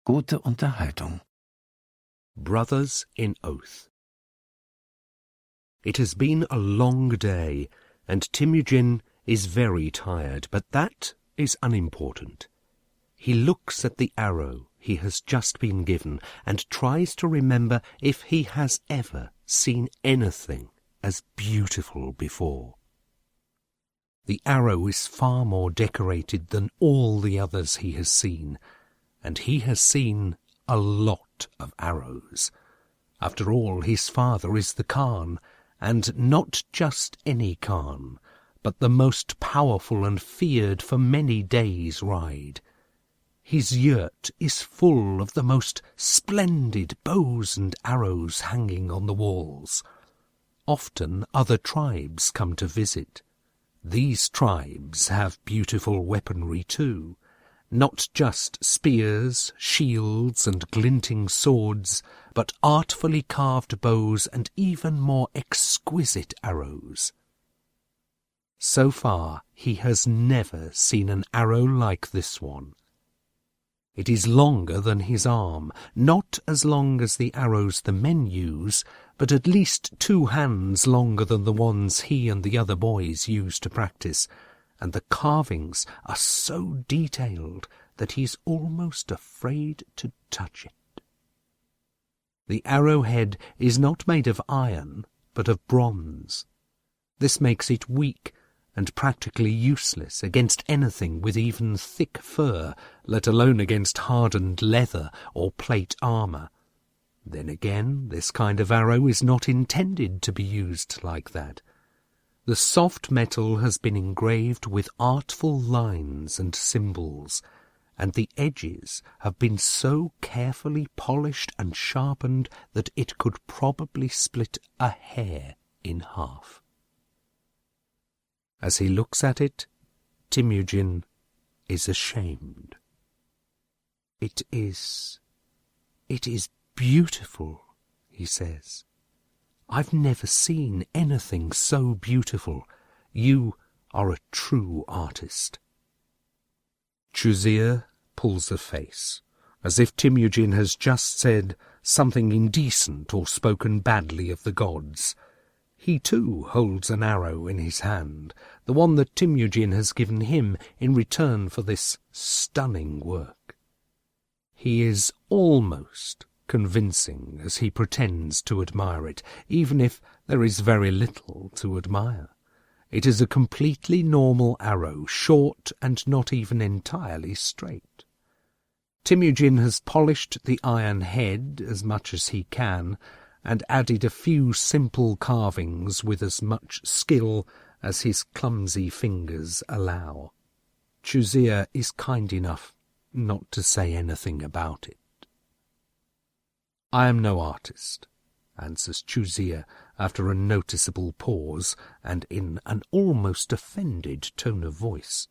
Gute Unterhaltung. Brothers in Oath. It has been a long day, and Temujin is very tired, but that is unimportant. He looks at the arrow he has just been given and tries to remember if he has ever seen anything as beautiful before. The arrow is far more decorated than all the others he has seen, and he has seen a lot of arrows. After all, his father is the Khan, and not just any Khan, but the most powerful and feared for many days' ride. His yurt is full of the most splendid bows and arrows hanging on the walls. Often other tribes come to visit. These tribes have beautiful weaponry too, not just spears, shields, and glinting swords, but artfully carved bows and even more exquisite arrows. So far, he has never seen an arrow like this one. It is longer than his arm, not as long as the arrows the men use, but at least 2 hands longer than the ones he and the other boys use to practice, and the carvings are so detailed that he's almost afraid to touch it. The arrowhead is not made of iron, but of bronze. This makes it weak and practically useless against anything with even thick fur, let alone against hardened leather or plate armour. Then again, this kind of arrow is not intended to be used like that. The soft metal has been engraved with artful lines and symbols, and the edges have been so carefully polished and sharpened that it could probably split a hair in half. As he looks at it, Temujin is ashamed. It is beautiful, he says. I've never seen anything so beautiful. You are a true artist. Chuzir pulls a face, as if Temujin has just said something indecent or spoken badly of the gods. He too holds an arrow in his hand, the one that Temujin has given him in return for this stunning work. He is almost convincing as he pretends to admire it, even if there is very little to admire. It is a completely normal arrow, short and not even entirely straight. Temujin has polished the iron head as much as he can, and added a few simple carvings with as much skill as his clumsy fingers allow. Chuzir is kind enough not to say anything about it. I am no artist, answers Chuzir after a noticeable pause, and in an almost offended tone of voice.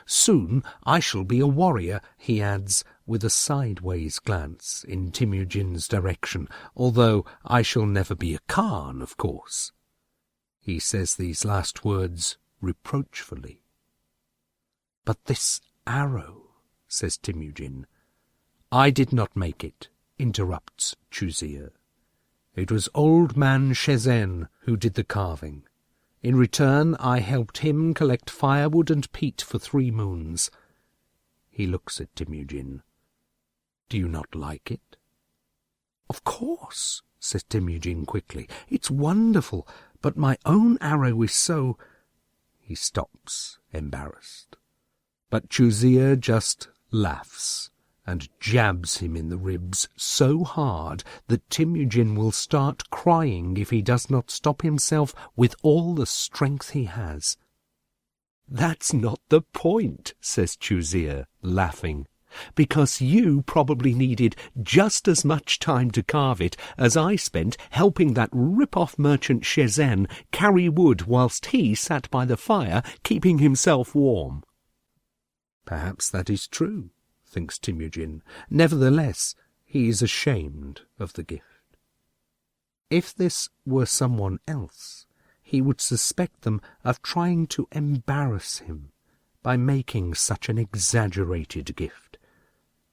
Soon I shall be a warrior, he adds, with a sideways glance in Temujin's direction, although I shall never be a Khan, of course. He says these last words reproachfully. But this arrow, says Temujin. I did not make it, interrupts Chuzir. It was old man Shezen who did the carving. In return, I helped him collect firewood and peat for 3 moons. He looks at Temujin. Do you not like it? Of course, says Temujin quickly. It's wonderful, but my own arrow is so... He stops, embarrassed. But Chuzir just laughs and jabs him in the ribs so hard that Temujin will start crying if he does not stop himself with all the strength he has. That's not the point, says Chuzir, laughing, because you probably needed just as much time to carve it as I spent helping that rip-off merchant Shezen carry wood whilst he sat by the fire keeping himself warm. Perhaps that is true, thinks Temujin. Nevertheless, he is ashamed of the gift. If this were someone else, he would suspect them of trying to embarrass him by making such an exaggerated gift.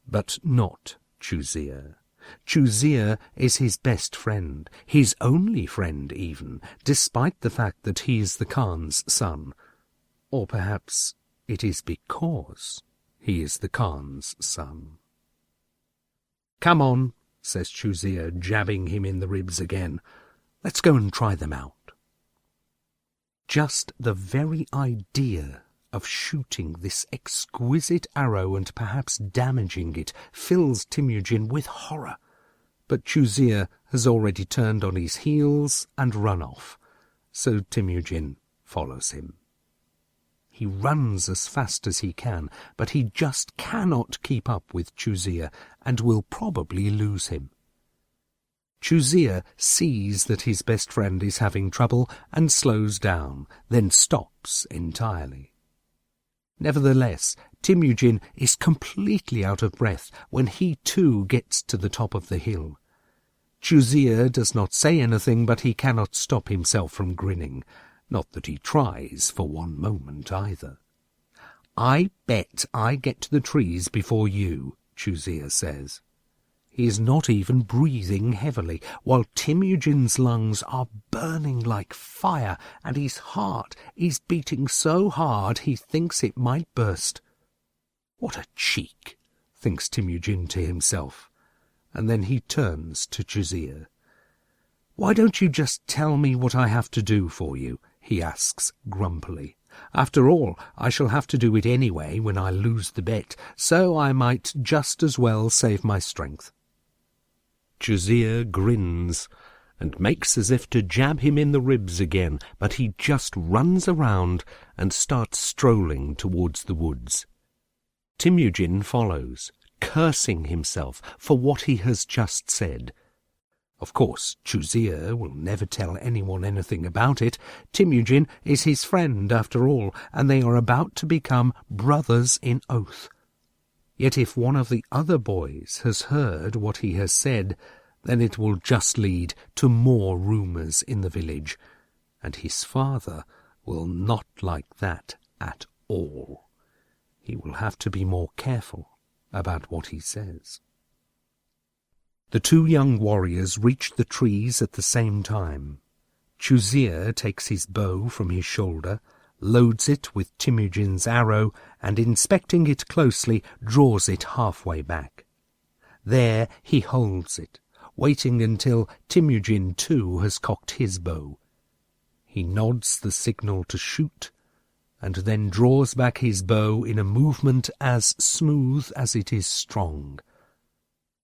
But not Chuzier. Chuzier is his best friend, his only friend even, despite the fact that he is the Khan's son. Or perhaps it is because he is the Khan's son. "Come on," says Chuzier, jabbing him in the ribs again. "Let's go and try them out." Just the very idea of shooting this exquisite arrow and perhaps damaging it fills Temujin with horror. But Chuzier has already turned on his heels and run off, so Temujin follows him. He runs as fast as he can, but he just cannot keep up with Chuzier and will probably lose him. Chuzier sees that his best friend is having trouble and slows down, then stops entirely. Nevertheless, Temujin is completely out of breath when he too gets to the top of the hill. Chuzier does not say anything, but he cannot stop himself from grinning. Not that he tries for one moment either. "I bet I get to the trees before you," Chuzier says. He is not even breathing heavily, while Temujin's lungs are burning like fire, and his heart is beating so hard he thinks it might burst. "What a cheek," thinks Temujin to himself, and then he turns to Chuzier. "Why don't you just tell me what I have to do for you?" he asks grumpily. "After all, I shall have to do it anyway when I lose the bet, so I might just as well save my strength." Chuzier grins and makes as if to jab him in the ribs again, but he just runs around and starts strolling towards the woods. Temujin follows, cursing himself for what he has just said. Of course, Chuzier will never tell anyone anything about it. Temujin is his friend after all, and they are about to become brothers in oath. Yet if one of the other boys has heard what he has said, then it will just lead to more rumours in the village, and his father will not like that at all. He will have to be more careful about what he says. The two young warriors reach the trees at the same time. Chuzier takes his bow from his shoulder, loads it with Temujin's arrow, and inspecting it closely, draws it halfway back. There he holds it, waiting until Temujin too has cocked his bow. He nods the signal to shoot, and then draws back his bow in a movement as smooth as it is strong.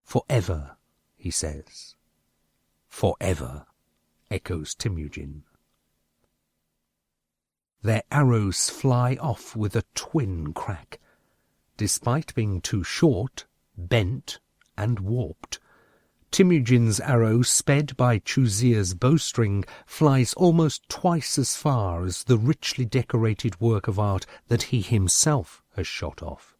"Forever," he says. "Forever," echoes Temujin. Their arrows fly off with a twin crack. Despite being too short, bent, and warped, Temujin's arrow, sped by Chuzier's bowstring, flies almost twice as far as the richly decorated work of art that he himself has shot off.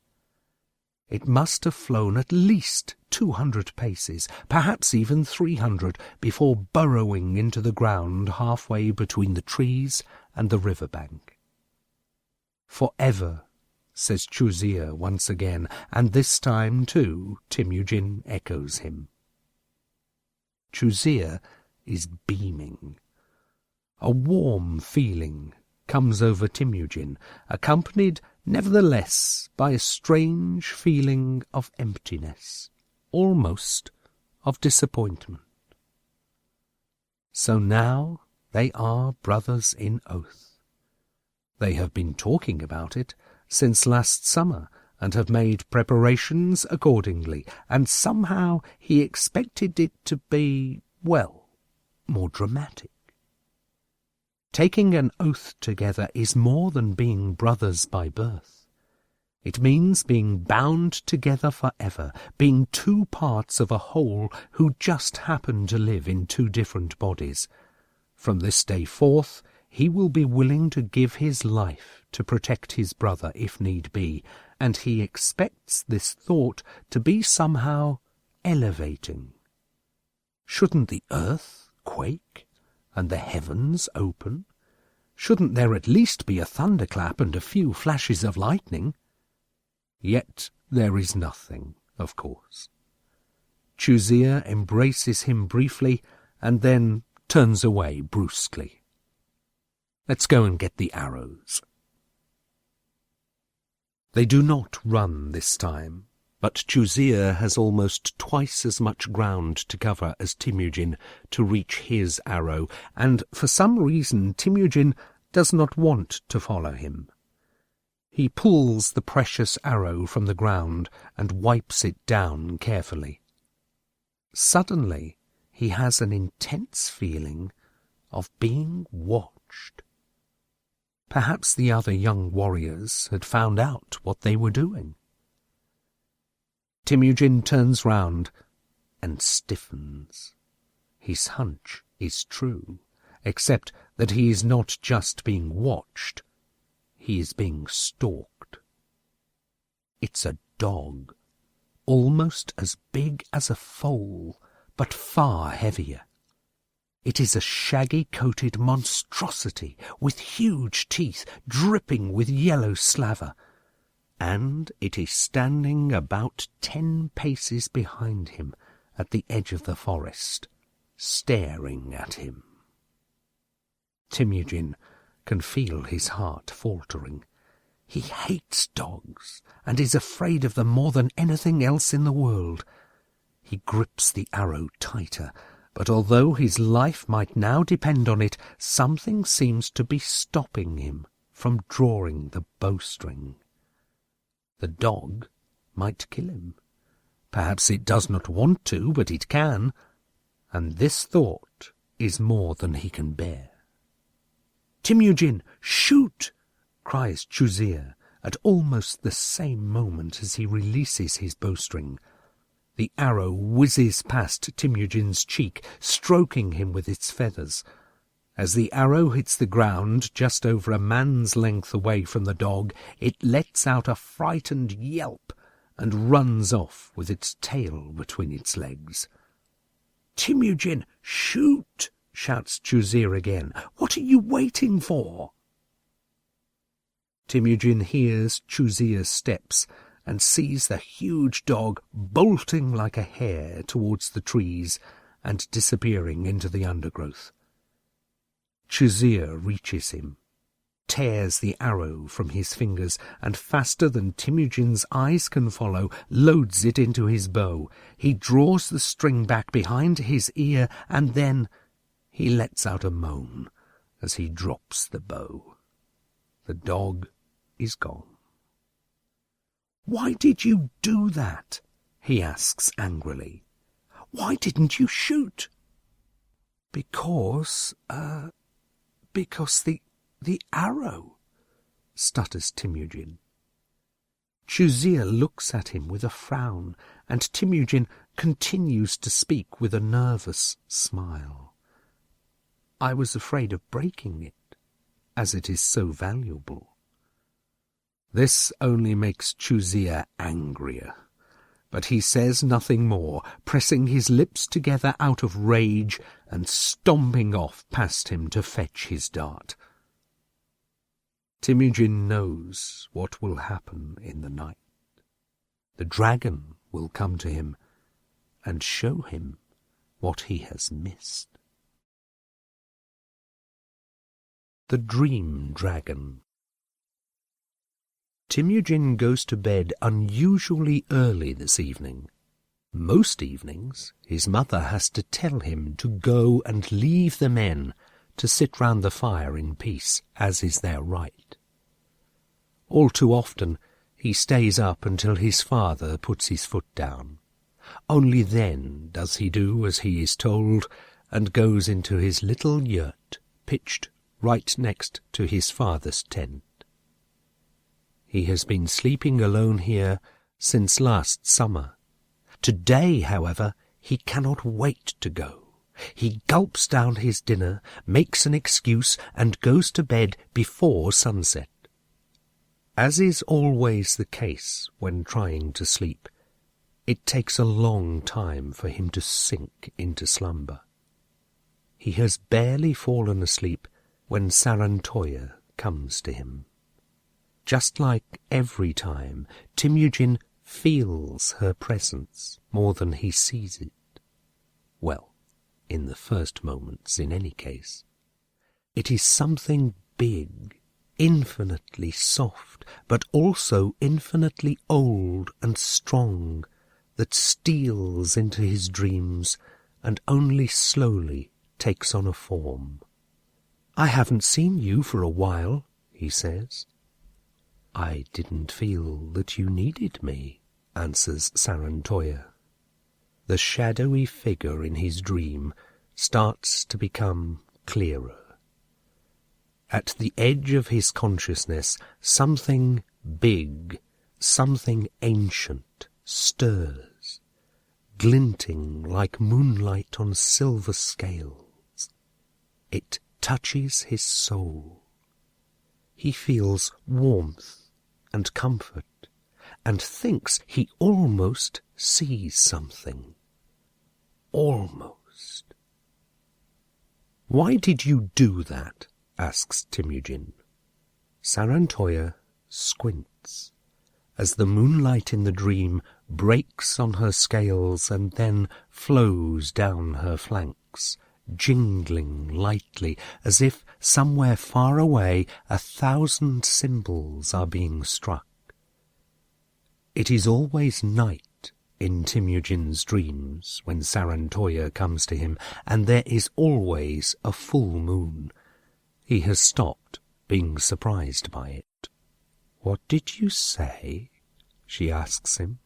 It must have flown at least 200 paces, perhaps even 300, before burrowing into the ground halfway between the trees and the river bank. "Forever," says Chuzier once again, and this time, too, Temujin echoes him. Chuzier is beaming. A warm feeling comes over Temujin, accompanied nevertheless by a strange feeling of emptiness, almost of disappointment. So now they are brothers in oath. They have been talking about it since last summer, and have made preparations accordingly, and somehow he expected it to be, well, more dramatic. Taking an oath together is more than being brothers by birth. It means being bound together forever, being two parts of a whole who just happen to live in two different bodies. From this day forth, he will be willing to give his life to protect his brother if need be, and he expects this thought to be somehow elevating. Shouldn't the earth quake and the heavens open? Shouldn't there at least be a thunderclap and a few flashes of lightning? Yet there is nothing, of course. Chuzir embraces him briefly and then turns away brusquely. Let's go and get the arrows. They do not run this time, but Chuzir has almost twice as much ground to cover as Temujin to reach his arrow, and for some reason Temujin does not want to follow him. He pulls the precious arrow from the ground and wipes it down carefully. Suddenly, he has an intense feeling of being watched. Perhaps the other young warriors had found out what they were doing. Temujin turns round and stiffens. His hunch is true, except that he is not just being watched, he is being stalked. It's a dog, almost as big as a foal, but far heavier. It is a shaggy-coated monstrosity with huge teeth dripping with yellow slaver, and it is standing about 10 paces behind him at the edge of the forest, staring at him. Temujin can feel his heart faltering. He hates dogs and is afraid of them more than anything else in the world. He grips the arrow tighter, but although his life might now depend on it, something seems to be stopping him from drawing the bowstring. The dog might kill him. Perhaps it does not want to, but it can, and this thought is more than he can bear. "Temujin, shoot!" cries Chuzir at almost the same moment as he releases his bowstring. The arrow whizzes past Temujin's cheek, stroking him with its feathers. As the arrow hits the ground just over a man's length away from the dog, it lets out a frightened yelp and runs off with its tail between its legs. "Temujin, shoot!" shouts Chuzir again. "What are you waiting for?" Temujin hears Chuzir's steps and sees the huge dog bolting like a hare towards the trees and disappearing into the undergrowth. Chuzir reaches him, tears the arrow from his fingers, and faster than Temujin's eyes can follow, loads it into his bow. He draws the string back behind his ear, and then he lets out a moan as he drops the bow. The dog is gone. "Why did you do that?" he asks angrily. "Why didn't you shoot?" Because the arrow," stutters Temujin. Chuzir looks at him with a frown, and Temujin continues to speak with a nervous smile. "I was afraid of breaking it, as it is so valuable." This only makes Chuzir angrier, but he says nothing more, pressing his lips together out of rage and stomping off past him to fetch his dart. Temujin knows what will happen in the night. The dragon will come to him and show him what he has missed. The Dream Dragon. Temujin goes to bed unusually early this evening. Most evenings his mother has to tell him to go and leave the men to sit round the fire in peace, as is their right. All too often he stays up until his father puts his foot down. Only then does he do as he is told, and goes into his little yurt pitched right next to his father's tent. He has been sleeping alone here since last summer. Today, however, he cannot wait to go. He gulps down his dinner, makes an excuse, and goes to bed before sunset. As is always the case when trying to sleep, it takes a long time for him to sink into slumber. He has barely fallen asleep when Sarantoya comes to him. Just like every time, Temujin feels her presence more than he sees it. Well, in the first moments, in any case. It is something big, infinitely soft, but also infinitely old and strong, that steals into his dreams and only slowly takes on a form. "I haven't seen you for a while," he says. "I didn't feel that you needed me," answers Sarantoya. The shadowy figure in his dream starts to become clearer. At the edge of his consciousness, something big, something ancient, stirs, glinting like moonlight on silver scales. It touches his soul. He feels warmth and comfort, and thinks he almost sees something. Almost. "Why did you do that?" asks Temujin. Sarantoya squints, as the moonlight in the dream breaks on her scales and then flows down her flanks, jingling lightly, as if somewhere far away 1,000 cymbals are being struck. It is always night in Temujin's dreams when Sarantoya comes to him, and there is always a full moon. He has stopped being surprised by it. "What did you say?" she asks him.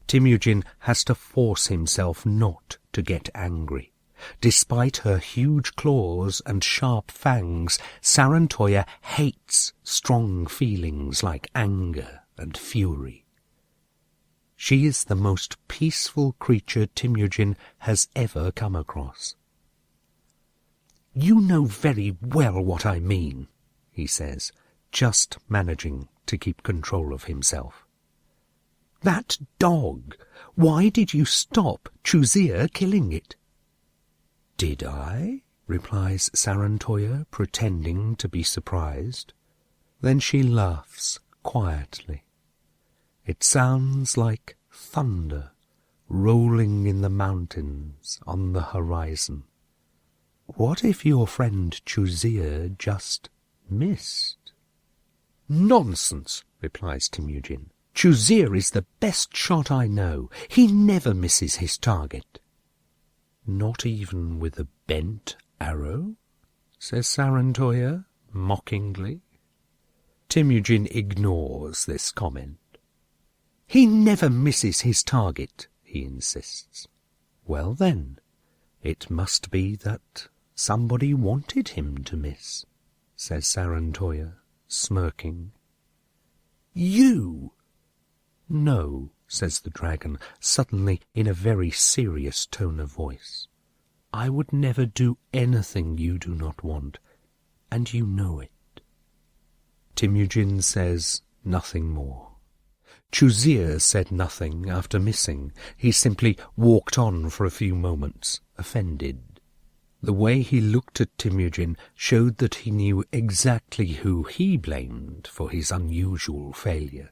Temujin has to force himself not to get angry. Despite her huge claws and sharp fangs, Sarantoya hates strong feelings like anger and fury. She is the most peaceful creature Temujin has ever come across. "You know very well what I mean," he says, just managing to keep control of himself. "That dog! Why did you stop Chuzir killing it?" "Did I?" replies Sarantoya, pretending to be surprised. Then she laughs quietly. It sounds like thunder rolling in the mountains on the horizon. "What if your friend Chuzir just missed?" "Nonsense," replies Temujin. "Chuzir is the best shot I know. He never misses his target." "Not even with a bent arrow?" says Sarantoya mockingly. Temujin ignores this comment. "He never misses his target," he insists. "Well then, it must be that somebody wanted him to miss," says Sarantoya, smirking. "You!" "No," says the dragon, suddenly in a very serious tone of voice. "I would never do anything you do not want, and you know it." Temujin says nothing more. Chuzir said nothing after missing. He simply walked on for a few moments, offended. The way he looked at Temujin showed that he knew exactly who he blamed for his unusual failure.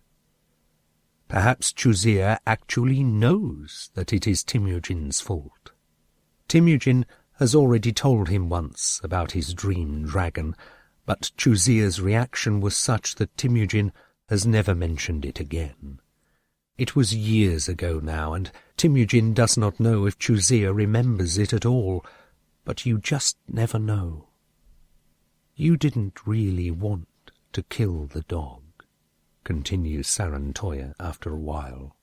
Perhaps Chuzir actually knows that it is Temujin's fault. Temujin has already told him once about his dream dragon, but Chuzir's reaction was such that Temujin has never mentioned it again. It was years ago now, and Temujin does not know if Chuzir remembers it at all, but you just never know. "You didn't really want to kill the dog," continues Sarantoya after a while.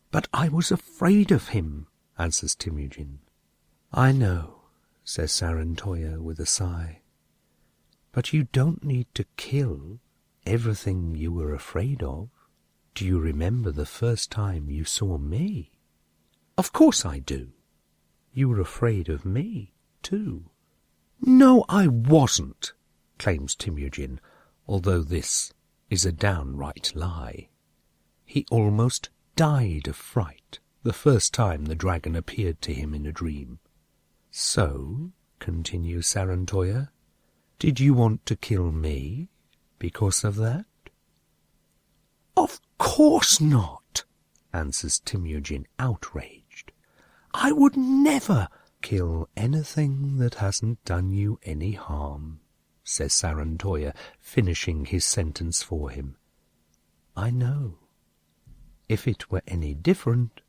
"But I was afraid of him," answers Temujin. "I know," says Sarantoya with a sigh. "But you don't need to kill everything you were afraid of. Do you remember the first time you saw me?" "Of course I do." "You were afraid of me, too." "No, I wasn't," claims Temujin, although this is a downright lie. He almost died of fright the first time the dragon appeared to him in a dream. "So," continues Sarantoya, "did you want to kill me because of that?" "Of course not," answers Temujin, outraged. I would never kill anything that hasn't done you any harm, says Sarantoya, finishing his sentence for him. I know. If it were any different,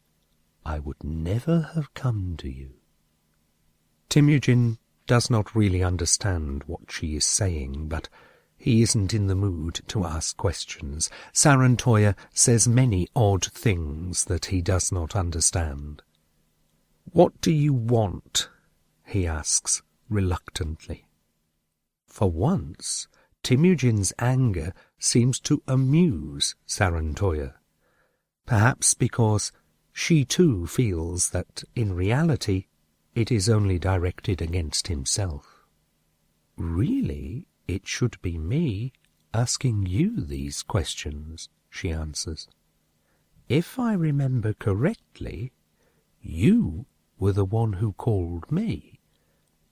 I would never have come to you. Temujin does not really understand what she is saying, but he isn't in the mood to ask questions. Sarantoya says many odd things that he does not understand. What do you want? He asks reluctantly. For once, Temujin's anger seems to amuse Sarantoya, perhaps because she too feels that, in reality, it is only directed against himself. Really, it should be me asking you these questions, she answers. If I remember correctly, you were the one who called me,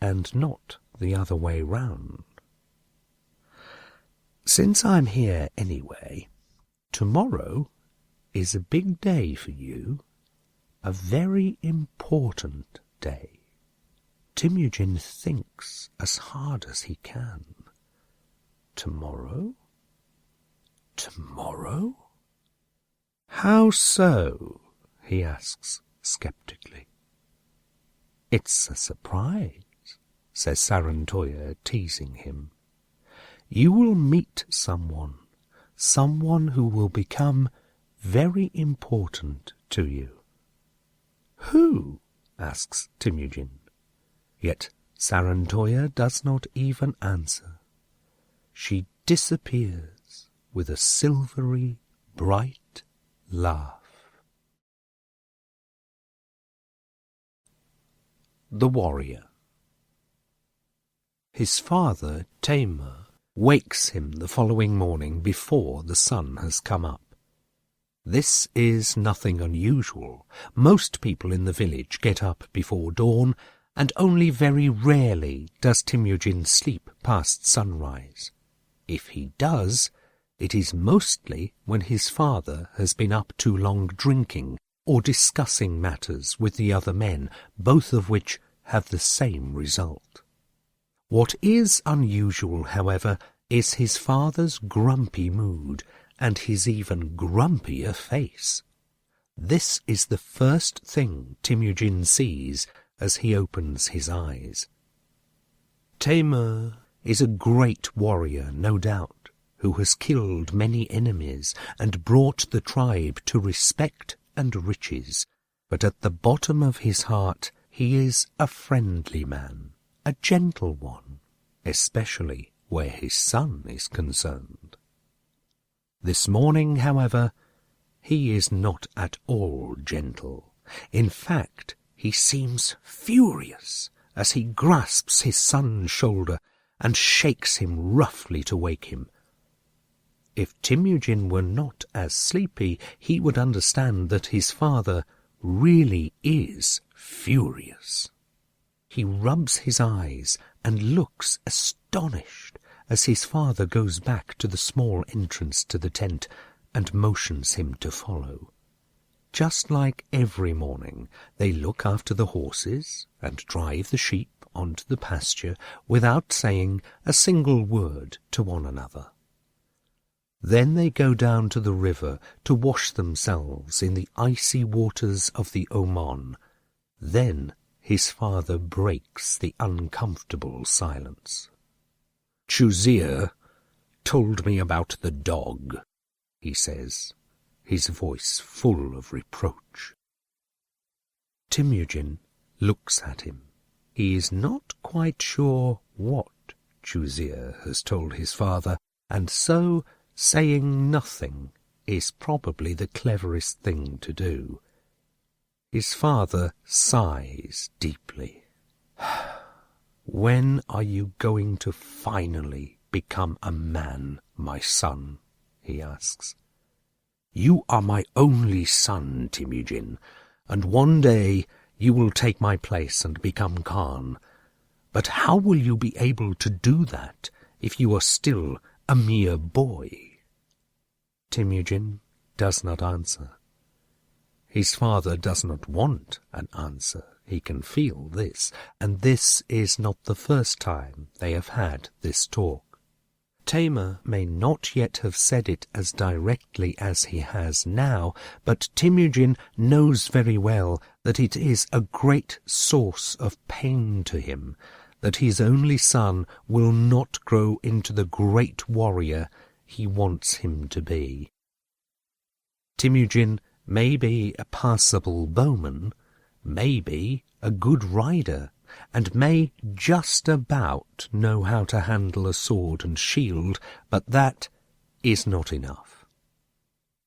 and not the other way round. Since I'm here anyway, tomorrow is a big day for you, a very important day. Temujin thinks as hard as he can. Tomorrow? Tomorrow? How so? He asks sceptically. It's a surprise, says Sarantoya, teasing him. You will meet someone who will become very important to you. Who? Asks Temujin. Yet Sarantoya does not even answer. She disappears with a silvery, bright laugh. The Warrior. His father, Tamer, wakes him the following morning before the sun has come up. This is nothing unusual. Most people in the village get up before dawn, and only very rarely does Temujin sleep past sunrise. If he does, it is mostly when his father has been up too long drinking or discussing matters with the other men, both of which have the same result. What is unusual, however, is his father's grumpy mood and his even grumpier face. This is the first thing Temujin sees as he opens his eyes. Tamer is a great warrior, no doubt, who has killed many enemies and brought the tribe to respect and riches, but at the bottom of his heart he is a friendly man, a gentle one, especially where his son is concerned. This morning, however, he is not at all gentle. In fact, he seems furious as he grasps his son's shoulder and shakes him roughly to wake him. If Temujin were not as sleepy, he would understand that his father really is furious. He rubs his eyes and looks astonished as his father goes back to the small entrance to the tent and motions him to follow. Just like every morning, they look after the horses and drive the sheep onto the pasture without saying a single word to one another. Then they go down to the river to wash themselves in the icy waters of the Oman. Then his father breaks the uncomfortable silence. Chuzir told me about the dog, he says, his voice full of reproach. Temujin looks at him. He is not quite sure what Chuzir has told his father, and so saying nothing is probably the cleverest thing to do. His father sighs deeply. When are you going to finally become a man, my son? He asks. You are my only son, Temujin, and one day you will take my place and become Khan. But how will you be able to do that if you are still a mere boy? Temujin does not answer. His father does not want an answer. He can feel this, and this is not the first time they have had this talk. Tamar may not yet have said it as directly as he has now, but Temujin knows very well that it is a great source of pain to him that his only son will not grow into the great warrior he wants him to be. Temujin may be a passable bowman, may be a good rider, and may just about know how to handle a sword and shield, but that is not enough.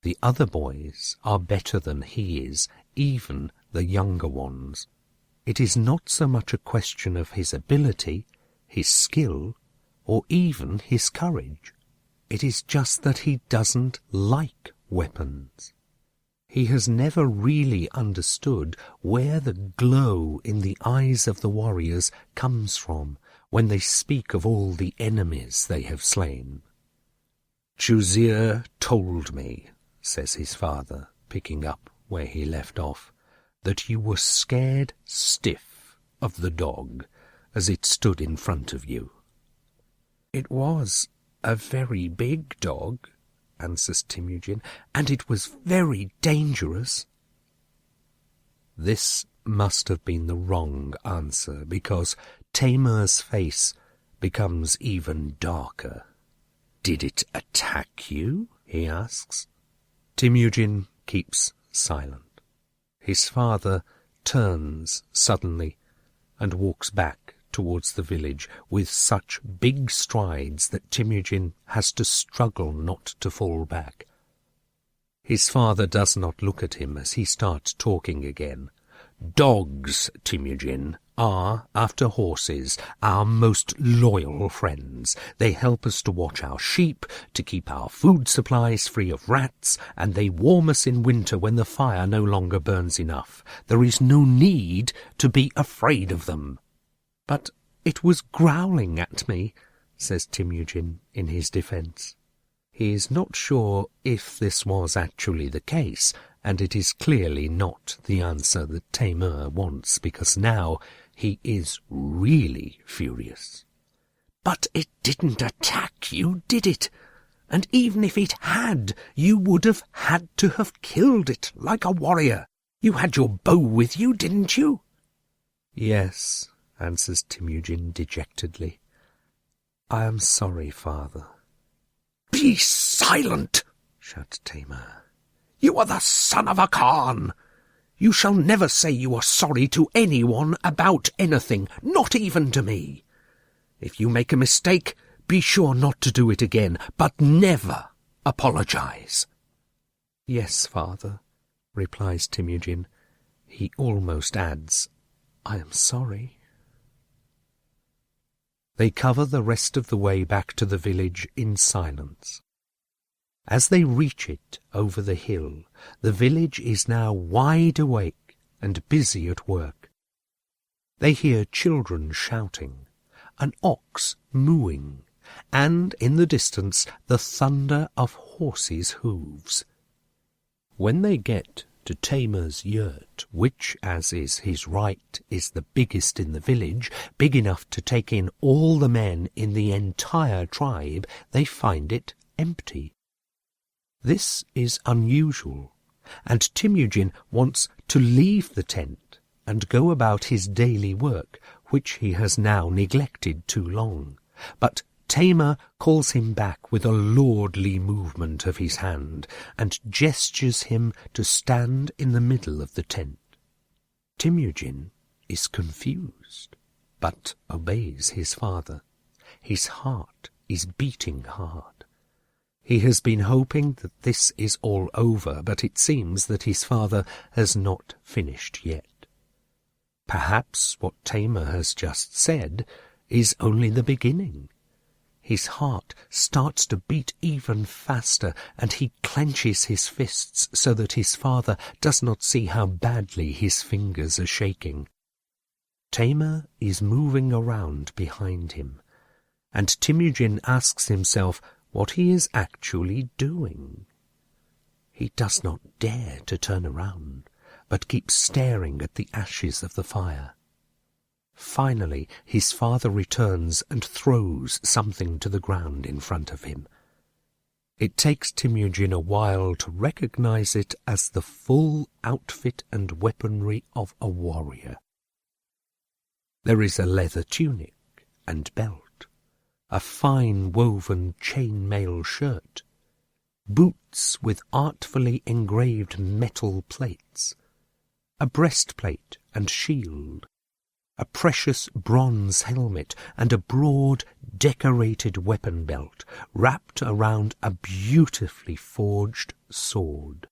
The other boys are better than he is, even the younger ones. It is not so much a question of his ability, his skill, or even his courage. It is just that he doesn't like weapons. He has never really understood where the glow in the eyes of the warriors comes from when they speak of all the enemies they have slain. "Chuzir told me," says his father, picking up where he left off, "that you were scared stiff of the dog as it stood in front of you." "It was a very big dog," answers Temujin, "and it was very dangerous." This must have been the wrong answer, because Tamar's face becomes even darker. "Did it attack you?" he asks. Temujin keeps silent. His father turns suddenly and walks back towards the village with such big strides that Temujin has to struggle not to fall back. His father does not look at him as he starts talking again. "Dogs, Temujin, are, after horses, our most loyal friends. They help us to watch our sheep, to keep our food supplies free of rats, and they warm us in winter when the fire no longer burns enough. There is no need to be afraid of them." "But it was growling at me," says Temujin in his defence. He is not sure if this was actually the case, and it is clearly not the answer that Tamar wants, because now he is really furious. "But it didn't attack you, did it? And even if it had, you would have had to have killed it like a warrior. You had your bow with you, didn't you?" "Yes," answers Temujin dejectedly. "I am sorry, father." "Be silent!" shouts Tamar. "You are the son of a Khan. You shall never say you are sorry to anyone about anything, not even to me. If you make a mistake, be sure not to do it again, but never apologize." "Yes, father," replies Temujin. He almost adds, "I am sorry." They cover the rest of the way back to the village in silence. As they reach it over the hill, the village is now wide awake and busy at work. They hear children shouting, an ox mooing, and in the distance the thunder of horses' hooves. When they get to Tamar's yurt, which, as is his right, is the biggest in the village, big enough to take in all the men in the entire tribe, they find it empty. This is unusual, and Temujin wants to leave the tent and go about his daily work, which he has now neglected too long. But Tamar calls him back with a lordly movement of his hand, and gestures him to stand in the middle of the tent. Temujin is confused, but obeys his father. His heart is beating hard. He has been hoping that this is all over, but it seems that his father has not finished yet. Perhaps what Tamar has just said is only the beginning. His heart starts to beat even faster, and he clenches his fists so that his father does not see how badly his fingers are shaking. Tamar is moving around behind him, and Temujin asks himself what he is actually doing. He does not dare to turn around, but keeps staring at the ashes of the fire. Finally, his father returns and throws something to the ground in front of him. It takes Temujin a while to recognize it as the full outfit and weaponry of a warrior. There is a leather tunic and belt, a fine woven chain-mail shirt, boots with artfully engraved metal plates, a breastplate and shield, a precious bronze helmet, and a broad, decorated weapon belt wrapped around a beautifully forged sword.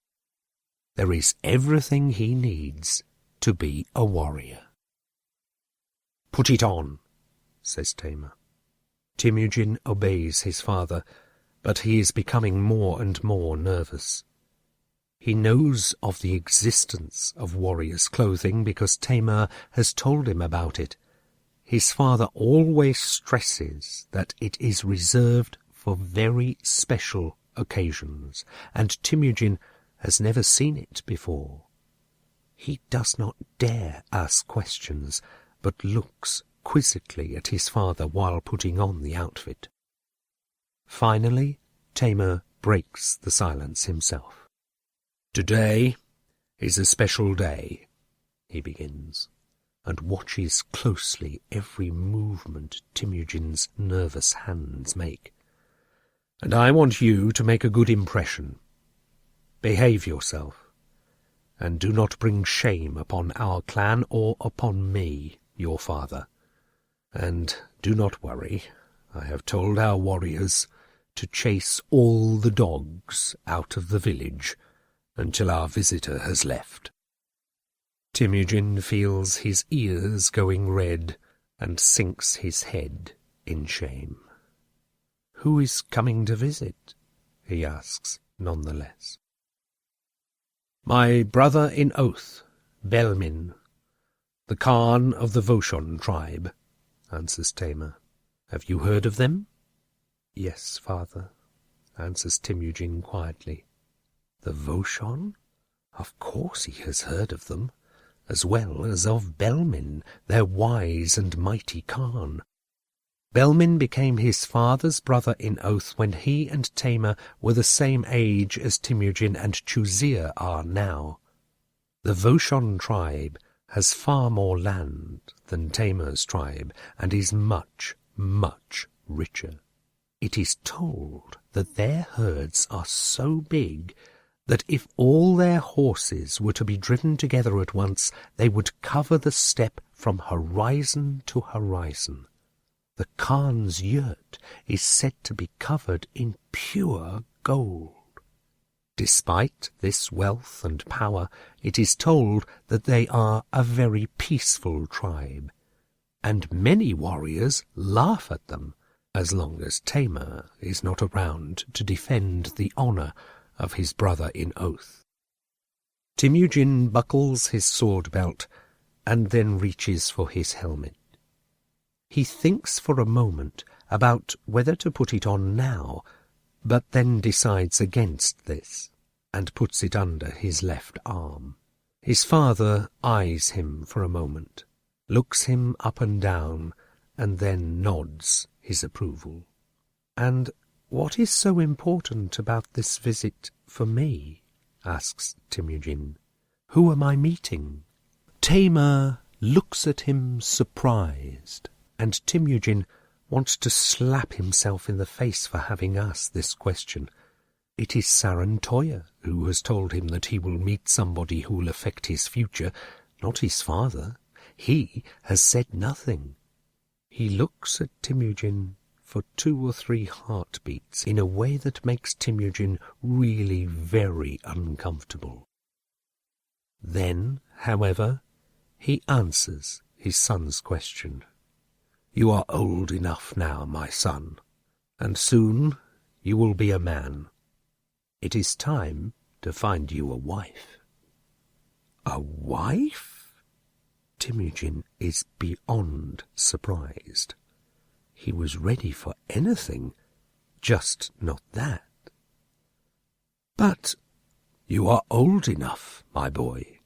There is everything he needs to be a warrior. "Put it on," says Tamer. Temujin obeys his father, but he is becoming more and more nervous. He knows of the existence of warriors' clothing because Tamer has told him about it. His father always stresses that it is reserved for very special occasions, and Temujin has never seen it before. He does not dare ask questions, but looks quizzically at his father while putting on the outfit. Finally, Tamer breaks the silence himself. "Today is a special day," he begins, and watches closely every movement Temujin's nervous hands make. "And I want you to make a good impression. Behave yourself, and do not bring shame upon our clan or upon me, your father. And do not worry, I have told our warriors to chase all the dogs out of the village until our visitor has left." Temujin feels his ears going red and sinks his head in shame. "Who is coming to visit?" he asks nonetheless. "My brother in oath, Belmin, the Khan of the Voshon tribe," answers Tamer. "Have you heard of them?" "Yes, father," answers Temujin quietly. The Voshon? Of course he has heard of them, as well as of Belmin, their wise and mighty Khan. Belmin became his father's brother in oath when he and Tamer were the same age as Temujin and Chuzir are now. The Voshon tribe has far more land than Tamer's tribe and is much, much richer. It is told that their herds are so big that if all their horses were to be driven together at once, they would cover the steppe from horizon to horizon. The Khan's yurt is said to be covered in pure gold. Despite this wealth and power, it is told that they are a very peaceful tribe, and many warriors laugh at them, as long as Tamer is not around to defend the honor of his brother in oath. Temujin buckles his sword belt and then reaches for his helmet. He thinks for a moment about whether to put it on now, but then decides against this and puts it under his left arm. His father eyes him for a moment, looks him up and down, and then nods his approval. "And what is so important about this visit for me?" asks Temujin. "Who am I meeting?" Tamer looks at him surprised, and Temujin wants to slap himself in the face for having asked this question. It is Sarantoya who has told him that he will meet somebody who will affect his future, not his father. He has said nothing. He looks at Temujin for 2 or 3 heartbeats in a way that makes Temujin really very uncomfortable. Then, however, he answers his son's question. "You are old enough now, my son, and soon you will be a man. It is time to find you a wife." "A wife?" Temujin is beyond surprised. He was ready for anything, just not that. "But you are old enough, my boy,"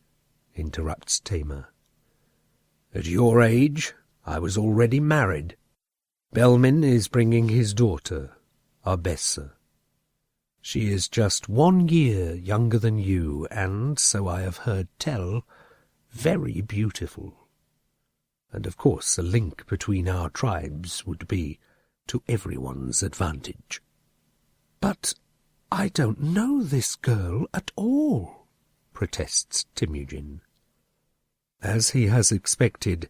interrupts Tamer. "At your age, I was already married. Belmin is bringing his daughter, Arbessa. She is just 1 year younger than you, and, so I have heard tell, very beautiful. And of course a link between our tribes would be to everyone's advantage." "But I don't know this girl at all," protests Temujin. As he has expected,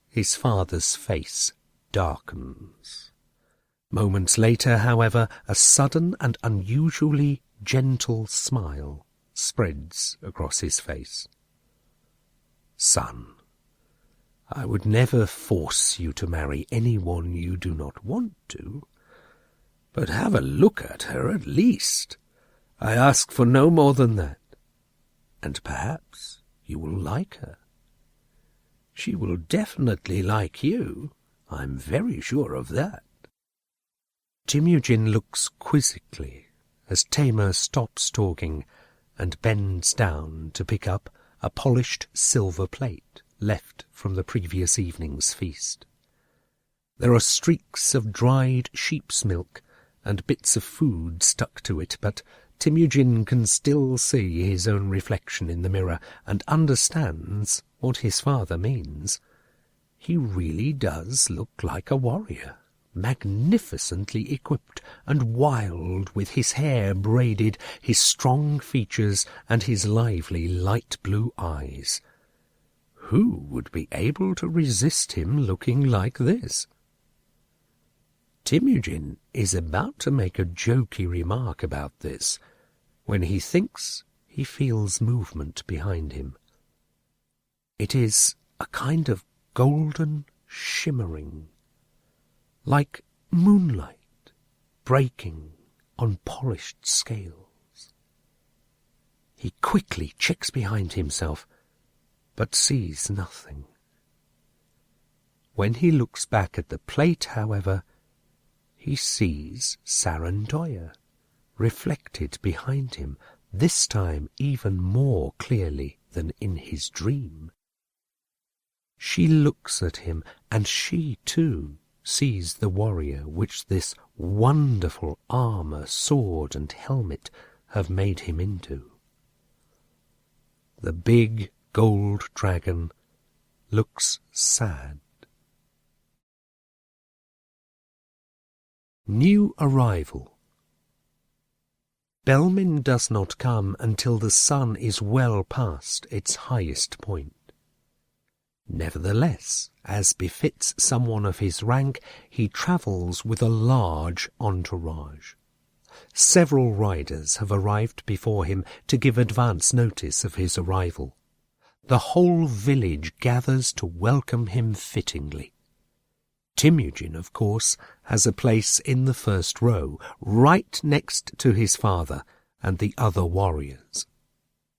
his father's face darkens. Moments later, however, a sudden and unusually gentle smile spreads across his face. "Son, I would never force you to marry anyone you do not want to, but have a look at her at least. I ask for no more than that, and perhaps you will like her. She will definitely like you, I'm very sure of that." Temujin looks quizzically as Tamer stops talking and bends down to pick up a polished silver plate left from the previous evening's feast. There are streaks of dried sheep's milk and bits of food stuck to it, but Temujin can still see his own reflection in the mirror and understands what his father means. He really does look like a warrior, magnificently equipped and wild, with his hair braided, his strong features, and his lively light blue eyes. Who would be able to resist him looking like this? Temujin is about to make a jokey remark about this when he thinks he feels movement behind him. It is a kind of golden shimmering, like moonlight breaking on polished scales. He quickly checks behind himself, but sees nothing. When he looks back at the plate, however, he sees Sarantoya reflected behind him, this time even more clearly than in his dream. She looks at him, and she too sees the warrior which this wonderful armour, sword, and helmet have made him into. The big gold dragon looks sad. New arrival. Belmin does not come until the sun is well past its highest point. Nevertheless, as befits someone of his rank, he travels with a large entourage. Several riders have arrived before him to give advance notice of his arrival. The whole village gathers to welcome him fittingly. Temujin, of course, has a place in the first row, right next to his father and the other warriors.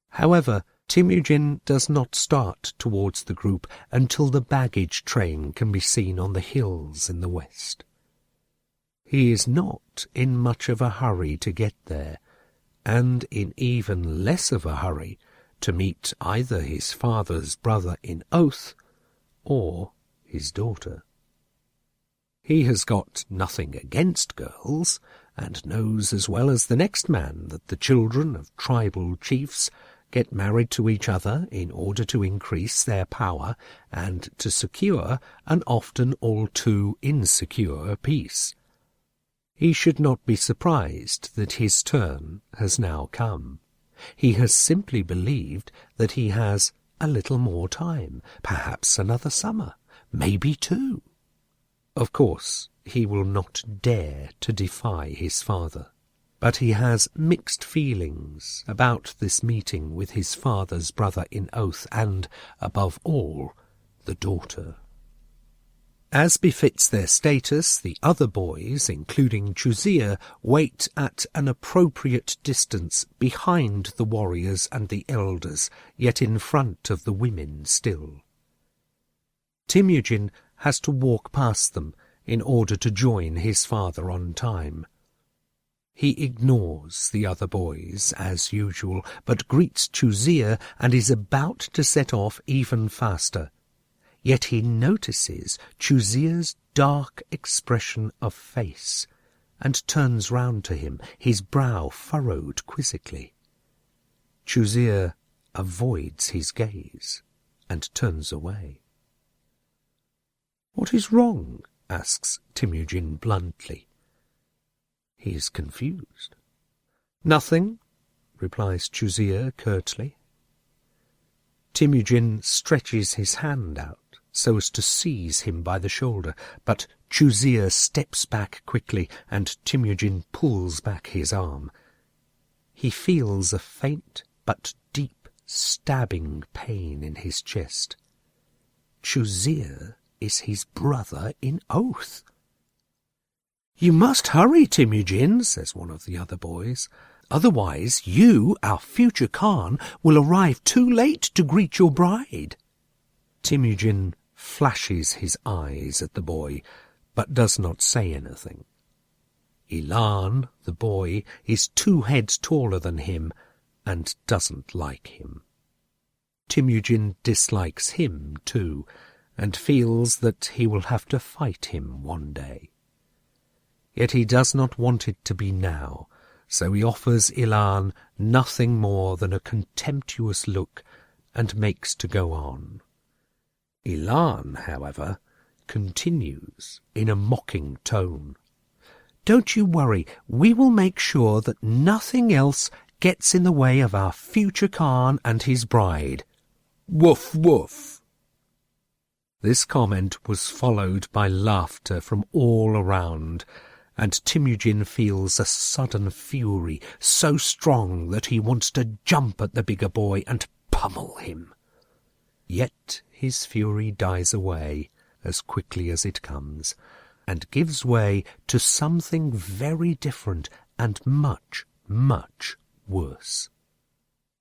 However, Temujin does not start towards the group until the baggage train can be seen on the hills in the west. He is not in much of a hurry to get there, and in even less of a hurry to meet either his father's brother in oath or his daughter. He has got nothing against girls, and knows as well as the next man that the children of tribal chiefs get married to each other in order to increase their power and to secure an often all too insecure peace. He should not be surprised that his turn has now come. He has simply believed that he has a little more time, perhaps another summer, maybe 2. Of course, he will not dare to defy his father, but he has mixed feelings about this meeting with his father's brother in oath and, above all, the daughter. As befits their status, the other boys, including Chuzia, wait at an appropriate distance behind the warriors and the elders, yet in front of the women still. Temujin has to walk past them in order to join his father on time. He ignores the other boys, as usual, but greets Chuzia and is about to set off even faster. Yet he notices Chuzia's dark expression of face, and turns round to him, his brow furrowed quizzically. Chuzia avoids his gaze and turns away. "What is wrong?" asks Temujin bluntly. He is confused. "Nothing," replies Chuzia curtly. Temujin stretches his hand out so as to seize him by the shoulder, but Chuzia steps back quickly and Temujin pulls back his arm. He feels a faint but deep stabbing pain in his chest. Chuzia is his brother in oath. "You must hurry, Temujin," says one of the other boys. "Otherwise you, our future Khan, will arrive too late to greet your bride." Temujin flashes his eyes at the boy, but does not say anything. Ilan, the boy, is 2 heads taller than him and doesn't like him. Temujin dislikes him too, and feels that he will have to fight him one day. Yet he does not want it to be now, so he offers Ilan nothing more than a contemptuous look and makes to go on. Ilan, however, continues in a mocking tone. "Don't you worry, we will make sure that nothing else gets in the way of our future Khan and his bride. Woof, woof." This comment was followed by laughter from all around, and Temujin feels a sudden fury so strong that he wants to jump at the bigger boy and pummel him. Yet his fury dies away as quickly as it comes, and gives way to something very different and much, much worse.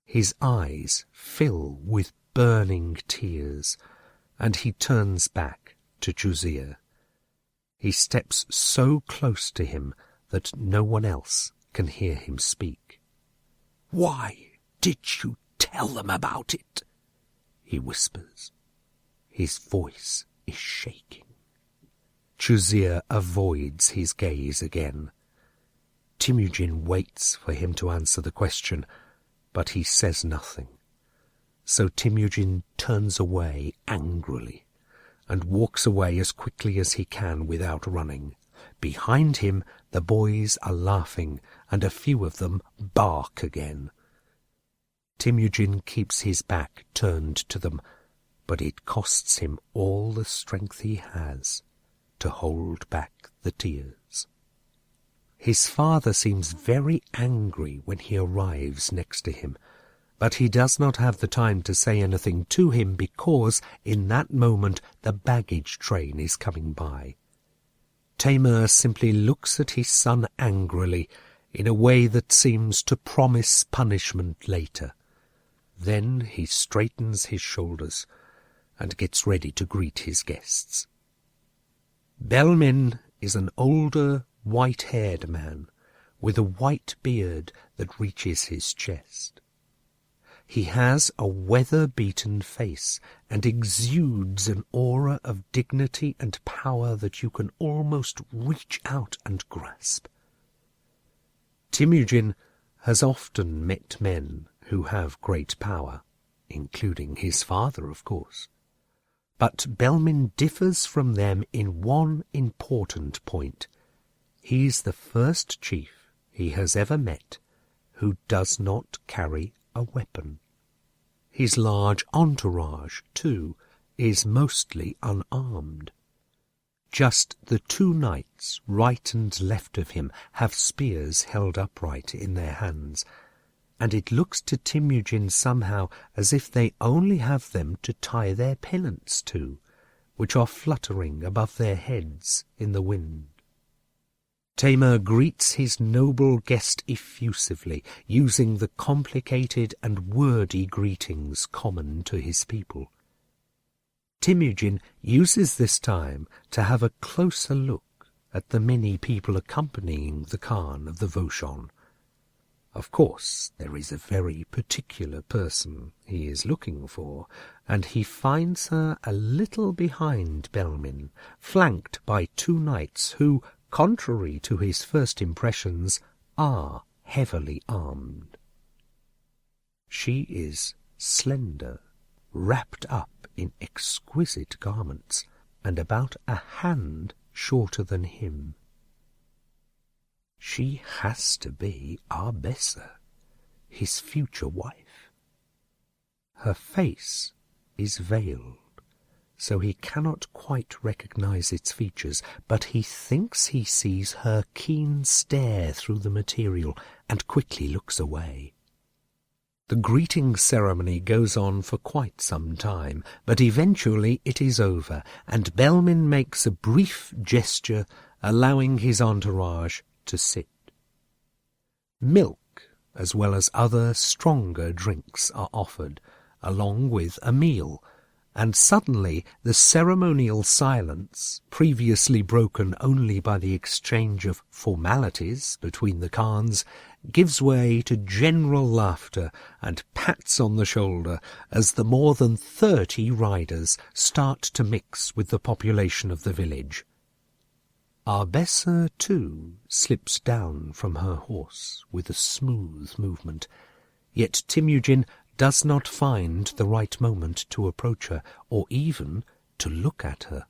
His eyes fill with burning tears, and he turns back to Chuzia. He steps so close to him that no one else can hear him speak. "Why did you tell them about it?" he whispers. His voice is shaking. Chuzia avoids his gaze again. Temujin waits for him to answer the question, but he says nothing. So Temujin turns away angrily and walks away as quickly as he can without running. Behind him the boys are laughing, and a few of them bark again. Temujin keeps his back turned to them, but it costs him all the strength he has to hold back the tears. His father seems very angry when he arrives next to him, but he does not have the time to say anything to him because, in that moment, the baggage train is coming by. Taimur simply looks at his son angrily, in a way that seems to promise punishment later. Then he straightens his shoulders and gets ready to greet his guests. Belmin is an older, white-haired man with a white beard that reaches his chest. He has a weather-beaten face and exudes an aura of dignity and power that you can almost reach out and grasp. Temujin has often met men who have great power, including his father, of course. But Belmin differs from them in one important point. He's the first chief he has ever met who does not carry a weapon. His large entourage, too, is mostly unarmed. Just the 2 knights right and left of him have spears held upright in their hands, and it looks to Temujin somehow as if they only have them to tie their pennants to, which are fluttering above their heads in the wind. Taimur greets his noble guest effusively, using the complicated and wordy greetings common to his people. Temujin uses this time to have a closer look at the many people accompanying the Khan of the Vauchon. Of course, there is a very particular person he is looking for, and he finds her a little behind Belmin, flanked by 2 knights who, contrary to his first impressions, are heavily armed. She is slender, wrapped up in exquisite garments, and about a hand shorter than him. She has to be Arbessa, his future wife. Her face is veiled, so he cannot quite recognize its features, but he thinks he sees her keen stare through the material and quickly looks away. The greeting ceremony goes on for quite some time, but eventually it is over, and Belmin makes a brief gesture, allowing his entourage to sit. Milk, as well as other stronger drinks, are offered, along with a meal, and suddenly the ceremonial silence, previously broken only by the exchange of formalities between the Khans, gives way to general laughter and pats on the shoulder as the more than 30 riders start to mix with the population of the village. Arbessa, too, slips down from her horse with a smooth movement, yet Temujin does not find the right moment to approach her, or even to look at her.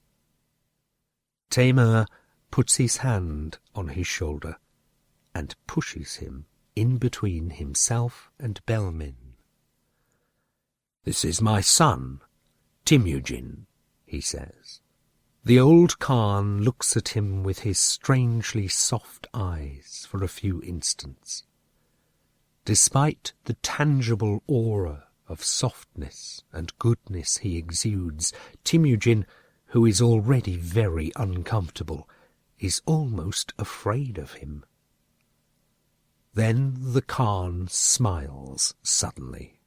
Taimur puts his hand on his shoulder and pushes him in between himself and Belmin. "This is my son, Temujin," he says. The old Khan looks at him with his strangely soft eyes for a few instants. Despite the tangible aura of softness and goodness he exudes, Temujin, who is already very uncomfortable, is almost afraid of him. Then the Khan smiles suddenly.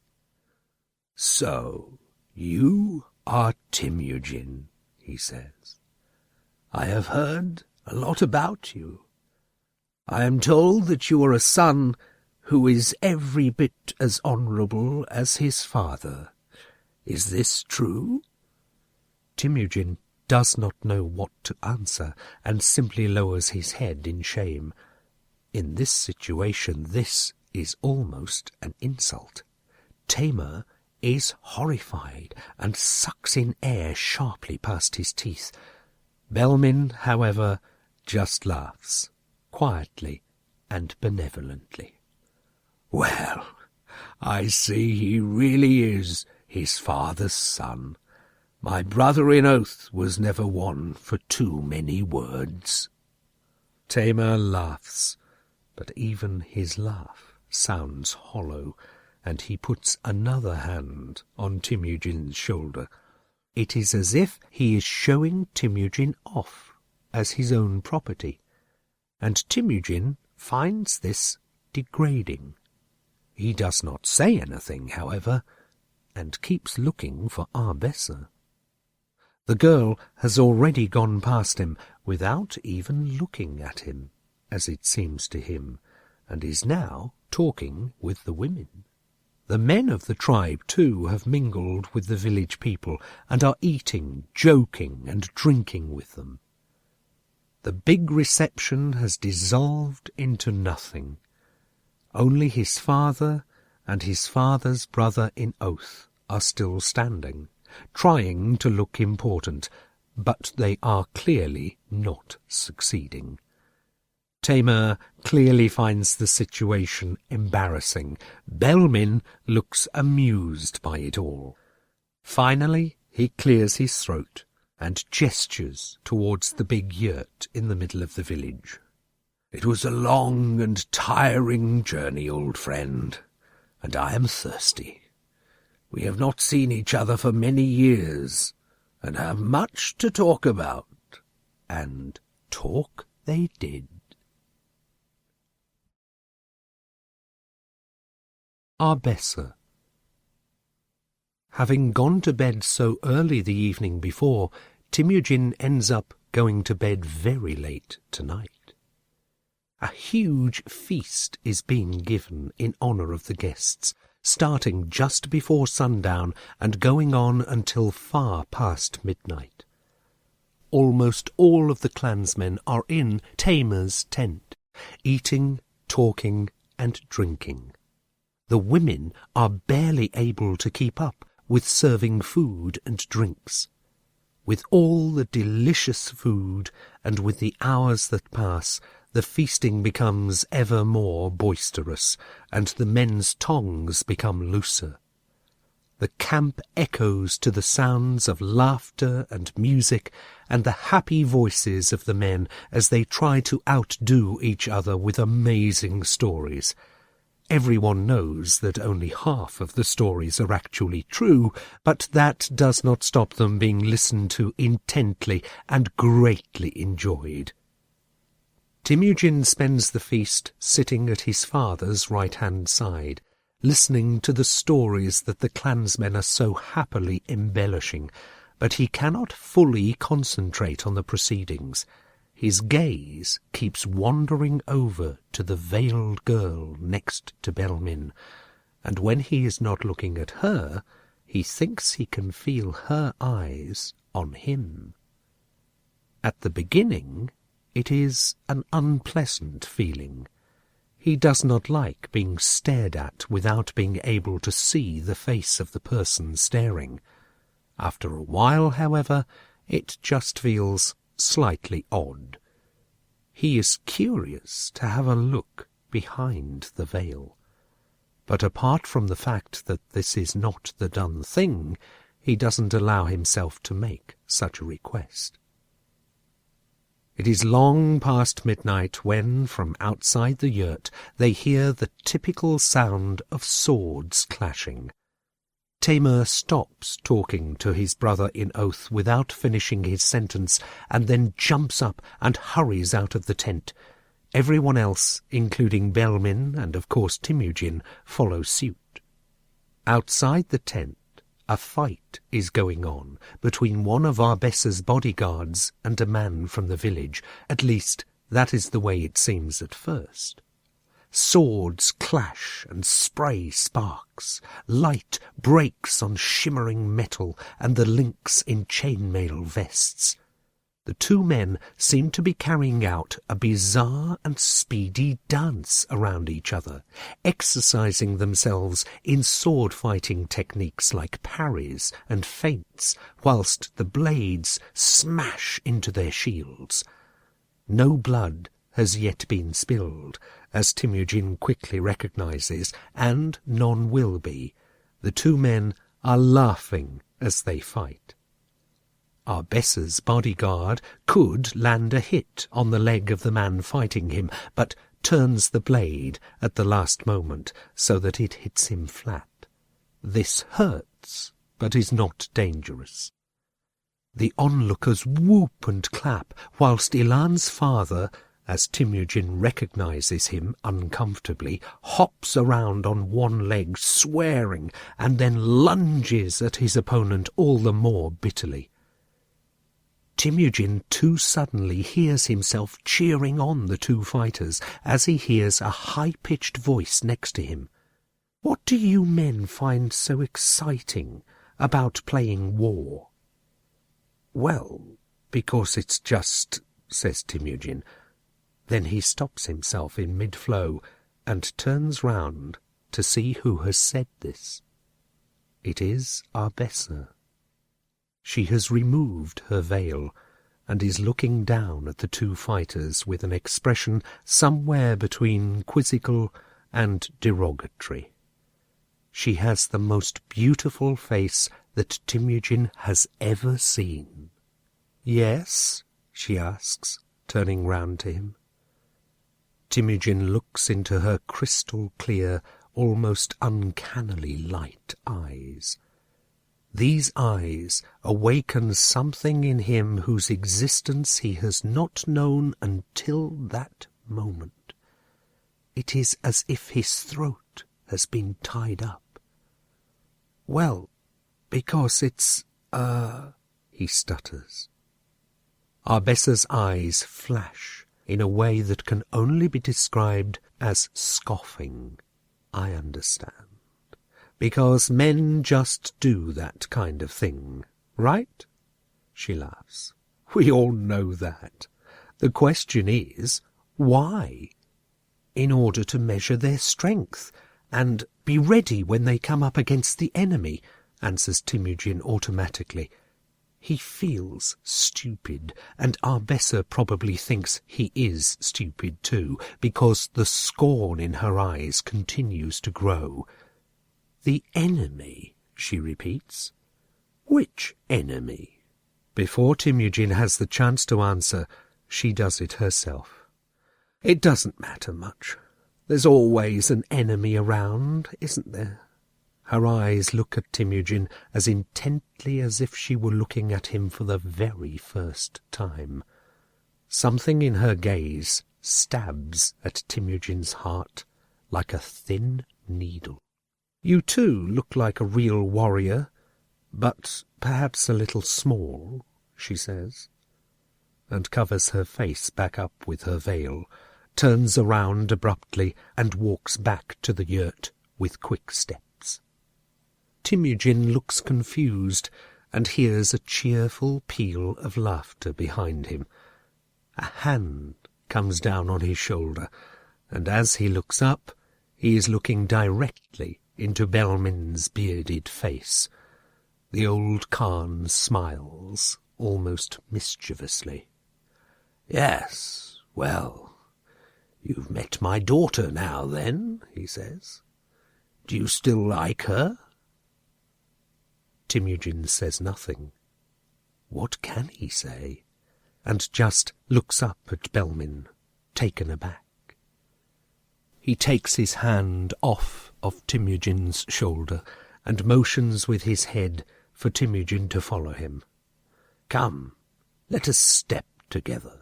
"So, you are Temujin," he says. "I have heard a lot about you. I am told that you are a son who is every bit as honourable as his father. Is this true?" Temujin does not know what to answer, and simply lowers his head in shame. In this situation, this is almost an insult. Taimur is horrified and sucks in air sharply past his teeth. Belmin, however, just laughs, quietly and benevolently. "Well, I see he really is his father's son. My brother in oath was never one for too many words." Taimur laughs, but even his laugh sounds hollow, and he puts another hand on Temujin's shoulder. It is as if he is showing Temujin off as his own property, and Temujin finds this degrading. He does not say anything, however, and keeps looking for Arbessa. The girl has already gone past him without even looking at him, as it seems to him, and is now talking with the women. The men of the tribe, too, have mingled with the village people and are eating, joking, and drinking with them. The big reception has dissolved into nothing. Only his father and his father's brother in oath are still standing, trying to look important, but they are clearly not succeeding. Taimur clearly finds the situation embarrassing. Belmin looks amused by it all. Finally, he clears his throat and gestures towards the big yurt in the middle of the village. "It was a long and tiring journey, old friend, and I am thirsty. We have not seen each other for many years, and have much to talk about." And talk they did. Arbessa. Having gone to bed so early the evening before, Temujin ends up going to bed very late tonight. A huge feast is being given in honour of the guests, starting just before sundown and going on until far past midnight. Almost all of the clansmen are in Tamer's tent, eating, talking, and drinking. The women are barely able to keep up with serving food and drinks. With all the delicious food and with the hours that pass, the feasting becomes ever more boisterous, and the men's tongues become looser. The camp echoes to the sounds of laughter and music and the happy voices of the men as they try to outdo each other with amazing stories. Everyone knows that only half of the stories are actually true, but that does not stop them being listened to intently and greatly enjoyed. Temujin spends the feast sitting at his father's right-hand side, listening to the stories that the clansmen are so happily embellishing, but he cannot fully concentrate on the proceedings. His gaze keeps wandering over to the veiled girl next to Belmin, and when he is not looking at her, he thinks he can feel her eyes on him. At the beginning, it is an unpleasant feeling. He does not like being stared at without being able to see the face of the person staring. After a while, however, it just feels slightly odd. He is curious to have a look behind the veil. But apart from the fact that this is not the done thing, he doesn't allow himself to make such a request. It is long past midnight when, from outside the yurt, they hear the typical sound of swords clashing. Tamer stops talking to his brother in oath without finishing his sentence, and then jumps up and hurries out of the tent. Everyone else, including Belmin and of course Temujin, follow suit. Outside the tent, a fight is going on between one of Arbessa's bodyguards and a man from the village. At least, that is the way it seems at first. Swords clash and spray sparks. Light breaks on shimmering metal and the links in chainmail vests. The two men seem to be carrying out a bizarre and speedy dance around each other, exercising themselves in sword-fighting techniques like parries and feints, whilst the blades smash into their shields. No blood has yet been spilled, as Temujin quickly recognizes, and none will be. The two men are laughing as they fight. Arbessa's bodyguard could land a hit on the leg of the man fighting him, but turns the blade at the last moment so that it hits him flat. This hurts, but is not dangerous. The onlookers whoop and clap, whilst Ilan's father, as Temujin recognizes him uncomfortably, hops around on one leg, swearing, and then lunges at his opponent all the more bitterly. Temujin too suddenly hears himself cheering on the two fighters as he hears a high-pitched voice next to him. "What do you men find so exciting about playing war?" "Well, because it's just," says Temujin. Then he stops himself in mid-flow and turns round to see who has said this. It is Arbessa. She has removed her veil and is looking down at the two fighters with an expression somewhere between quizzical and derogatory. She has the most beautiful face that Temujin has ever seen. "Yes?" she asks, turning round to him. Temujin looks into her crystal-clear, almost uncannily light eyes. These eyes awaken something in him whose existence he has not known until that moment. It is as if his throat has been tied up. "Well, because it's, he stutters. Arbessa's eyes flash in a way that can only be described as scoffing. I understand. Because men just do that kind of thing, right? She laughs. We all know that. The question is, why? In order to measure their strength, and be ready when they come up against the enemy, answers Temujin automatically. He feels stupid, and Arbessa probably thinks he is stupid too, because the scorn in her eyes continues to grow. The enemy, she repeats. Which enemy? Before Temujin has the chance to answer, she does it herself. It doesn't matter much. There's always an enemy around, isn't there? Her eyes look at Temujin as intently as if she were looking at him for the very first time. Something in her gaze stabs at Temujin's heart like a thin needle. You too look like a real warrior, but perhaps a little small, she says, and covers her face back up with her veil, turns around abruptly and walks back to the yurt with quick steps. Temujin looks confused and hears a cheerful peal of laughter behind him. A hand comes down on his shoulder, and as he looks up, he is looking directly into Belmin's bearded face. The old Khan smiles, almost mischievously. "Yes, well, you've met my daughter now, then," he says. "Do you still like her?" Temujin says nothing. What can he say? And just looks up at Belmin, taken aback. He takes his hand off of Temujin's shoulder and motions with his head for Temujin to follow him. "Come, let us step together."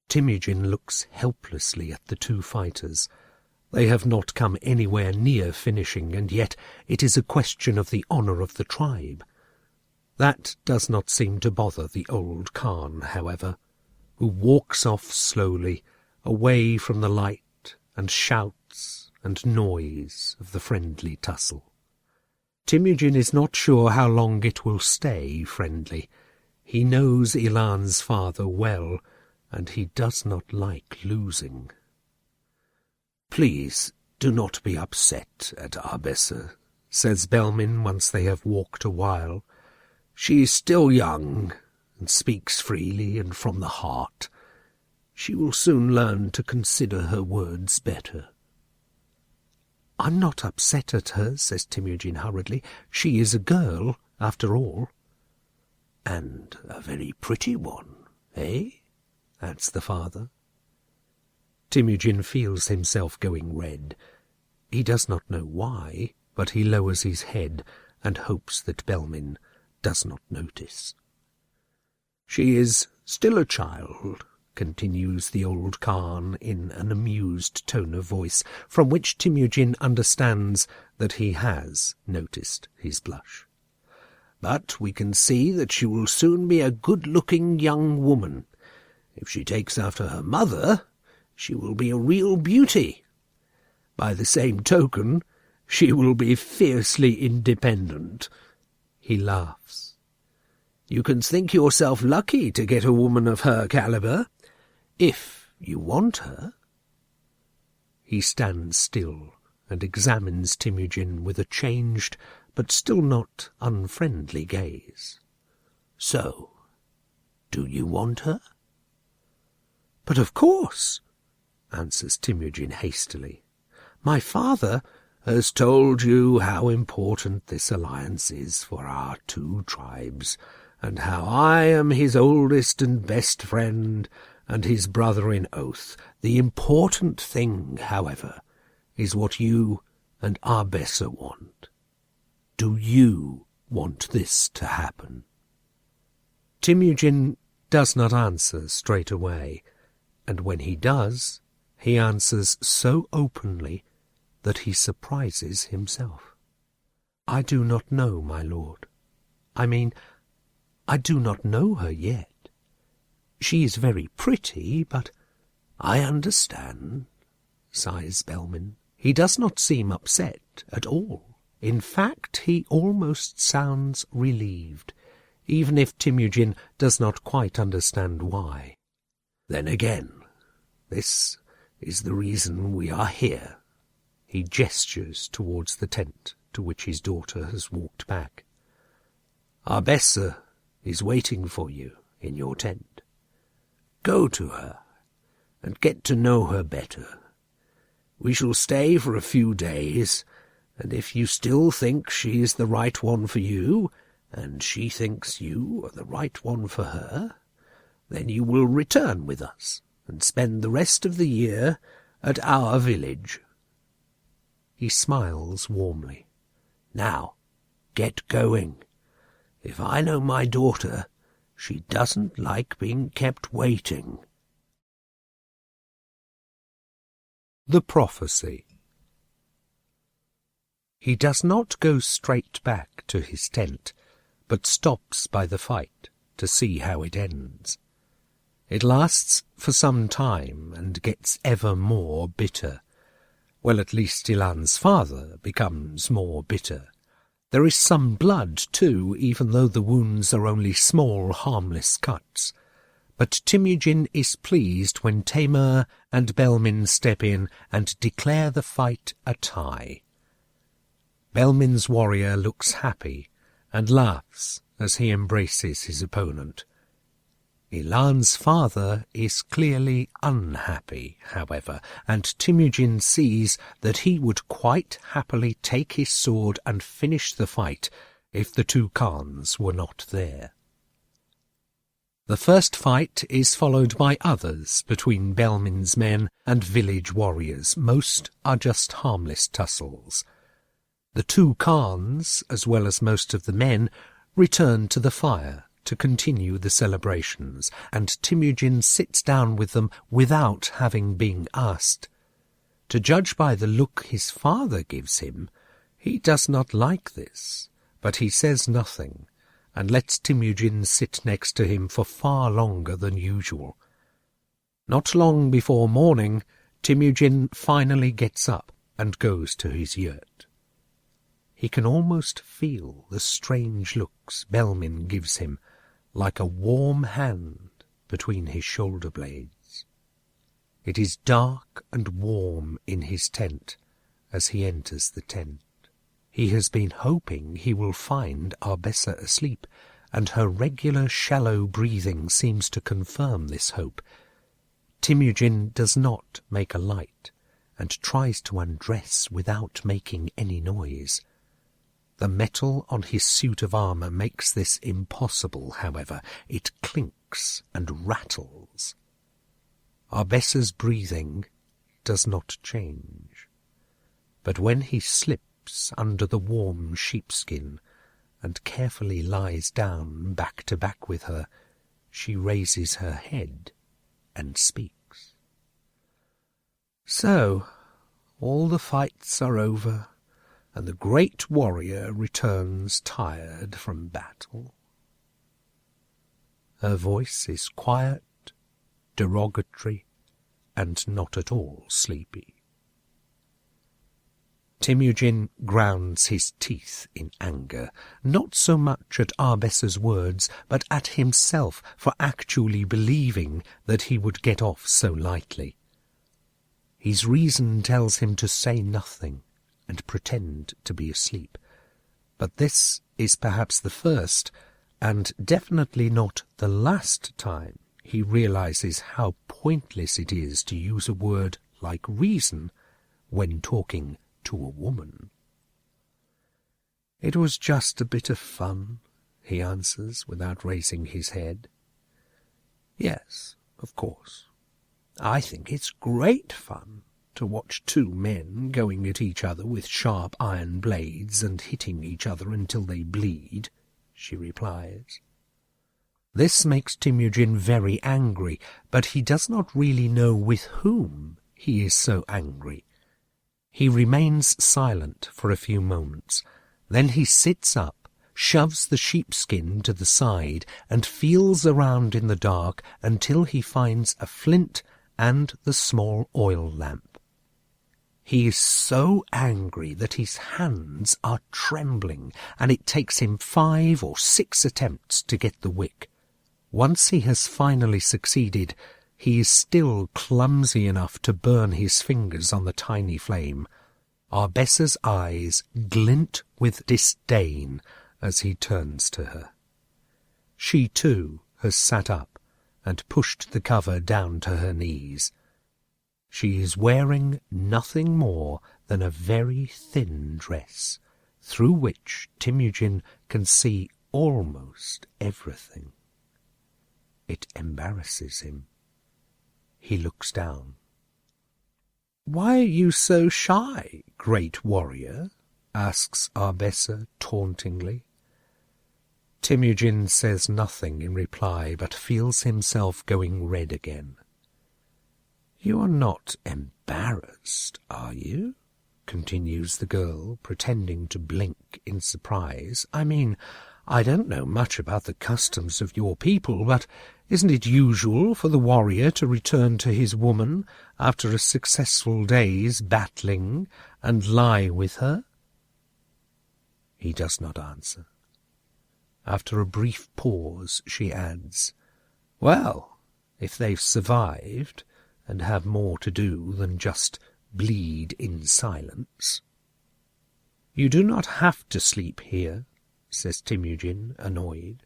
Temujin looks helplessly at the two fighters. They have not come anywhere near finishing, and yet it is a question of the honour of the tribe. That does not seem to bother the old Khan, however, who walks off slowly, away from the light and shouts and noise of the friendly tussle. Temujin is not sure how long it will stay friendly. He knows Ilan's father well, and he does not like losing. "Please do not be upset at Arbessa," says Belmin once they have walked a while. "She is still young, and speaks freely and from the heart. She will soon learn to consider her words better." "I'm not upset at her," says Temujin hurriedly. "She is a girl, after all." "And a very pretty one, eh?" adds the father. Temujin feels himself going red. He does not know why, but he lowers his head and hopes that Belmin does not notice. "She is still a child," continues the old Khan in an amused tone of voice, from which Temujin understands that he has noticed his blush. "But we can see that she will soon be a good-looking young woman. If she takes after her mother, she will be a real beauty. By the same token, she will be fiercely independent." He laughs. "You can think yourself lucky to get a woman of her caliber, if you want her." He stands still and examines Temujin with a changed but still not unfriendly gaze. "So, do you want her?" "But of course," answers Temujin hastily. "My father has told you how important this alliance is for our two tribes, and how I am his oldest and best friend, and his brother in oath. The important thing, however, is what you and Arbessa want. Do you want this to happen?" Temujin does not answer straight away, and when he does, he answers so openly that he surprises himself. "I do not know, my lord. I mean, I do not know her yet. She is very pretty, but—" "I understand," sighs Belmin. He does not seem upset at all. In fact, he almost sounds relieved, even if Temujin does not quite understand why. "Then again, this is the reason we are here." He gestures towards the tent to which his daughter has walked back. "Arbessa is waiting for you in your tent. Go to her and get to know her better. We shall stay for a few days, and if you still think she is the right one for you, and she thinks you are the right one for her, then you will return with us and spend the rest of the year at our village." He smiles warmly. "Now, get going. If I know my daughter, she doesn't like being kept waiting." The Prophecy. He does not go straight back to his tent, but stops by the fight to see how it ends. It lasts for some time and gets ever more bitter. Well, at least Ilan's father becomes more bitter. There is some blood, too, even though the wounds are only small, harmless cuts. But Temujin is pleased when Taimur and Belmin step in and declare the fight a tie. Belmin's warrior looks happy and laughs as he embraces his opponent. Ilan's father is clearly unhappy, however, and Temujin sees that he would quite happily take his sword and finish the fight if the two Khans were not there. The first fight is followed by others between Belmin's men and village warriors. Most are just harmless tussles. The two Khans, as well as most of the men, return to the fire to continue the celebrations, and Temujin sits down with them without having been asked. To judge by the look his father gives him, he does not like this, but he says nothing, and lets Temujin sit next to him for far longer than usual. Not long before morning, Temujin finally gets up and goes to his yurt. He can almost feel the strange looks Belmin gives him, like a warm hand between his shoulder blades. It is dark and warm in his tent as he enters the tent. He has been hoping he will find Arbessa asleep, and her regular shallow breathing seems to confirm this hope. Temujin does not make a light, and tries to undress without making any noise. The metal on his suit of armour makes this impossible, however. It clinks and rattles. Arbessa's breathing does not change. But when he slips under the warm sheepskin and carefully lies down back to back with her, she raises her head and speaks. "So, all the fights are over, and the great warrior returns tired from battle." Her voice is quiet, derogatory, and not at all sleepy. Temujin grounds his teeth in anger, not so much at Arbessa's words, but at himself for actually believing that he would get off so lightly. His reason tells him to say nothing and pretend to be asleep. But this is perhaps the first, and definitely not the last time, he realizes how pointless it is to use a word like reason when talking to a woman. "It was just a bit of fun," he answers without raising his head. "Yes, of course. I think it's great fun to watch two men going at each other with sharp iron blades and hitting each other until they bleed," she replies. This makes Temujin very angry, but he does not really know with whom he is so angry. He remains silent for a few moments. Then he sits up shoves the sheepskin to the side, and feels around in the dark until he finds a flint and the small oil lamp. He is so angry that his hands are trembling, and it takes him 5 or 6 attempts to get the wick. Once he has finally succeeded, he is still clumsy enough to burn his fingers on the tiny flame. Arbessa's eyes glint with disdain as he turns to her. She, too, has sat up and pushed the cover down to her knees. She is wearing nothing more than a very thin dress, through which Temujin can see almost everything. It embarrasses him. He looks down. "Why are you so shy, great warrior?" asks Arbessa tauntingly. Temujin says nothing in reply, but feels himself going red again. "You are not embarrassed, are you?" continues the girl, pretending to blink in surprise. "I mean, I don't know much about the customs of your people, but isn't it usual for the warrior to return to his woman after a successful day's battling and lie with her?" He does not answer. After a brief pause, she adds, "Well, if they've survived and have more to do than just bleed in silence." "You do not have to sleep here," says Temujin, annoyed.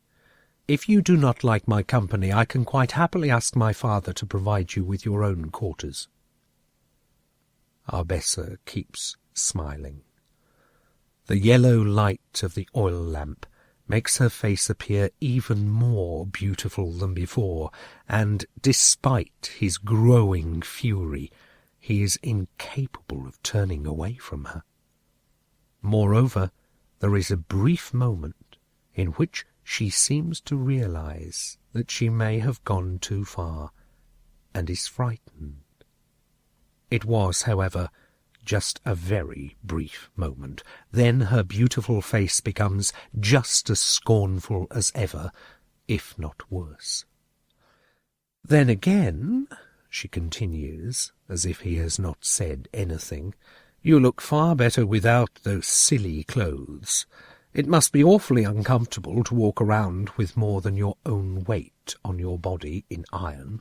"If you do not like my company, I can quite happily ask my father to provide you with your own quarters." Arbessa keeps smiling. The yellow light of the oil lamp makes her face appear even more beautiful than before, and despite his growing fury, he is incapable of turning away from her. Moreover, there is a brief moment in which she seems to realize that she may have gone too far, and is frightened. It was, however, just a very brief moment. Then her beautiful face becomes just as scornful as ever, if not worse. "Then again," she continues, as if he has not said anything, "you look far better without those silly clothes. It must be awfully uncomfortable to walk around with more than your own weight on your body in iron."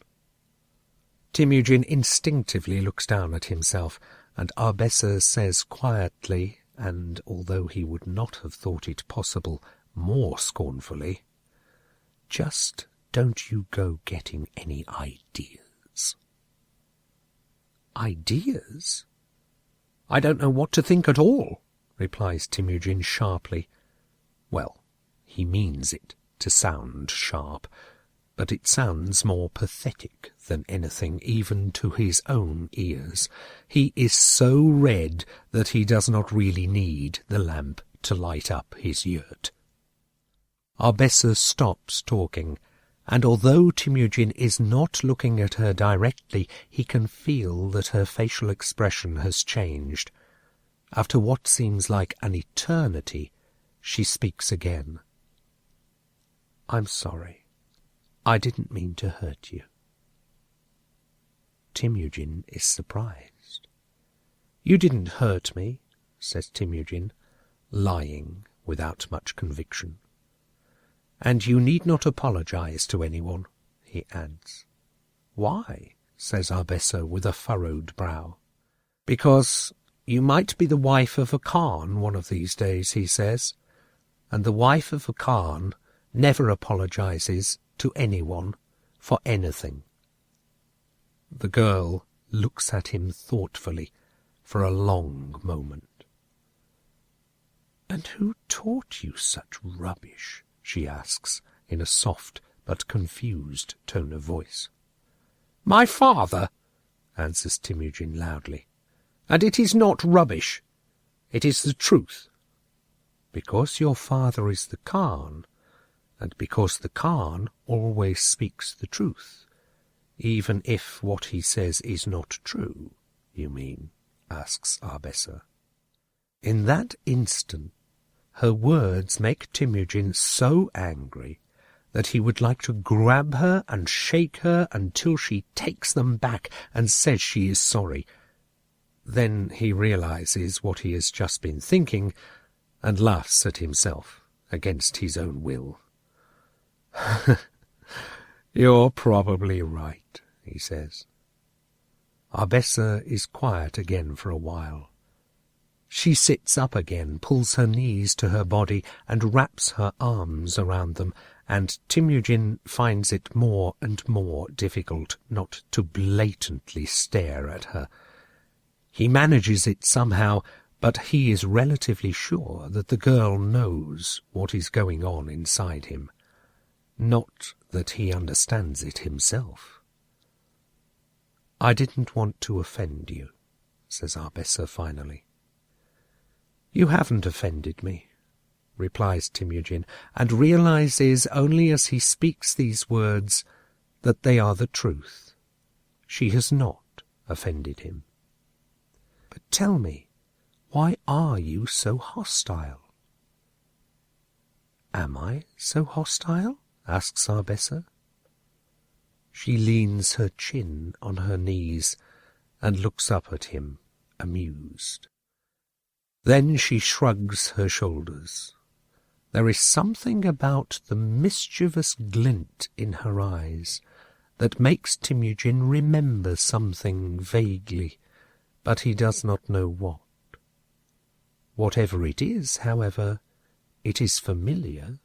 Temujin instinctively looks down at himself, and Arbessa says quietly, and although he would not have thought it possible, more scornfully, "Just don't you go getting any ideas." "Ideas? I don't know what to think at all," replies Temujin sharply. Well, he means it to sound sharp, but it sounds more pathetic than anything, even to his own ears. He is so red that he does not really need the lamp to light up his yurt. Arbessa stops talking, and although Temujin is not looking at her directly, he can feel that her facial expression has changed. After what seems like an eternity, she speaks again. "I'm sorry. I didn't mean to hurt you." Temujin is surprised. "You didn't hurt me," says Temujin, lying without much conviction. "And you need not apologize to anyone," he adds. "Why?" says Arbessa with a furrowed brow. "Because you might be the wife of a Khan one of these days," he says, "and the wife of a Khan never apologizes to anyone for anything." The girl looks at him thoughtfully for a long moment. "And who taught you such rubbish?" she asks, in a soft but confused tone of voice. "My father," answers Temujin loudly, "and it is not rubbish. It is the truth." "Because your father is the Khan, and because the Khan always speaks the truth, even if what he says is not true, you mean?" asks Arbessa. In that instant, Her words make Temujin so angry that he would like to grab her and shake her until she takes them back and says she is sorry. Then he realizes what he has just been thinking and laughs at himself against his own will. "You're probably right," he says. Arbessa is quiet again for a while. She sits up again, pulls her knees to her body, and wraps her arms around them, and Temujin finds it more and more difficult not to blatantly stare at her. He manages it somehow, but he is relatively sure that the girl knows what is going on inside him. Not that he understands it himself. "I didn't want to offend you," says Arbessa finally. "You haven't offended me," replies Temujin, and realizes only as he speaks these words that they are the truth. She has not offended him. "But tell me, why are you so hostile?" "Am I so hostile?" asks Arbessa. She leans her chin on her knees and looks up at him, amused. Then she shrugs her shoulders. There is something about the mischievous glint in her eyes that makes Temujin remember something vaguely, but he does not know what. Whatever it is, however, it is familiar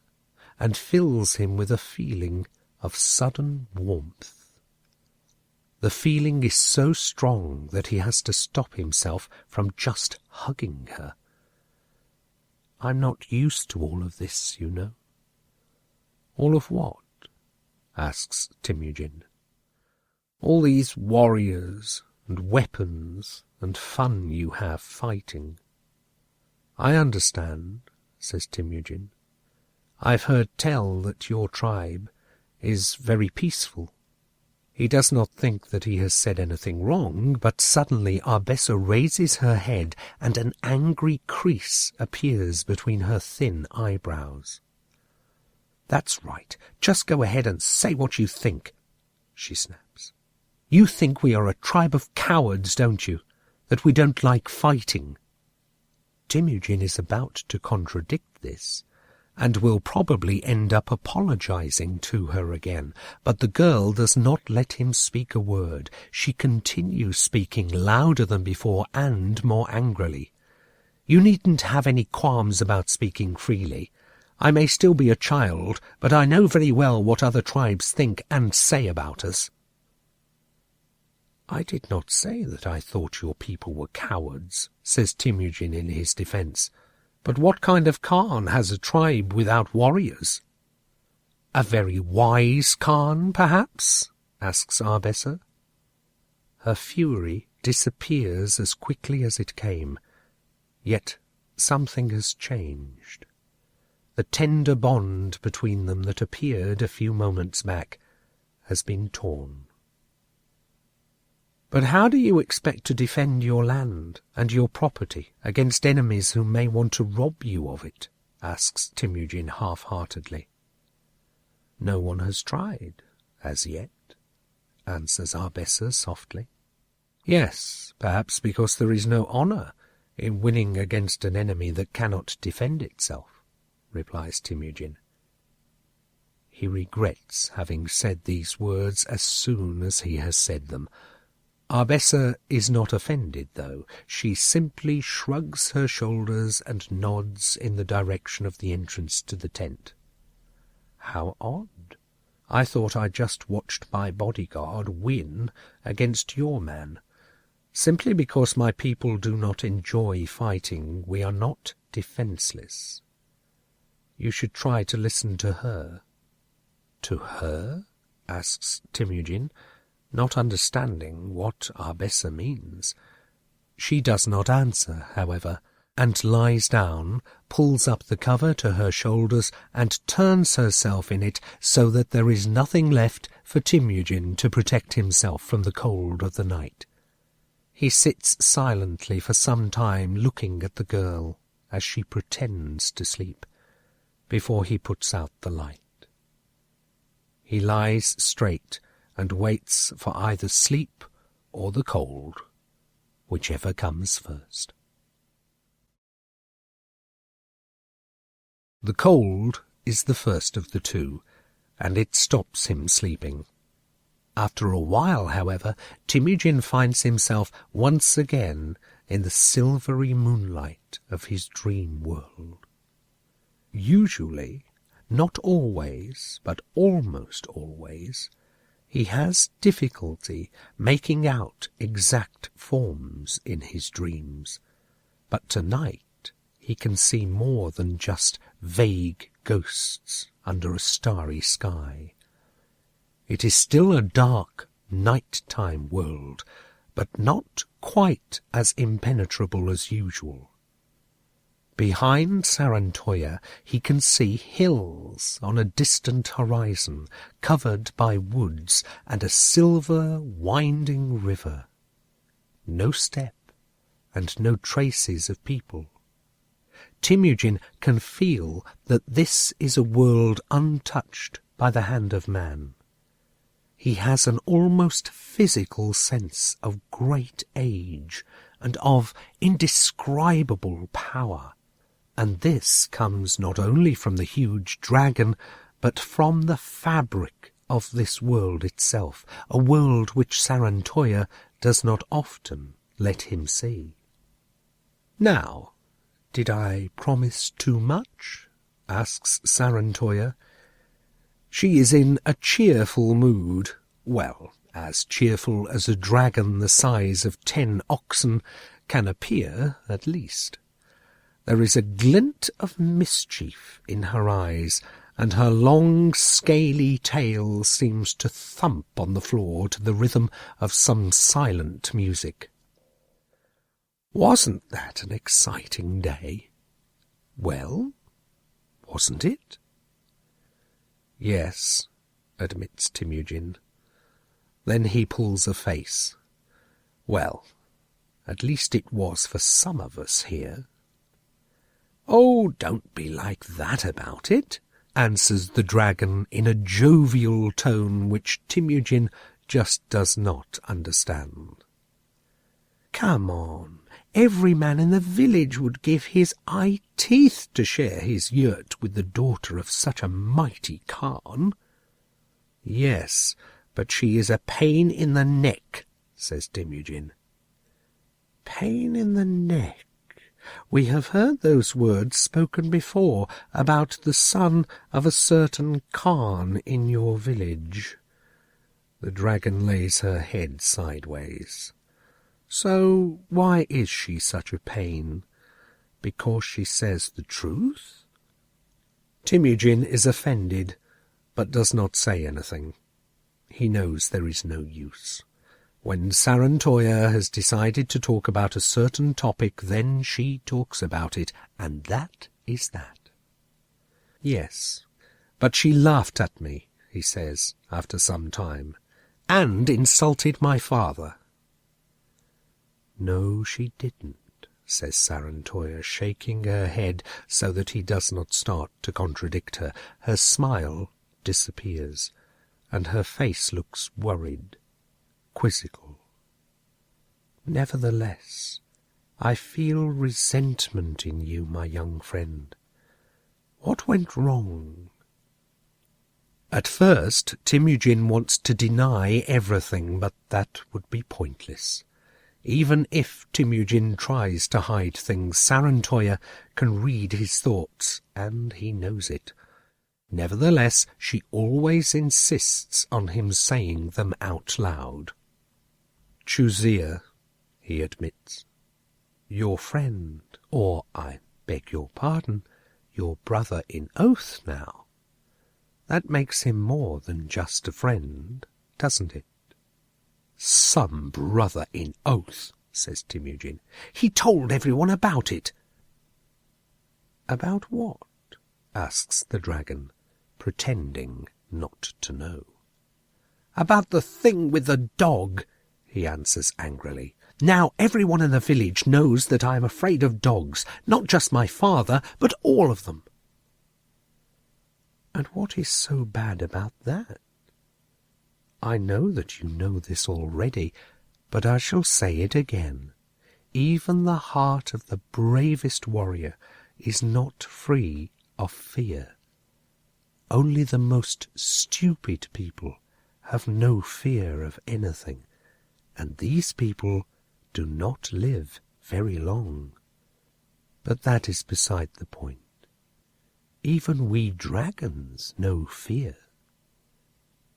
and fills him with a feeling of sudden warmth. The feeling is so strong that he has to stop himself from just hugging her. "I'm not used to all of this, you know." "All of what?" asks Temujin. "All these warriors and weapons and fun you have fighting." "I understand," says Temujin. "I've heard tell that your tribe is very peaceful." He does not think that he has said anything wrong, but suddenly Arbessa raises her head and an angry crease appears between her thin eyebrows. "That's right. Just go ahead and say what you think," she snaps. "You think we are a tribe of cowards, don't you? That we don't like fighting." Temujin is about to contradict this, and will probably end up apologizing to her again. But the girl does not let him speak a word. She continues speaking louder than before and more angrily. "You needn't have any qualms about speaking freely. I may still be a child, but I know very well what other tribes think and say about us." "I did not say that I thought your people were cowards," says Temujin in his defense. "But what kind of Khan has a tribe without warriors?" "A very wise Khan, perhaps?" asks Arbessa. Her fury disappears as quickly as it came, yet something has changed. The tender bond between them that appeared a few moments back has been torn. "But how do you expect to defend your land and your property against enemies who may want to rob you of it?" asks Temujin half-heartedly. "No one has tried, as yet," answers Arbessa softly. "Yes, perhaps because there is no honor in winning against an enemy that cannot defend itself," replies Temujin. He regrets having said these words as soon as he has said them. Arbessa is not offended, though. She simply shrugs her shoulders and nods in the direction of the entrance to the tent. "How odd. I thought I just watched my bodyguard win against your man. Simply because my people do not enjoy fighting, we are not defenseless. You should try to listen to her." "To her?" asks Temujin, not understanding what Arbessa means. She does not answer, however, and lies down, pulls up the cover to her shoulders, and turns herself in it so that there is nothing left for Temujin to protect himself from the cold of the night. He sits silently for some time looking at the girl as she pretends to sleep, before he puts out the light. He lies straight and waits for either sleep or the cold, whichever comes first. The cold is the first of the two, and it stops him sleeping. After a while, however, Temujin finds himself once again in the silvery moonlight of his dream world. Usually, not always, but almost always, he has difficulty making out exact forms in his dreams, but tonight he can see more than just vague ghosts under a starry sky. It is still a dark, night-time world, but not quite as impenetrable as usual. Behind Sarantoya he can see hills on a distant horizon, covered by woods, and a silver, winding river. No step, and no traces of people. Temujin can feel that this is a world untouched by the hand of man. He has an almost physical sense of great age and of indescribable power, and this comes not only from the huge dragon, but from the fabric of this world itself, a world which Sarantoya does not often let him see. "Now, did I promise too much?" asks Sarantoya. She is in a cheerful mood, well, as cheerful as a dragon the size of 10 oxen can appear, at least. There is a glint of mischief in her eyes, and her long, scaly tail seems to thump on the floor to the rhythm of some silent music. "Wasn't that an exciting day?" "Well, wasn't it?" "Yes," admits Temujin. Then he pulls a face. "Well, at least it was for some of us here." "Oh, don't be like that about it," answers the dragon in a jovial tone which Temujin just does not understand. "Come on. Every man in the village would give his eye-teeth to share his yurt with the daughter of such a mighty Khan." "Yes, but she is a pain in the neck," says Temujin. "Pain in the neck? We have heard those words spoken before about the son of a certain Khan in your village." The dragon lays her head sideways. "So why is she such a pain? Because she says the truth?" Temujin is offended, but does not say anything. He knows there is no use. When Sarantoya has decided to talk about a certain topic, then she talks about it, and that is that. "Yes, but she laughed at me," he says, after some time, "and insulted my father." "No, she didn't," says Sarantoya, shaking her head so that he does not start to contradict her. Her smile disappears, and her face looks worried, quizzical. "Nevertheless, I feel resentment in you, my young friend. What went wrong?" At first, Temujin wants to deny everything, but that would be pointless. Even if Temujin tries to hide things, Sarantoya can read his thoughts, and he knows it. Nevertheless, she always insists on him saying them out loud. "Chuzia," he admits. "Your friend, or, I beg your pardon, your brother in oath now. That makes him more than just a friend, doesn't it?" "Some brother in oath," says Temujin. "He told everyone about it." "About what?" asks the dragon, pretending not to know. "About the thing with the dog," he answers angrily. Now everyone in the village knows that I am afraid of dogs, not just my father, but all of them." "And what is so bad about that? I know that you know this already, but I shall say it again. Even the heart of the bravest warrior is not free of fear. Only the most stupid people have no fear of anything, and these people do not live very long. But that is beside the point. Even we dragons know fear."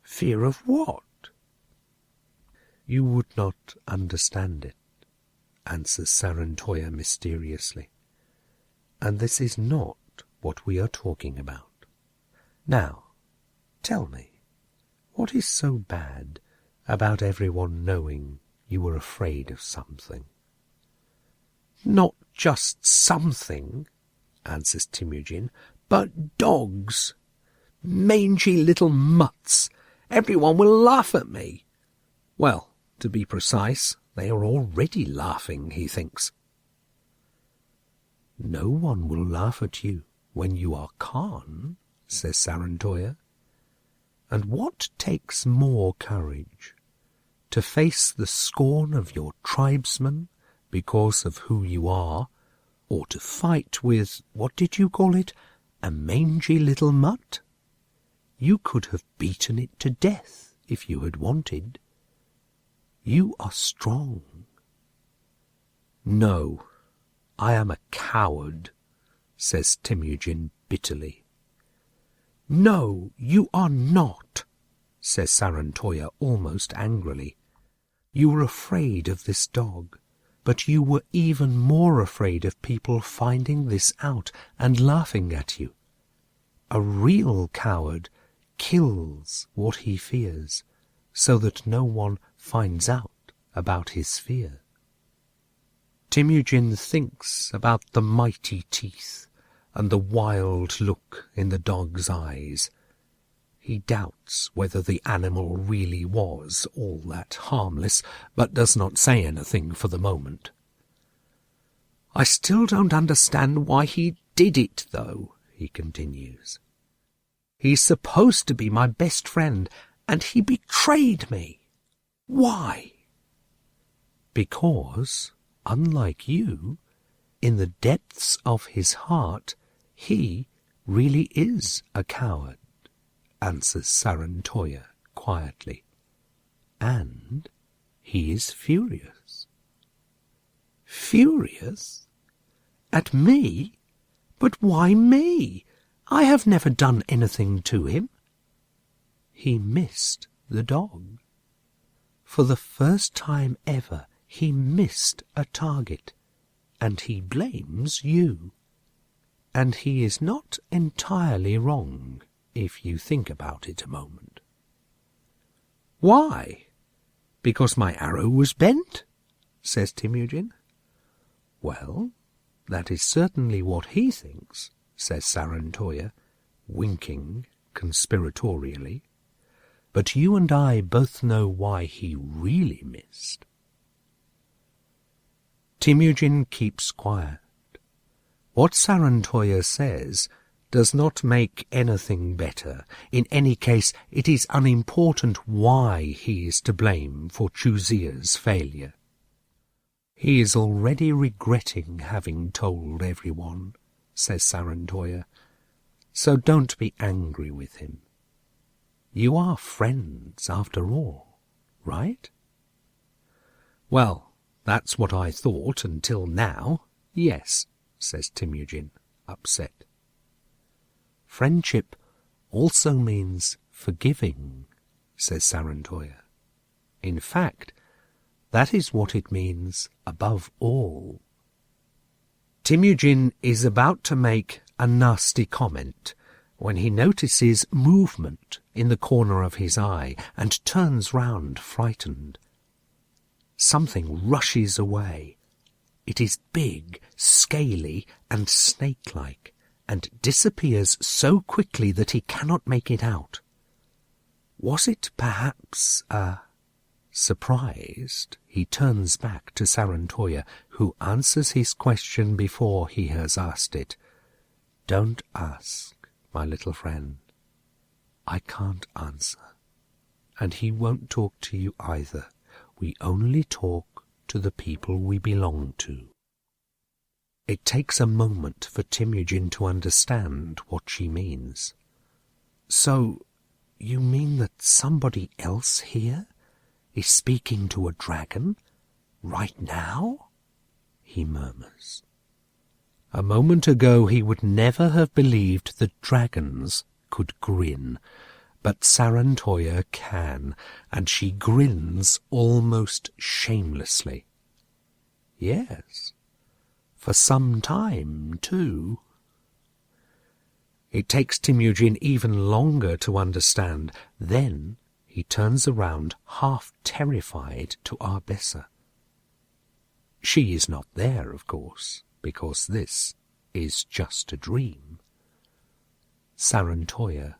"Fear of what?" "You would not understand it," answers Sarantoya mysteriously. "And this is not what we are talking about. Now, tell me, what is so bad about everyone knowing you were afraid of something?" "Not just something," answers Temujin, "but dogs. Mangy little mutts. Everyone will laugh at me." Well, to be precise, they are already laughing, he thinks. "No one will laugh at you when you are Khan," says Sarantoya. "And what takes more courage? To face the scorn of your tribesmen because of who you are, or to fight with, what did you call it, a mangy little mutt? You could have beaten it to death if you had wanted. You are strong." "No, I am a coward," says Temujin bitterly. "No, you are not," says Sarantoya almost angrily. "You were afraid of this dog, but you were even more afraid of people finding this out and laughing at you. A real coward kills what he fears, so that no one finds out about his fear." Temujin thinks about the mighty teeth and the wild look in the dog's eyes. He doubts whether the animal really was all that harmless, but does not say anything for the moment. "I still don't understand why he did it, though," he continues. "He's supposed to be my best friend, and he betrayed me. Why?" "Because, unlike you, in the depths of his heart, he really is a coward," answers Sarantoya quietly. "And he is furious." "Furious? At me? But why me? I have never done anything to him." "He missed the dog. For the first time ever, he missed a target, and he blames you. And he is not entirely wrong, if you think about it a moment." "Why? Because my arrow was bent?" says Temujin. "Well, that is certainly what he thinks," says Sarantoya, winking conspiratorially. "But you and I both know why he really missed." Temujin keeps quiet. What Sarantoya says does not make anything better. In any case, it is unimportant why he is to blame for Chuzia's failure. "He is already regretting having told everyone," says Sarantoya, "so don't be angry with him. You are friends, after all, right?" "Well, that's what I thought until now, yes," says Temujin, upset. "Friendship also means forgiving," says Sarantoya. "In fact, that is what it means above all." Temujin is about to make a nasty comment when he notices movement in the corner of his eye and turns round frightened. Something rushes away. It is big, scaly, and snake-like, and disappears so quickly that he cannot make it out. Was it perhaps a Surprised, he turns back to Sarantoya, who answers his question before he has asked it. "Don't ask, my little friend. I can't answer. And he won't talk to you either. We only talk to the people we belong to." It takes a moment for Temujin to understand what she means. "So, you mean that somebody else here is speaking to a dragon right now?" he murmurs. A moment ago he would never have believed that dragons could grin, but Sarantoya can, and she grins almost shamelessly. Yes, for some time, too. It takes Temujin even longer to understand. Then he turns around, half terrified, to Arbessa. She is not there, of course, because this is just a dream. Sarantoya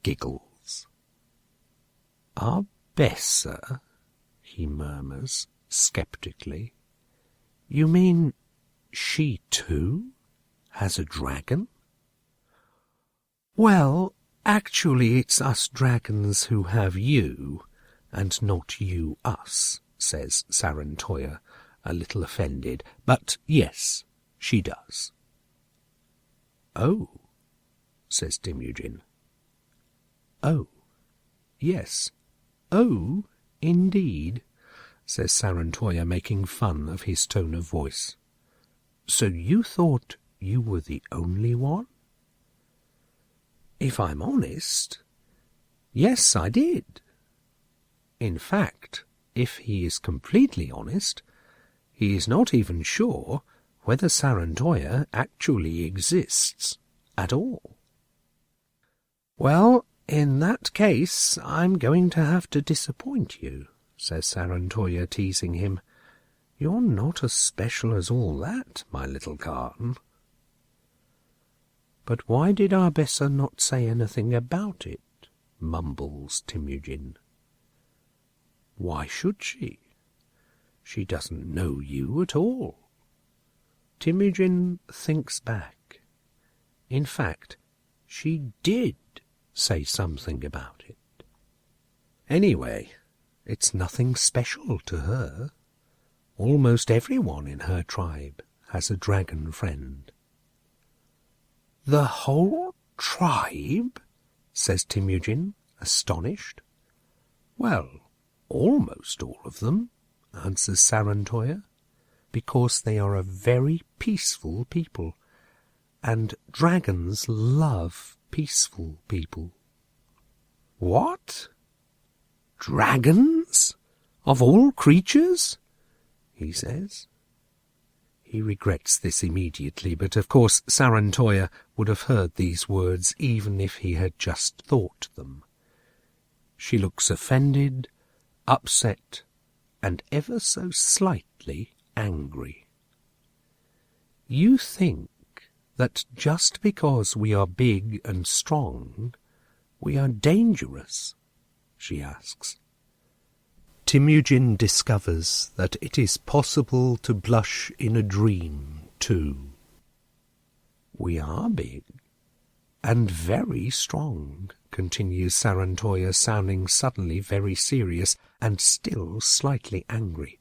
giggles. "Arbessa?" he murmurs sceptically. "You mean she too has a dragon?" "Well, actually it's us dragons who have you, and not you us," says Sarantoya, a little offended. "But yes, she does." "Oh," says Temujin. "Oh, yes. Oh, indeed," says Sarantoya, making fun of his tone of voice. "So you thought you were the only one?" "If I'm honest, yes, I did. In fact, if he is completely honest, he is not even sure whether Sarantoya actually exists at all." "Well, in that case, I'm going to have to disappoint you," says Sarantoya, teasing him. "You're not as special as all that, my little Khan." "But why did Arbessa not say anything about it?" mumbles Temujin. "Why should she? She doesn't know you at all." Temujin thinks back. In fact, she did say something about it. Anyway, it's nothing special to her. Almost everyone in her tribe has a dragon friend. "The whole tribe?" says Temujin, astonished. "Well, almost all of them," answers Sarantoya, "because they are a very peaceful people, and dragons love peaceful people." "What? Dragons? Of all creatures?" he says. He regrets this immediately, but of course Sarantoya would have heard these words even if he had just thought them. She looks offended, upset, and ever so slightly angry. "You think that just because we are big and strong, we are dangerous?" she asks. Temujin discovers that it is possible to blush in a dream, too. "We are big and very strong," continues Sarantoya, sounding suddenly very serious and still slightly angry.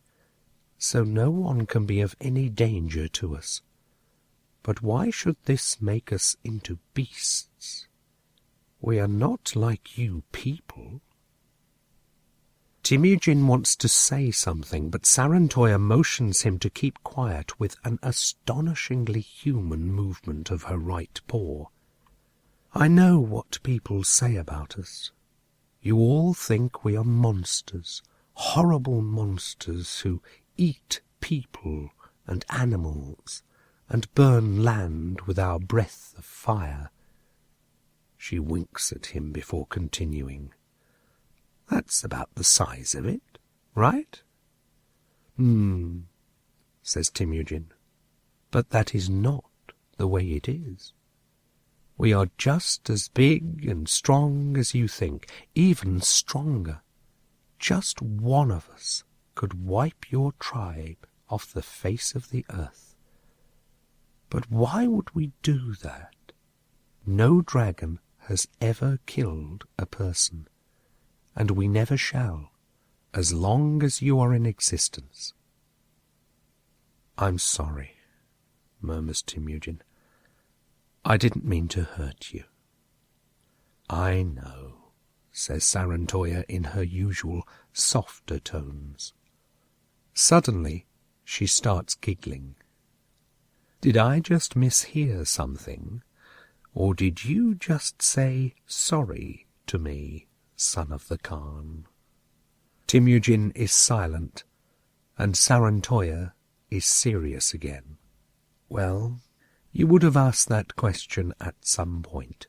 "So no one can be of any danger to us. But why should this make us into beasts? We are not like you people." Temujin wants to say something, but Sarantoya motions him to keep quiet with an astonishingly human movement of her right paw. "I know what people say about us. You all think we are monsters, horrible monsters who eat people and animals and burn land with our breath of fire." She winks at him before continuing. "That's about the size of it, right?" Says Temujin. "But that is not the way it is. We are just as big and strong as you think, even stronger, just one of us could wipe your tribe off the face of the earth. But why would we do that? No dragon has ever killed a person, and we never shall, as long as you are in existence." "I'm sorry," murmurs Temujin. "I didn't mean to hurt you." "I know," says Sarantoya in her usual softer tones. Suddenly she starts giggling. "Did I just mishear something? Or did you just say sorry to me, son of the Khan?" Temujin is silent, and Sarantoya is serious again. "Well, you would have asked that question at some point,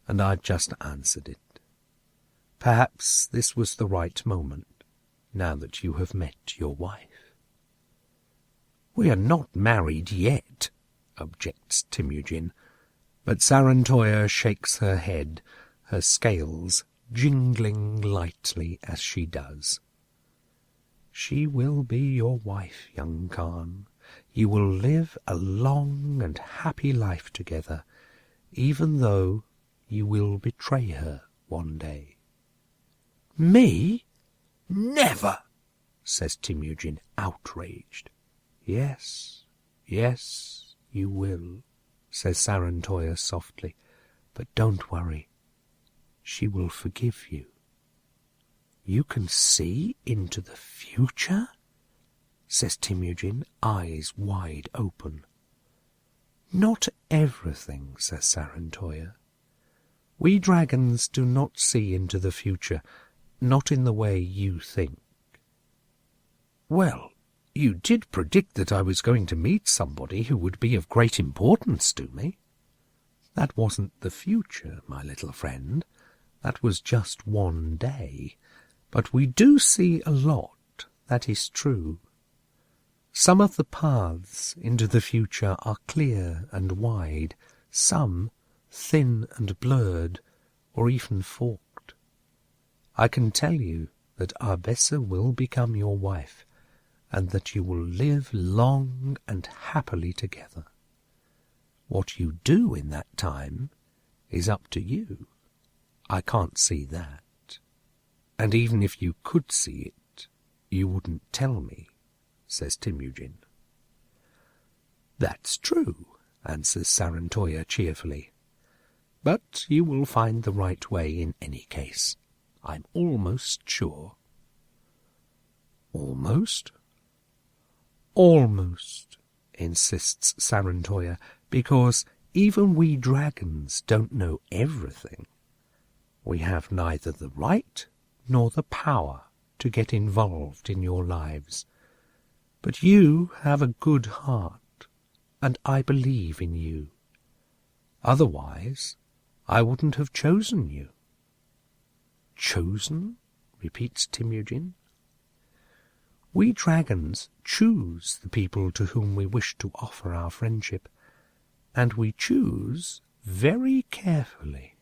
and I've just answered it. Perhaps this was the right moment, now that you have met your wife." "We are not married yet," objects Temujin, but Sarantoya shakes her head, her scales jingling lightly as she does. "She will be your wife, young Khan. You will live a long and happy life together, even though you will betray her one day." "Me? Never!" says Temujin, outraged. Yes, you will," says Sarantoya softly, "but don't worry. She will forgive you." "You can see into the future?" says Temujin, eyes wide open. "Not everything," says Sarantoya. "We dragons do not see into the future, not in the way you think." "Well, you did predict that I was going to meet somebody who would be of great importance to me." "That wasn't the future, my little friend. That was just one day. But we do see a lot, that is true. Some of the paths into the future are clear and wide, some thin and blurred, or even forked. I can tell you that Arbessa will become your wife, and that you will live long and happily together. What you do in that time is up to you. I can't see that. And even if you could see it, you wouldn't tell me," says Temujin. "That's true," answers Sarantoya cheerfully. "But you will find the right way in any case. I'm almost sure." "Almost?" "Almost," insists Sarantoya, "because even we dragons don't know everything. We have neither the right nor the power to get involved in your lives. But you have a good heart, and I believe in you. Otherwise, I wouldn't have chosen you." "Chosen?" repeats Temujin. "We dragons choose the people to whom we wish to offer our friendship, and we choose very carefully.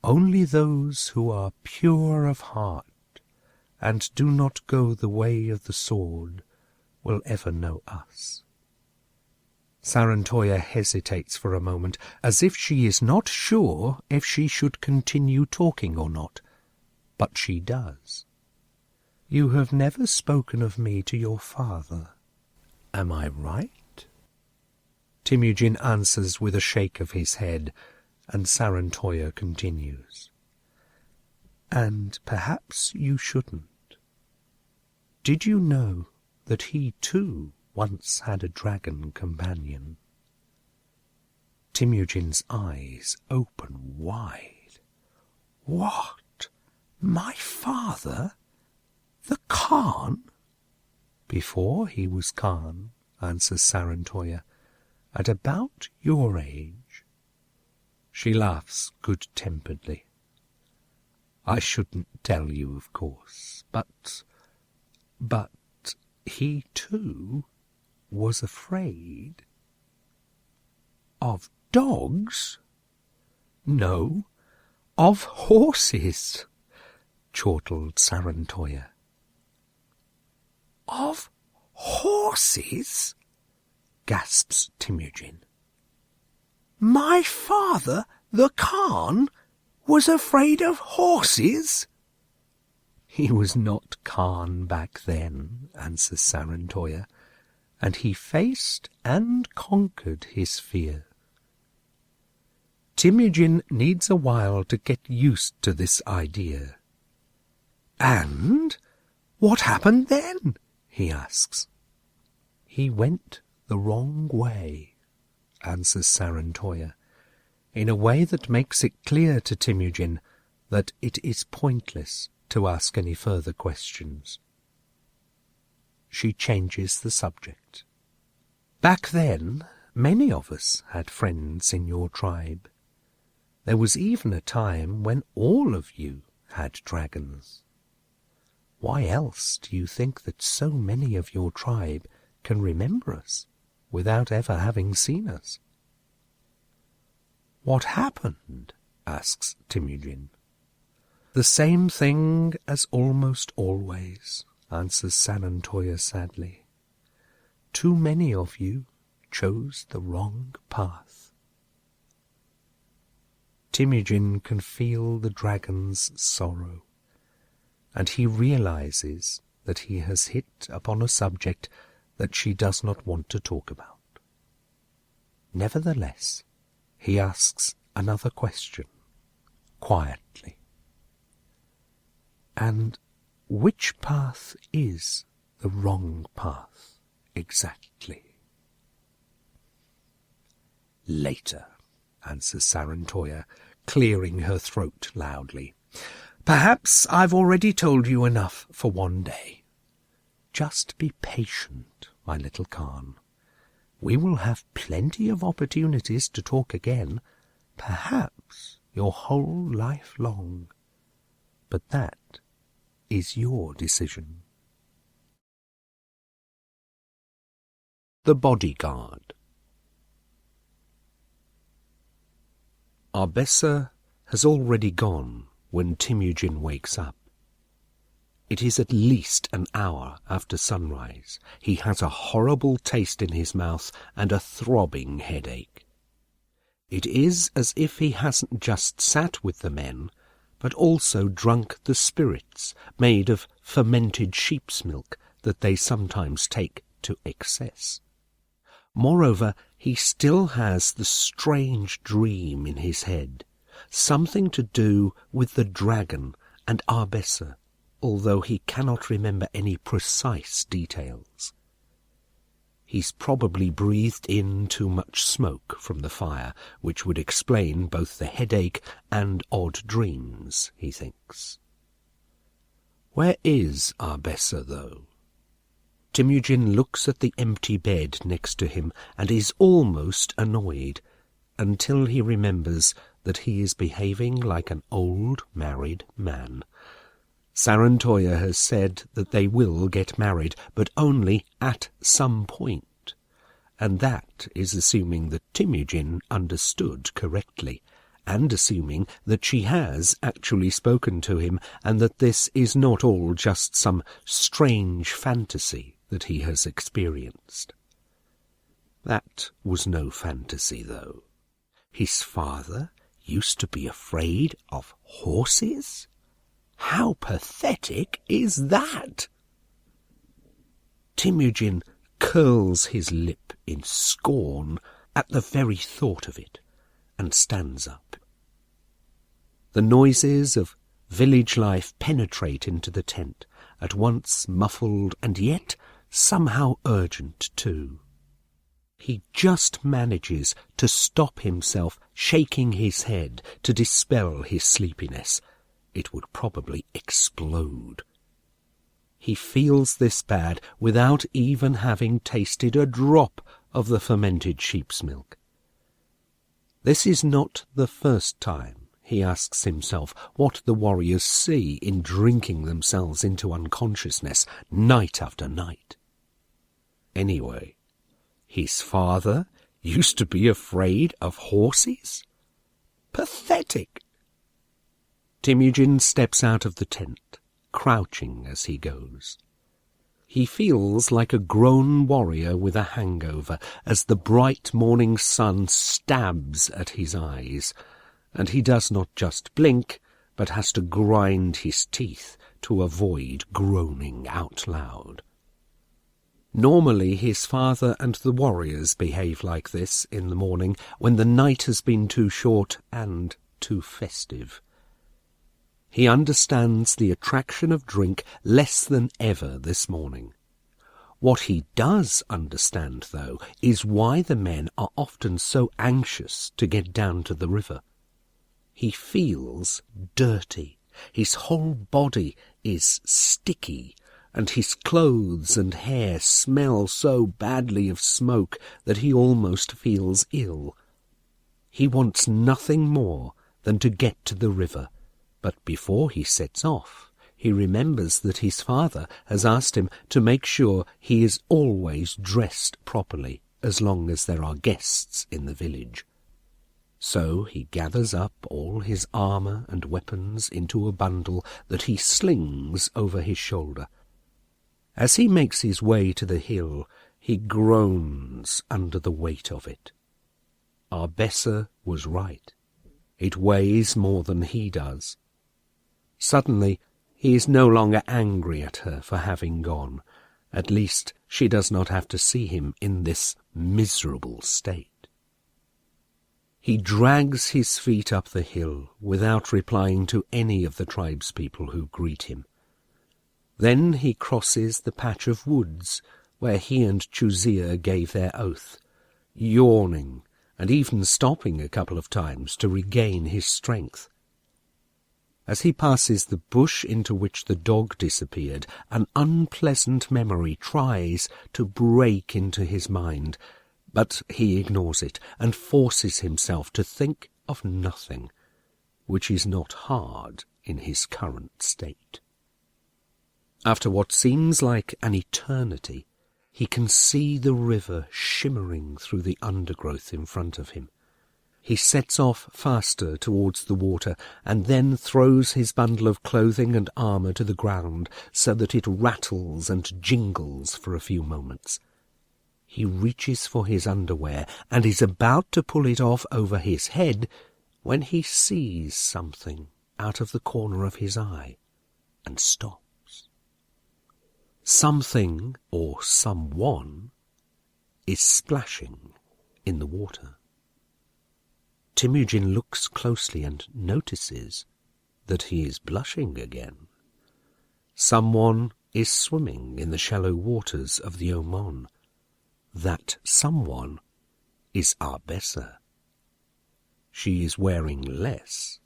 Only those who are pure of heart and do not go the way of the sword will ever know us." Sarantoya hesitates for a moment, as if she is not sure if she should continue talking or not, but she does. "You have never spoken of me to your father. Am I right?" Temujin answers with a shake of his head, and Sarantoya continues. "And perhaps you shouldn't. Did you know that he too once had a dragon companion?" Temujin's eyes open wide. "What? My father? The Khan?" "Before he was Khan," answers Sarantoya, "at about your age." She laughs good-temperedly. "I shouldn't tell you, of course, but he too was afraid." "Of dogs?" "No, of horses. chortled Sarantoya. "Of horses?" gasps Temujin. "My father, the Khan, was afraid of horses?" "He was not Khan back then," answers Sarantoya, and he faced and conquered his fear. Temujin needs a while to get used to this idea. "And what happened then?" he asks. "He went the wrong way," answers Sarantoya, in a way that makes it clear to Temujin that it is pointless to ask any further questions. She changes the subject. "Back then, many of us had friends in your tribe. There was even a time when all of you had dragons. Why else do you think that so many of your tribe can remember us without ever having seen us?" "What happened?" asks Temujin. "The same thing as almost always," answers Sarantoya sadly. "Too many of you chose the wrong path." Temujin can feel the dragon's sorrow, and he realizes that he has hit upon a subject that she does not want to talk about. Nevertheless, he asks another question, quietly. "And which path is the wrong path, exactly?" "Later," answers Sarantoya, clearing her throat loudly. "Perhaps I've already told you enough for one day. Just be patient, my little Khan. We will have plenty of opportunities to talk again, perhaps your whole life long. But that is your decision." The Bodyguard. Arbessa has already gone when Temujin wakes up. It is at least an hour after sunrise. He has a horrible taste in his mouth and a throbbing headache. It is as if he hasn't just sat with the men, but also drunk the spirits made of fermented sheep's milk that they sometimes take to excess. Moreover, he still has the strange dream in his head, something to do with the dragon and Arbessa, although he cannot remember any precise details. He's probably breathed in too much smoke from the fire, which would explain both the headache and odd dreams, he thinks. Where is Arbessa, though? Temujin looks at the empty bed next to him and is almost annoyed, until he remembers that he is behaving like an old married man. Sarantoya has said that they will get married, but only at some point, and that is assuming that Temujin understood correctly, and assuming that she has actually spoken to him, and that this is not all just some strange fantasy that he has experienced. That was no fantasy, though. His father used to be afraid of horses? How pathetic is that? Temujin curls his lip in scorn at the very thought of it, and stands up. The noises of village life penetrate into the tent, at once muffled and yet somehow urgent too. He just manages to stop himself shaking his head to dispel his sleepiness. It would probably explode. He feels this bad without even having tasted a drop of the fermented sheep's milk. This is not the first time he asks himself what the warriors see in drinking themselves into unconsciousness night after night. Anyway, his father used to be afraid of horses? Pathetic! Temujin steps out of the tent, crouching as he goes. He feels like a grown warrior with a hangover as the bright morning sun stabs at his eyes, and he does not just blink, but has to grind his teeth to avoid groaning out loud. Normally his father and the warriors behave like this in the morning when the night has been too short and too festive. He understands the attraction of drink less than ever this morning. What he does understand, though, is why the men are often so anxious to get down to the river. He feels dirty. His whole body is sticky, and his clothes and hair smell so badly of smoke that he almost feels ill. He wants nothing more than to get to the river, but before he sets off, he remembers that his father has asked him to make sure he is always dressed properly as long as there are guests in the village. So he gathers up all his armour and weapons into a bundle that he slings over his shoulder. As he makes his way to the hill, he groans under the weight of it. Arbessa was right. It weighs more than he does. Suddenly, he is no longer angry at her for having gone. At least she does not have to see him in this miserable state. He drags his feet up the hill without replying to any of the tribespeople who greet him. Then he crosses the patch of woods where he and Chuzia gave their oath, yawning and even stopping a couple of times to regain his strength. As he passes the bush into which the dog disappeared, an unpleasant memory tries to break into his mind, but he ignores it and forces himself to think of nothing, which is not hard in his current state. After what seems like an eternity, he can see the river shimmering through the undergrowth in front of him. He sets off faster towards the water and then throws his bundle of clothing and armour to the ground so that it rattles and jingles for a few moments. He reaches for his underwear and is about to pull it off over his head when he sees something out of the corner of his eye and stops. Something, or someone, is splashing in the water. Temujin looks closely and notices that he is blushing again. Someone is swimming in the shallow waters of the Omon. That someone is Arbessa. She is wearing less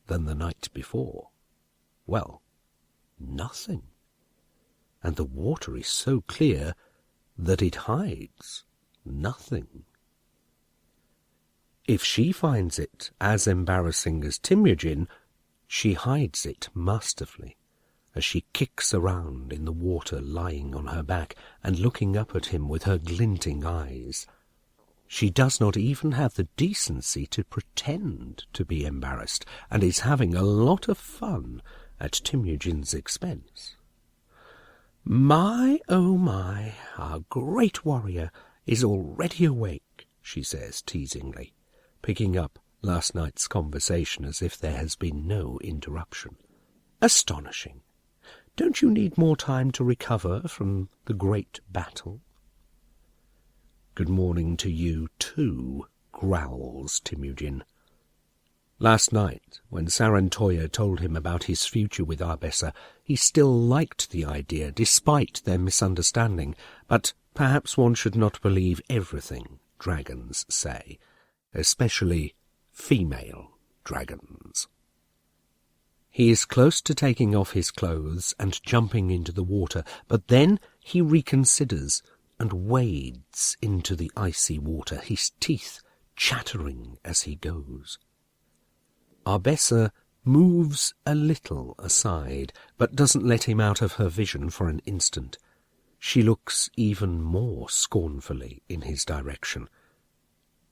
than the night before. Well, nothing. And the water is so clear that it hides nothing. If she finds it as embarrassing as Temujin, she hides it masterfully, as she kicks around in the water lying on her back and looking up at him with her glinting eyes. She does not even have the decency to pretend to be embarrassed, and is having a lot of fun at Temujin's expense. "My, oh my, our great warrior is already awake," she says teasingly, picking up last night's conversation as if there has been no interruption. "Astonishing. Don't you need more time to recover from the great battle?" "Good morning to you, too," growls Temujin. Last night, when Sarantoya told him about his future with Arbessa, he still liked the idea despite their misunderstanding, but perhaps one should not believe everything dragons say, especially female dragons. He is close to taking off his clothes and jumping into the water, but then he reconsiders and wades into the icy water, his teeth chattering as he goes. Arbessa moves a little aside, but doesn't let him out of her vision for an instant. She looks even more scornfully in his direction.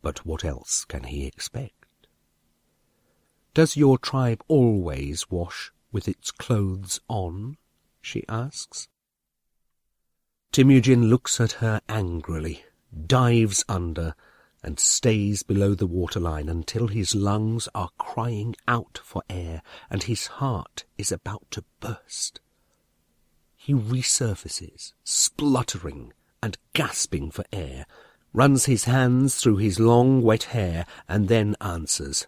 But what else can he expect? "Does your tribe always wash with its clothes on?" she asks. Temujin looks at her angrily, dives under, and stays below the waterline until his lungs are crying out for air and his heart is about to burst. He resurfaces, spluttering and gasping for air, runs his hands through his long wet hair, and then answers,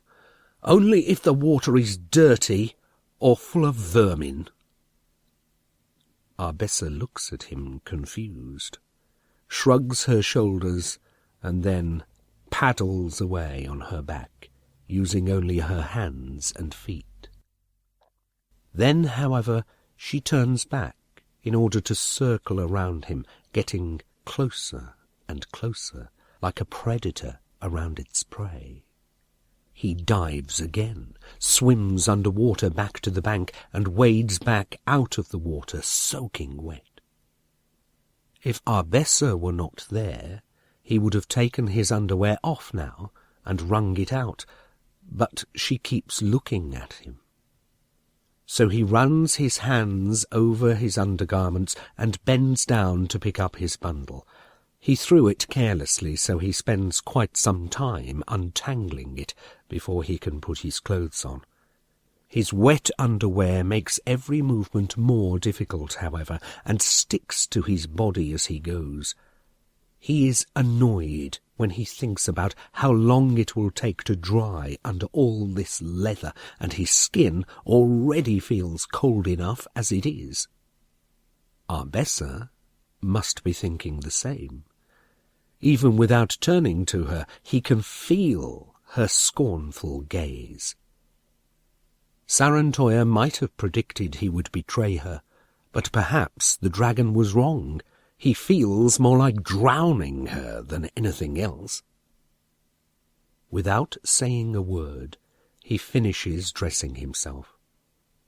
"Only if the water is dirty or full of vermin." Arbessa looks at him confused, shrugs her shoulders, and then paddles away on her back, using only her hands and feet. Then, however, she turns back in order to circle around him, getting closer and closer, like a predator around its prey. He dives again, swims underwater back to the bank, and wades back out of the water, soaking wet. If Arbessa were not there, he would have taken his underwear off now and wrung it out, but she keeps looking at him. So he runs his hands over his undergarments and bends down to pick up his bundle. He threw it carelessly, so he spends quite some time untangling it before he can put his clothes on. His wet underwear makes every movement more difficult, however, and sticks to his body as he goes. He is annoyed when he thinks about how long it will take to dry under all this leather, and his skin already feels cold enough as it is. Arbessa must be thinking the same. Even without turning to her, he can feel her scornful gaze. Sarantoya might have predicted he would betray her, but perhaps the dragon was wrong. He feels more like drowning her than anything else. Without saying a word, he finishes dressing himself.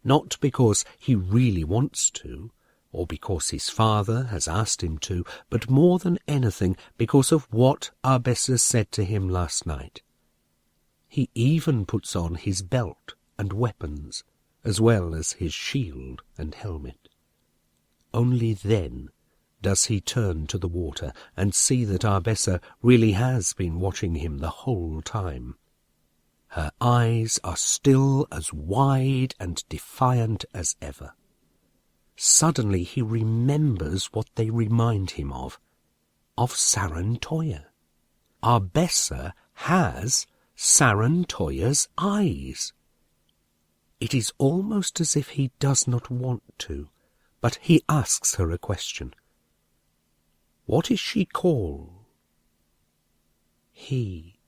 Not because he really wants to, or because his father has asked him to, but more than anything because of what Arbessa said to him last night. He even puts on his belt and weapons, as well as his shield and helmet. Only then does he turn to the water and see that Arbessa really has been watching him the whole time. Her eyes are still as wide and defiant as ever. Suddenly he remembers what they remind him of Sarantoya. Arbessa has Sarantoya's eyes. It is almost as if he does not want to, but he asks her a question. What is she called? He.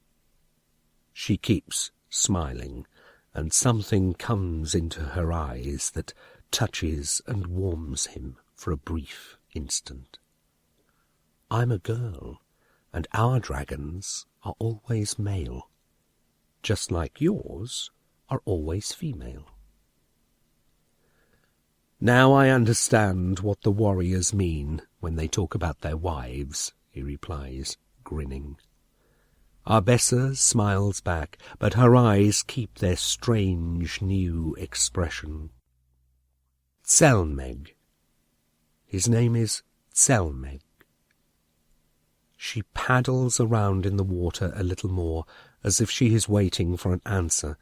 She keeps smiling, and something comes into her eyes that touches and warms him for a brief instant. I'm a girl, and our dragons are always male, just like yours are always female. Now I understand what the warriors mean when they talk about their wives, he replies, grinning. Arbessa smiles back, but her eyes keep their strange new expression. Tselmeg. His name is Tselmeg. She paddles around in the water a little more, as if she is waiting for an answer,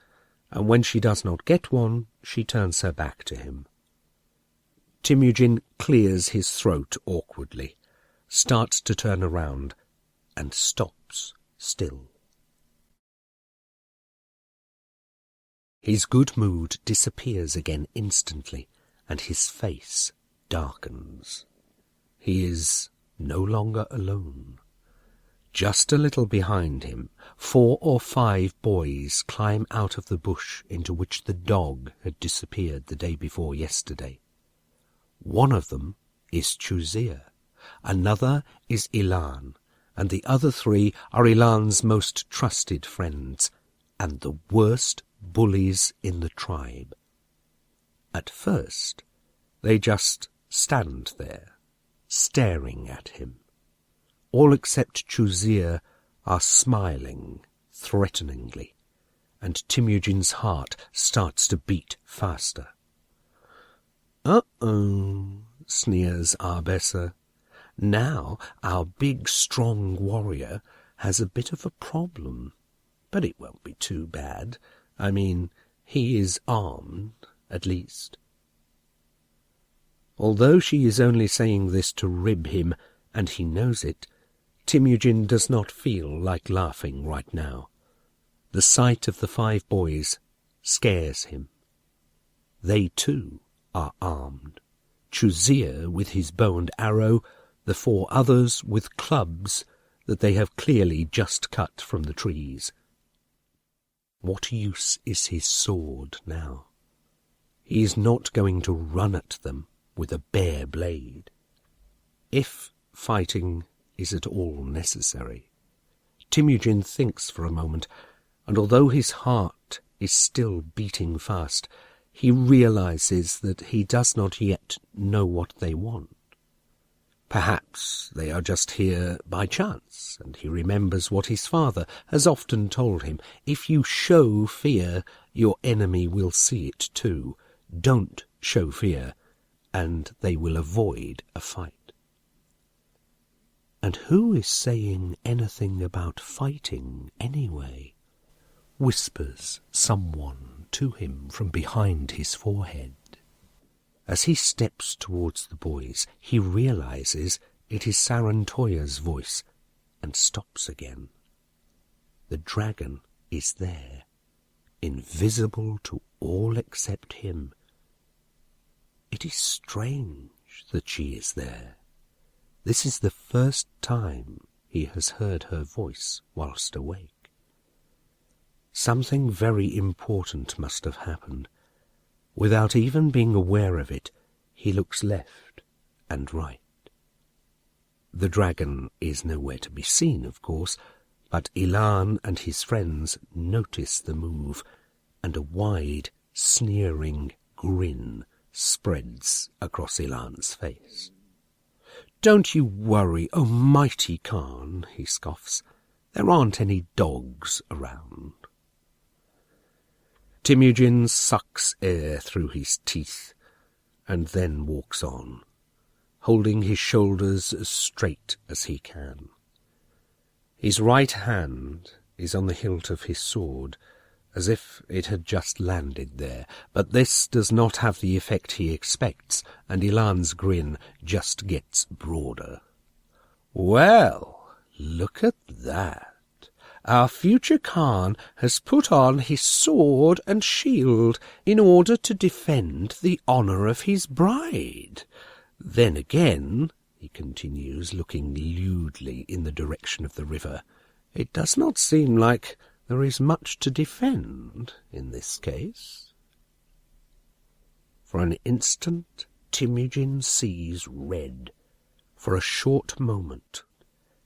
and when she does not get one, she turns her back to him. Temujin clears his throat awkwardly, starts to turn around, and stops still. His good mood disappears again instantly, and his face darkens. He is no longer alone. Just a little behind him, 4 or 5 boys climb out of the bush into which the dog had disappeared the day before yesterday. One of them is Chuzir, another is Ilan, and the other 3 are Ilan's most trusted friends, and the worst bullies in the tribe. At first, they just stand there, staring at him. All except Chuzir are smiling threateningly, and Temujin's heart starts to beat faster. "Uh-oh," sneers Arbessa. "Now our big, strong warrior has a bit of a problem. But it won't be too bad. I mean, he is armed, at least." Although she is only saying this to rib him, and he knows it, Temujin does not feel like laughing right now. The sight of the 5 boys scares him. They too are armed. Chuzir with his bow and arrow, the 4 others with clubs that they have clearly just cut from the trees. What use is his sword now? He is not going to run at them with a bare blade. If fighting is at all necessary. Temujin thinks for a moment, and although his heart is still beating fast, he realizes that he does not yet know what they want. Perhaps they are just here by chance, and he remembers what his father has often told him. If you show fear, your enemy will see it too. Don't show fear, and they will avoid a fight. And who is saying anything about fighting anyway? Whispers someone to him from behind his forehead. As he steps towards the boys, he realizes it is Sarantoya's voice, and stops again. The dragon is there, invisible to all except him. It is strange that she is there. This is the first time he has heard her voice whilst awake. Something very important must have happened. Without even being aware of it, he looks left and right. The dragon is nowhere to be seen, of course, but Ilan and his friends notice the move, and a wide, sneering grin spreads across Ilan's face. "Don't you worry, oh mighty Khan," he scoffs. "There aren't any dogs around." Temujin sucks air through his teeth, and then walks on, holding his shoulders as straight as he can. His right hand is on the hilt of his sword, as if it had just landed there, but this does not have the effect he expects, and Ilan's grin just gets broader. "Well, look at that. Our future Khan has put on his sword and shield in order to defend the honour of his bride. Then again," he continues, looking lewdly in the direction of the river, "it does not seem like there is much to defend in this case." For an instant, Temujin sees red. For a short moment,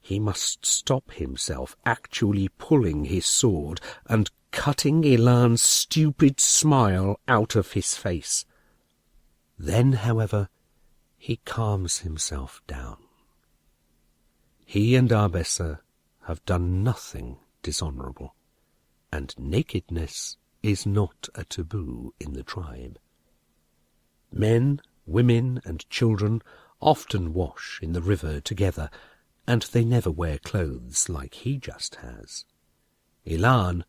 he must stop himself actually pulling his sword and cutting Ilan's stupid smile out of his face. Then, however, he calms himself down. He and Arbessa have done nothing dishonourable, and nakedness is not a taboo in the tribe. Men, women, and children often wash in the river together, and they never wear clothes like he just has. Ilan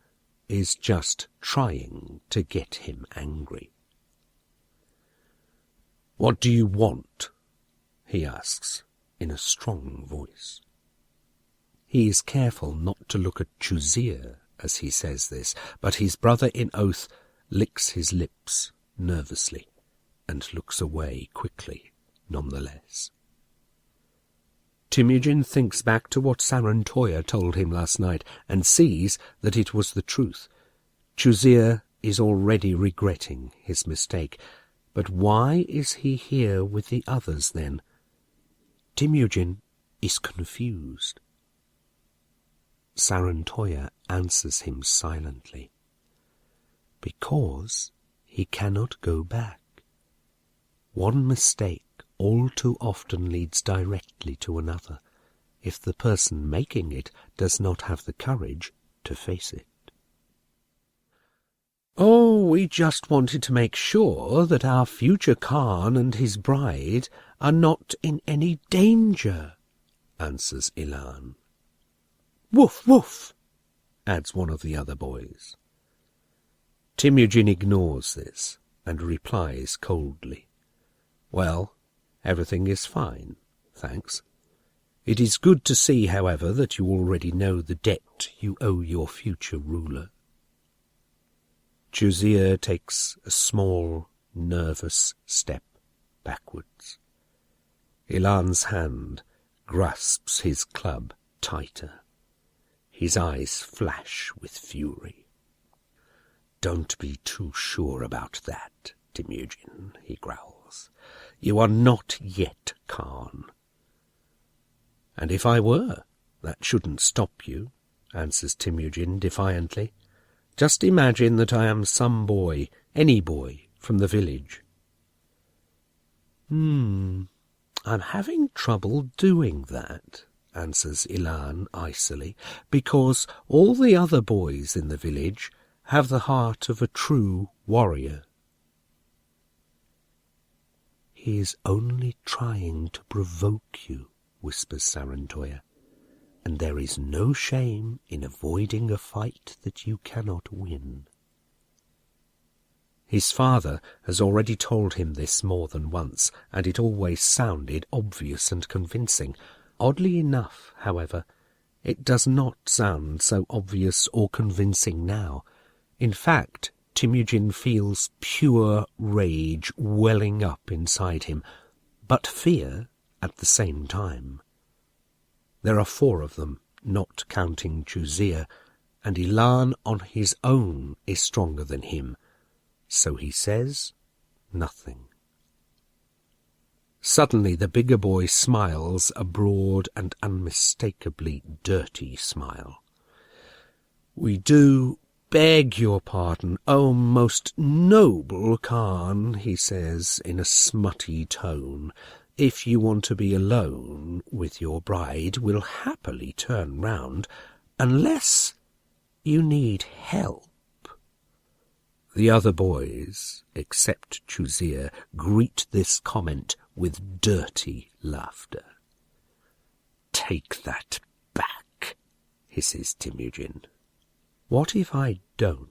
is just trying to get him angry. "What do you want?" he asks in a strong voice. He is careful not to look at Chuzir as he says this, but his brother-in-oath licks his lips nervously and looks away quickly nonetheless. Temujin thinks back to what Sarantoya told him last night and sees that it was the truth. Chuzir is already regretting his mistake. But why is he here with the others then? Temujin is confused. Sarantoya answers him silently. Because he cannot go back. One mistake all too often leads directly to another, if the person making it does not have the courage to face it. "Oh, we just wanted to make sure that our future Khan and his bride are not in any danger," answers Ilan. "Woof, woof," adds one of the other boys. Temujin ignores this and replies coldly, "Well, everything is fine, thanks. It is good to see, however, that you already know the debt you owe your future ruler." Juzir takes a small, nervous step backwards. Ilan's hand grasps his club tighter. His eyes flash with fury. "Don't be too sure about that, Temujin," he growls. "You are not yet Khan." "And if I were, that shouldn't stop you," answers Temujin defiantly. "Just imagine that I am some boy, any boy, from the village." I'm having trouble doing that," answers Ilan icily, "because all the other boys in the village have the heart of a true warrior." "He is only trying to provoke you," whispers Sarantoya, "and there is no shame in avoiding a fight that you cannot win." His father has already told him this more than once, and it always sounded obvious and convincing. Oddly enough, however, it does not sound so obvious or convincing now. In fact, Temujin feels pure rage welling up inside him, but fear at the same time. There are 4 of them, not counting Juzir, and Ilan on his own is stronger than him, so he says nothing. Suddenly the bigger boy smiles a broad and unmistakably dirty smile. "We do beg your pardon, O most noble Khan," he says in a smutty tone. "If you want to be alone with your bride, we'll happily turn round, unless you need help." The other boys, except Juzir, greet this comment with dirty laughter. "Take that back," hisses Temujin. "What if I don't?"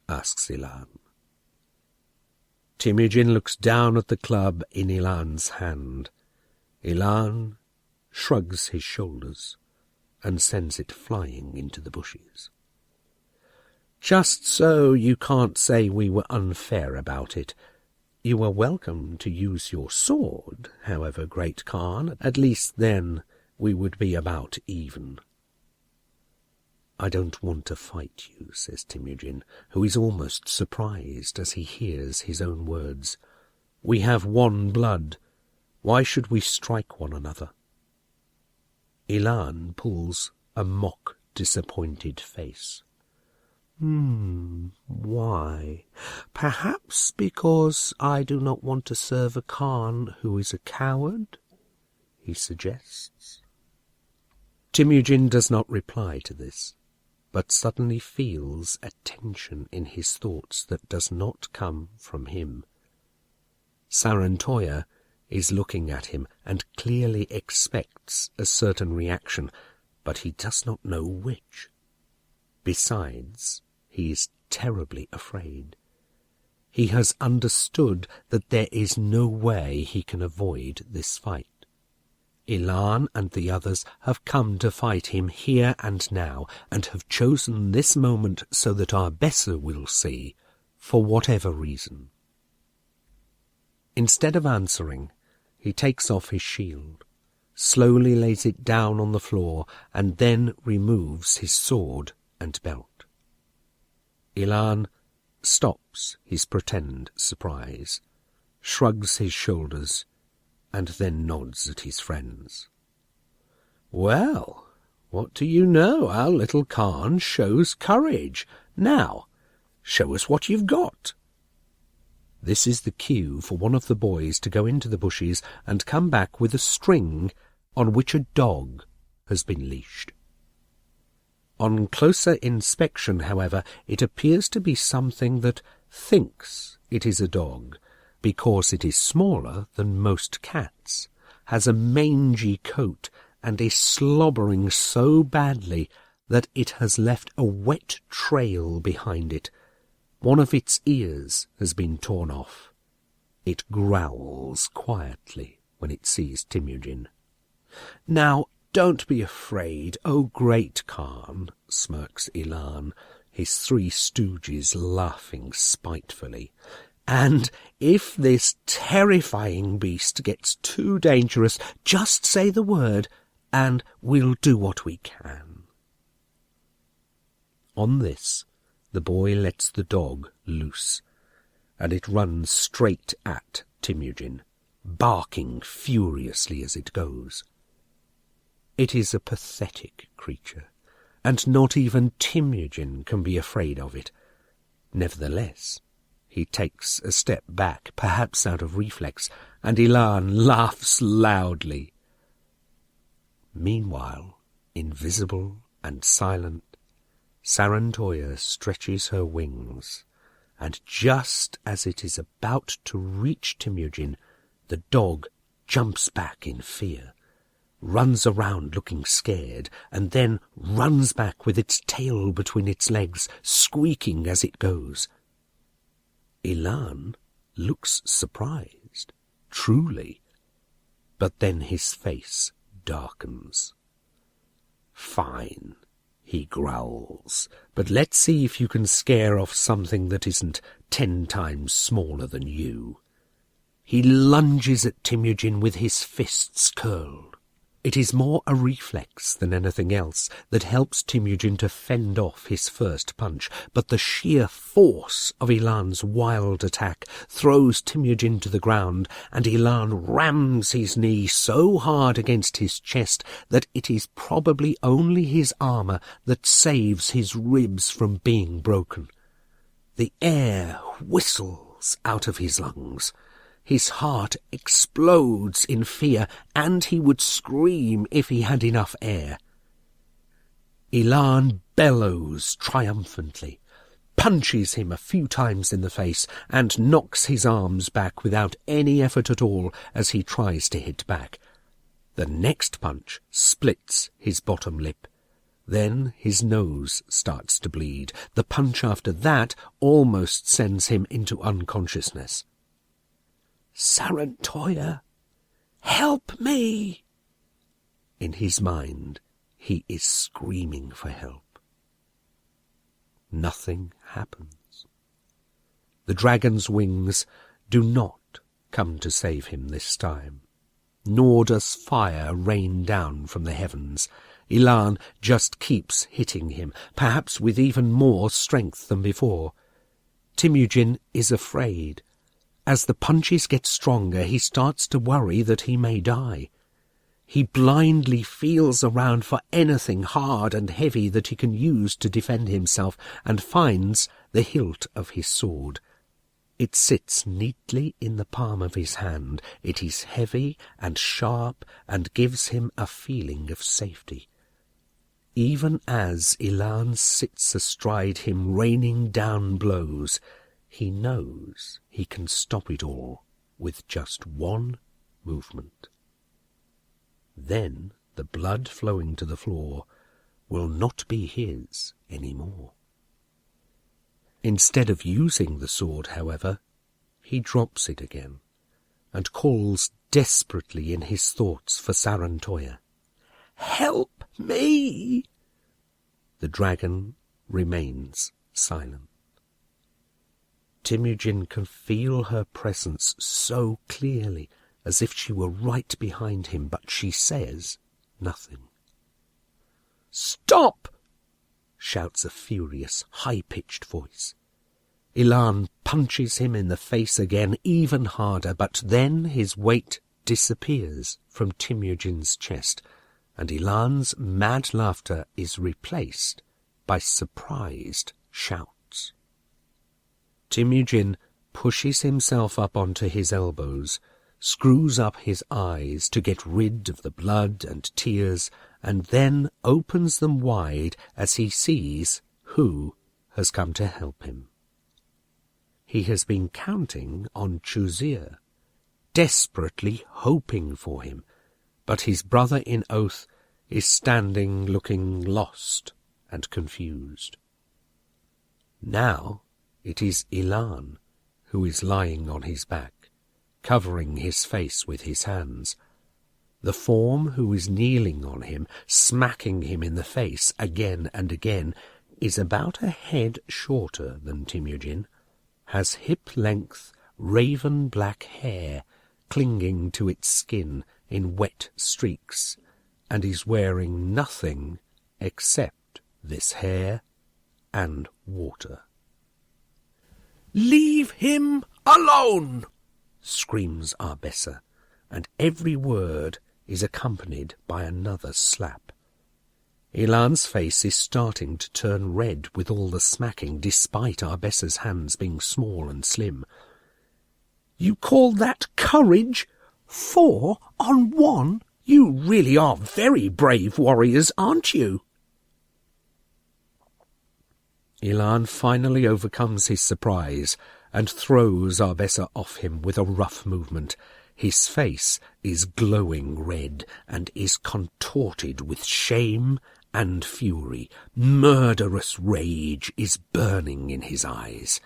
asks Ilan. Temujin looks down at the club in Ilan's hand. Ilan shrugs his shoulders and sends it flying into the bushes. "Just so you can't say we were unfair about it. You are welcome to use your sword, however, Great Khan. At least then we would be about even." "I don't want to fight you," says Temujin, who is almost surprised as he hears his own words. "We have one blood. Why should we strike one another?" Ilan pulls a mock disappointed face. Why? Perhaps because I do not want to serve a Khan who is a coward?" he suggests. Temujin does not reply to this, but suddenly feels a tension in his thoughts that does not come from him. Sarantoya is looking at him and clearly expects a certain reaction, but he does not know which. Besides, he is terribly afraid. He has understood that there is no way he can avoid this fight. Ilan and the others have come to fight him here and now, and have chosen this moment so that our Besser will see, for whatever reason. Instead of answering, he takes off his shield, slowly lays it down on the floor, and then removes his sword and belt. Ilan stops his pretend surprise, shrugs his shoulders, and then nods at his friends. "Well, what do you know? Our little Khan shows courage. Now, show us what you've got." This is the cue for one of the boys to go into the bushes and come back with a string on which a dog has been leashed. On closer inspection, however, it appears to be something that thinks it is a dog, because it is smaller than most cats, has a mangy coat, and is slobbering so badly that it has left a wet trail behind it. One of its ears has been torn off. It growls quietly when it sees Temujin. "Now, don't be afraid, O great Khan," smirks Ilan, his three stooges laughing spitefully. "And if this terrifying beast gets too dangerous, just say the word, and we'll do what we can." On this, the boy lets the dog loose, and it runs straight at Temujin, barking furiously as it goes. It is a pathetic creature, and not even Temujin can be afraid of it. Nevertheless, he takes a step back, perhaps out of reflex, and Ilan laughs loudly. Meanwhile, invisible and silent, Sarantoya stretches her wings, and just as it is about to reach Temujin, the dog jumps back in fear, runs around looking scared, and then runs back with its tail between its legs, squeaking as it goes. Ilan looks surprised, truly, but then his face darkens. "Fine," he growls, "but let's see if you can scare off something that isn't 10 times smaller than you." He lunges at Temujin with his fists curled. It is more a reflex than anything else that helps Temujin to fend off his first punch, but the sheer force of Ilan's wild attack throws Temujin to the ground, and Ilan rams his knee so hard against his chest that it is probably only his armour that saves his ribs from being broken. The air whistles out of his lungs. His heart explodes in fear, and he would scream if he had enough air. Ilan bellows triumphantly, punches him a few times in the face, and knocks his arms back without any effort at all as he tries to hit back. The next punch splits his bottom lip. Then his nose starts to bleed. The punch after that almost sends him into unconsciousness. "Sarantoya, help me!" In his mind, he is screaming for help. Nothing happens. The dragon's wings do not come to save him this time, nor does fire rain down from the heavens. Ilan just keeps hitting him, perhaps with even more strength than before. Temujin is afraid. As the punches get stronger, he starts to worry that he may die. He blindly feels around for anything hard and heavy that he can use to defend himself, and finds the hilt of his sword. It sits neatly in the palm of his hand. It is heavy and sharp, and gives him a feeling of safety. Even as Ilan sits astride him, raining down blows, he knows he can stop it all with just one movement. Then the blood flowing to the floor will not be his any more. Instead of using the sword, however, he drops it again, and calls desperately in his thoughts for Sarantoya. "Help me!" The dragon remains silent. Temujin can feel her presence so clearly, as if she were right behind him, but she says nothing. "Stop!" shouts a furious, high-pitched voice. Ilan punches him in the face again, even harder, but then his weight disappears from Temujin's chest, and Ilan's mad laughter is replaced by surprised shouts. Temujin pushes himself up onto his elbows, screws up his eyes to get rid of the blood and tears, and then opens them wide as he sees who has come to help him. He has been counting on Chuzier, desperately hoping for him, but his brother in oath is standing looking lost and confused. Now it is Ilan who is lying on his back, covering his face with his hands. The form who is kneeling on him, smacking him in the face again and again, is about a head shorter than Temujin, has hip-length, raven-black hair clinging to its skin in wet streaks, and is wearing nothing except this hair and water. "Leave him alone!" screams Arbessa, and every word is accompanied by another slap. Ilan's face is starting to turn red with all the smacking, despite Arbessa's hands being small and slim. "You call that courage? 4 on 1? You really are very brave warriors, aren't you?" Ilan finally overcomes his surprise and throws Arbessa off him with a rough movement. His face is glowing red and is contorted with shame and fury. Murderous rage is burning in his eyes.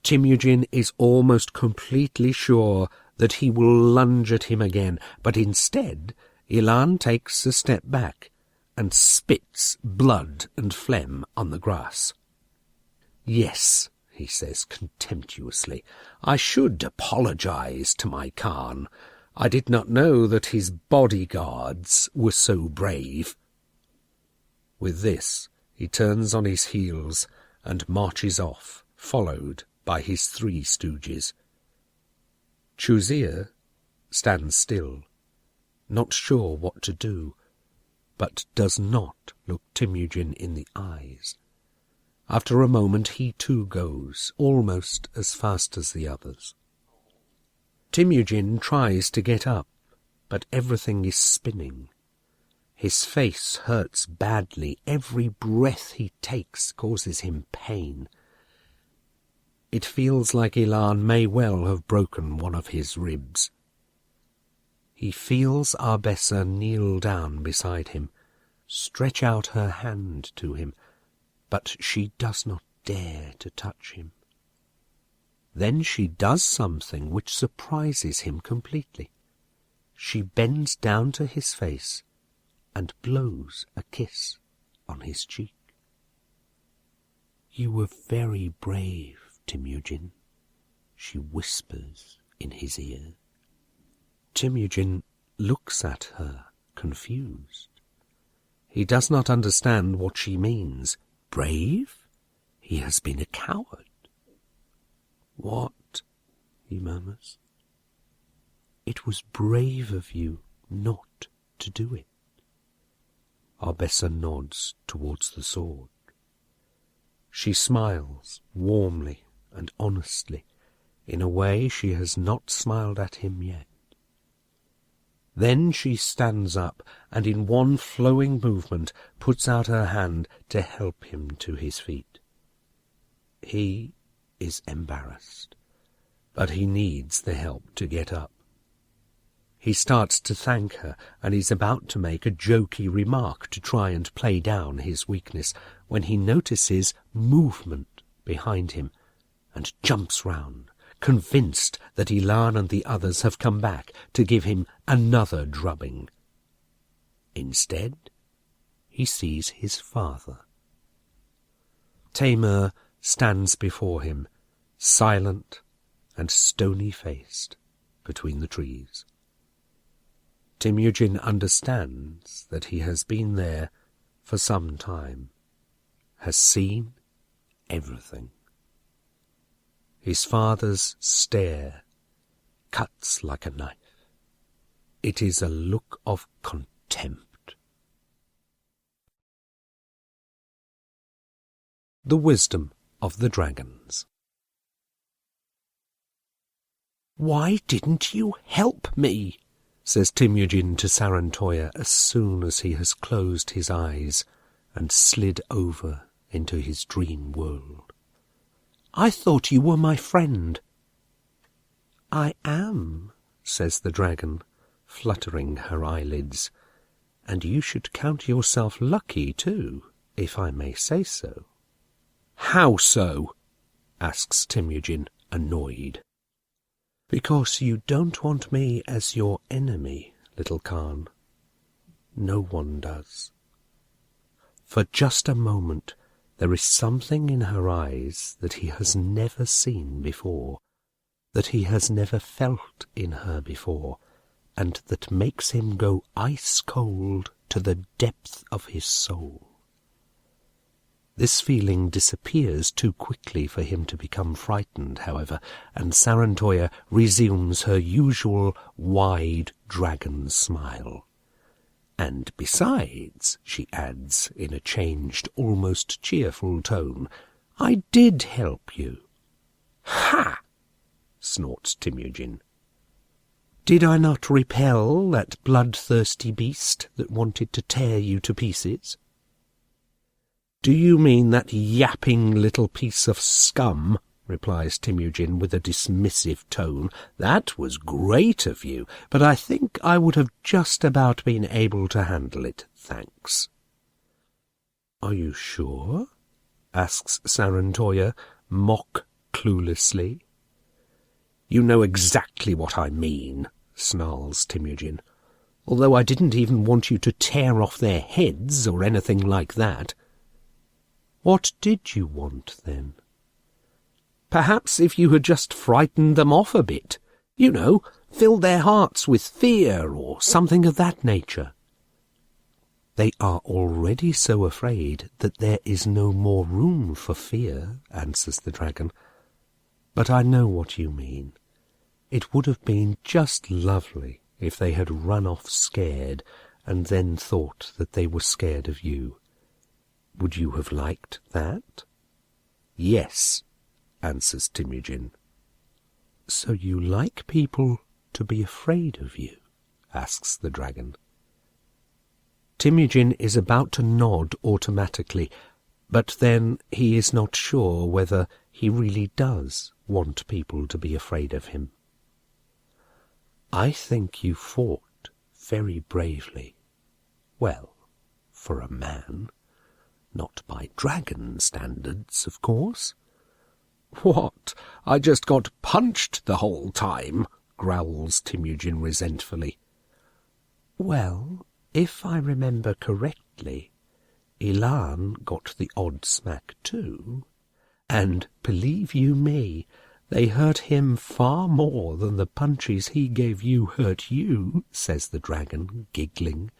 Temujin is almost completely sure that he will lunge at him again, but instead Ilan takes a step back and spits blood and phlegm on the grass. "Yes," he says contemptuously, "I should apologize to my Khan. I did not know that his bodyguards were so brave." With this, he turns on his heels and marches off, followed by his 3 stooges. Chuzier stands still, not sure what to do, but does not look Temujin in the eyes. After a moment he too goes, almost as fast as the others. Temujin tries to get up, but everything is spinning. His face hurts badly. Every breath he takes causes him pain. It feels like Ilan may well have broken one of his ribs. He feels Arbessa kneel down beside him, stretch out her hand to him, but she does not dare to touch him. Then she does something which surprises him completely. She bends down to his face and blows a kiss on his cheek. "You were very brave, Temujin," she whispers in his ear. Temujin looks at her, confused. He does not understand what she means. Brave? He has been a coward. "What?" he murmurs. "It was brave of you not to do it." Arbessa nods towards the sword. She smiles warmly and honestly, in a way she has not smiled at him yet. Then she stands up and in one flowing movement puts out her hand to help him to his feet. He is embarrassed, but he needs the help to get up. He starts to thank her and is about to make a jokey remark to try and play down his weakness when he notices movement behind him and jumps round, convinced that Ilan and the others have come back to give him another drubbing. Instead, he sees his father. Taimur stands before him, silent and stony-faced, between the trees. Temujin understands that he has been there for some time, has seen everything. His father's stare cuts like a knife. It is a look of contempt. The wisdom of the dragons. "Why didn't you help me?" says Temujin to Sarantoya as soon as he has closed his eyes and slid over into his dream world. "I thought you were my friend." "I am," says the dragon, fluttering her eyelids, "and you should count yourself lucky too, if I may say so." "How so?" asks Temujin, annoyed. "Because you don't want me as your enemy, little Khan. No one does." For just a moment there is something in her eyes that he has never seen before, that he has never felt in her before, and that makes him go ice-cold to the depth of his soul. This feeling disappears too quickly for him to become frightened, however, and Sarantoya resumes her usual wide dragon smile. "And besides," she adds in a changed, almost cheerful tone, "I did help you." "Ha!" snorts Temujin. "Did I not repel that bloodthirsty beast that wanted to tear you to pieces?" "Do you mean that yapping little piece of scum?" replies Temujin with a dismissive tone. "That was great of you, but I think I would have just about been able to handle it, thanks." "Are you sure?" asks Sarantoya, mock cluelessly. "You know exactly what I mean," snarls Temujin, "although I didn't even want you to tear off their heads or anything like that." "What did you want, then?" "Perhaps if you had just frightened them off a bit, you know, filled their hearts with fear or something of that nature." "They are already so afraid that there is no more room for fear," answers the dragon. "But I know what you mean. It would have been just lovely if they had run off scared and then thought that they were scared of you. Would you have liked that?" "Yes," answers Temujin. "So you like people to be afraid of you?" asks the dragon. Temujin is about to nod automatically, but then he is not sure whether he really does want people to be afraid of him. "I think you fought very bravely. Well, for a man. Not by dragon standards, of course." "What? I just got punched the whole time," growls Temujin resentfully. "Well, if I remember correctly, Ilan got the odd smack too, and, believe you me, they hurt him far more than the punches he gave you hurt you," says the dragon, giggling,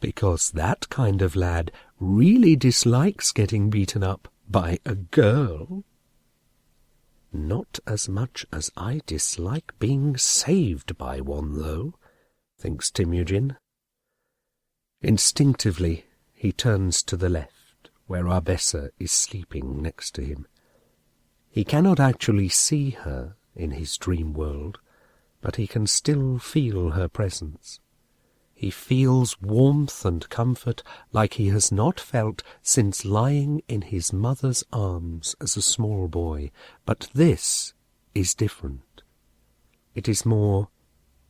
"because that kind of lad really dislikes getting beaten up by a girl." "Not as much as I dislike being saved by one, though," thinks Temujin. Instinctively, he turns to the left, where Arbessa is sleeping next to him. He cannot actually see her in his dream world, but he can still feel her presence. He feels warmth and comfort like he has not felt since lying in his mother's arms as a small boy, but this is different. It is more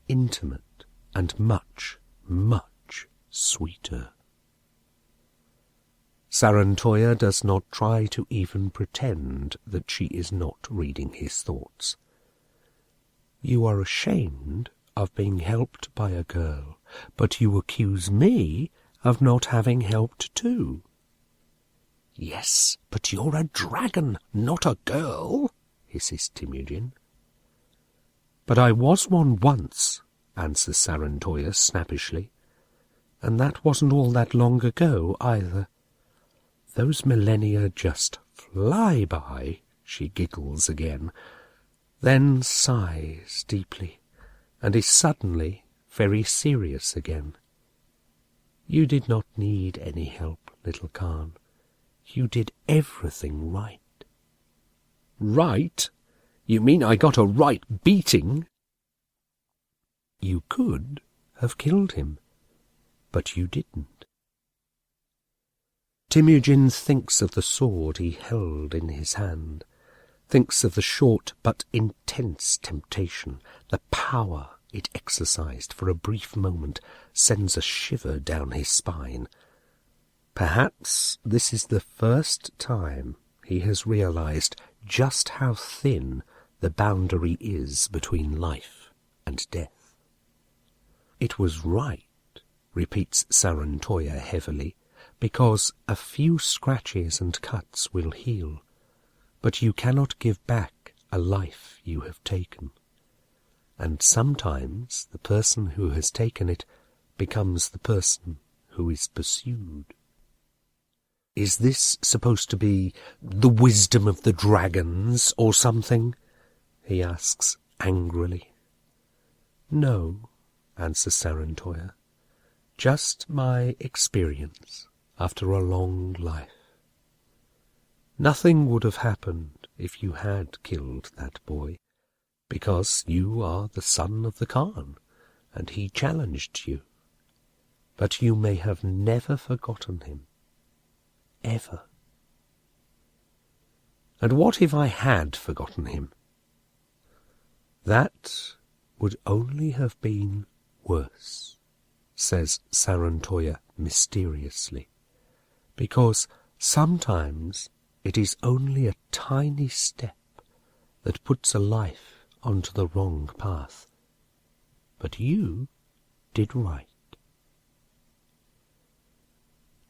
intimate and much, much sweeter. Sarantoya does not try to even pretend that she is not reading his thoughts. "You are ashamed of being helped by a girl, but you accuse me of not having helped too." "Yes, but you're a dragon, not a girl," hisses Temujin. "But I was one once," answers Sarantoya snappishly. "And that wasn't all that long ago, either. Those millennia just fly by," she giggles again, then sighs deeply, and is suddenly very serious again. "You did not need any help, little Khan. You did everything right." "Right? You mean I got a right beating?" "You could, have killed him, but you didn't. Temujin thinks of the sword he held in his hand, thinks of the short but intense temptation, the power it exercised for a brief moment sends a shiver down his spine. Perhaps this is the first time he has realized just how thin the boundary is between life and death. It was right, repeats Sarantoya heavily, because a few scratches and cuts will heal, but you cannot give back a life you have taken. And sometimes the person who has taken it becomes the person who is pursued. Is this supposed to be the wisdom of the dragons or something? He asks angrily. No, answers Sarantoya, just my experience after a long life. Nothing would have happened if you had killed that boy, because you are the son of the Khan, and he challenged you. But you may have never forgotten him. Ever. And what if I had forgotten him? That would only have been worse, says Sarantoya mysteriously, because sometimes it is only a tiny step that puts a life onto the wrong path. But you did right.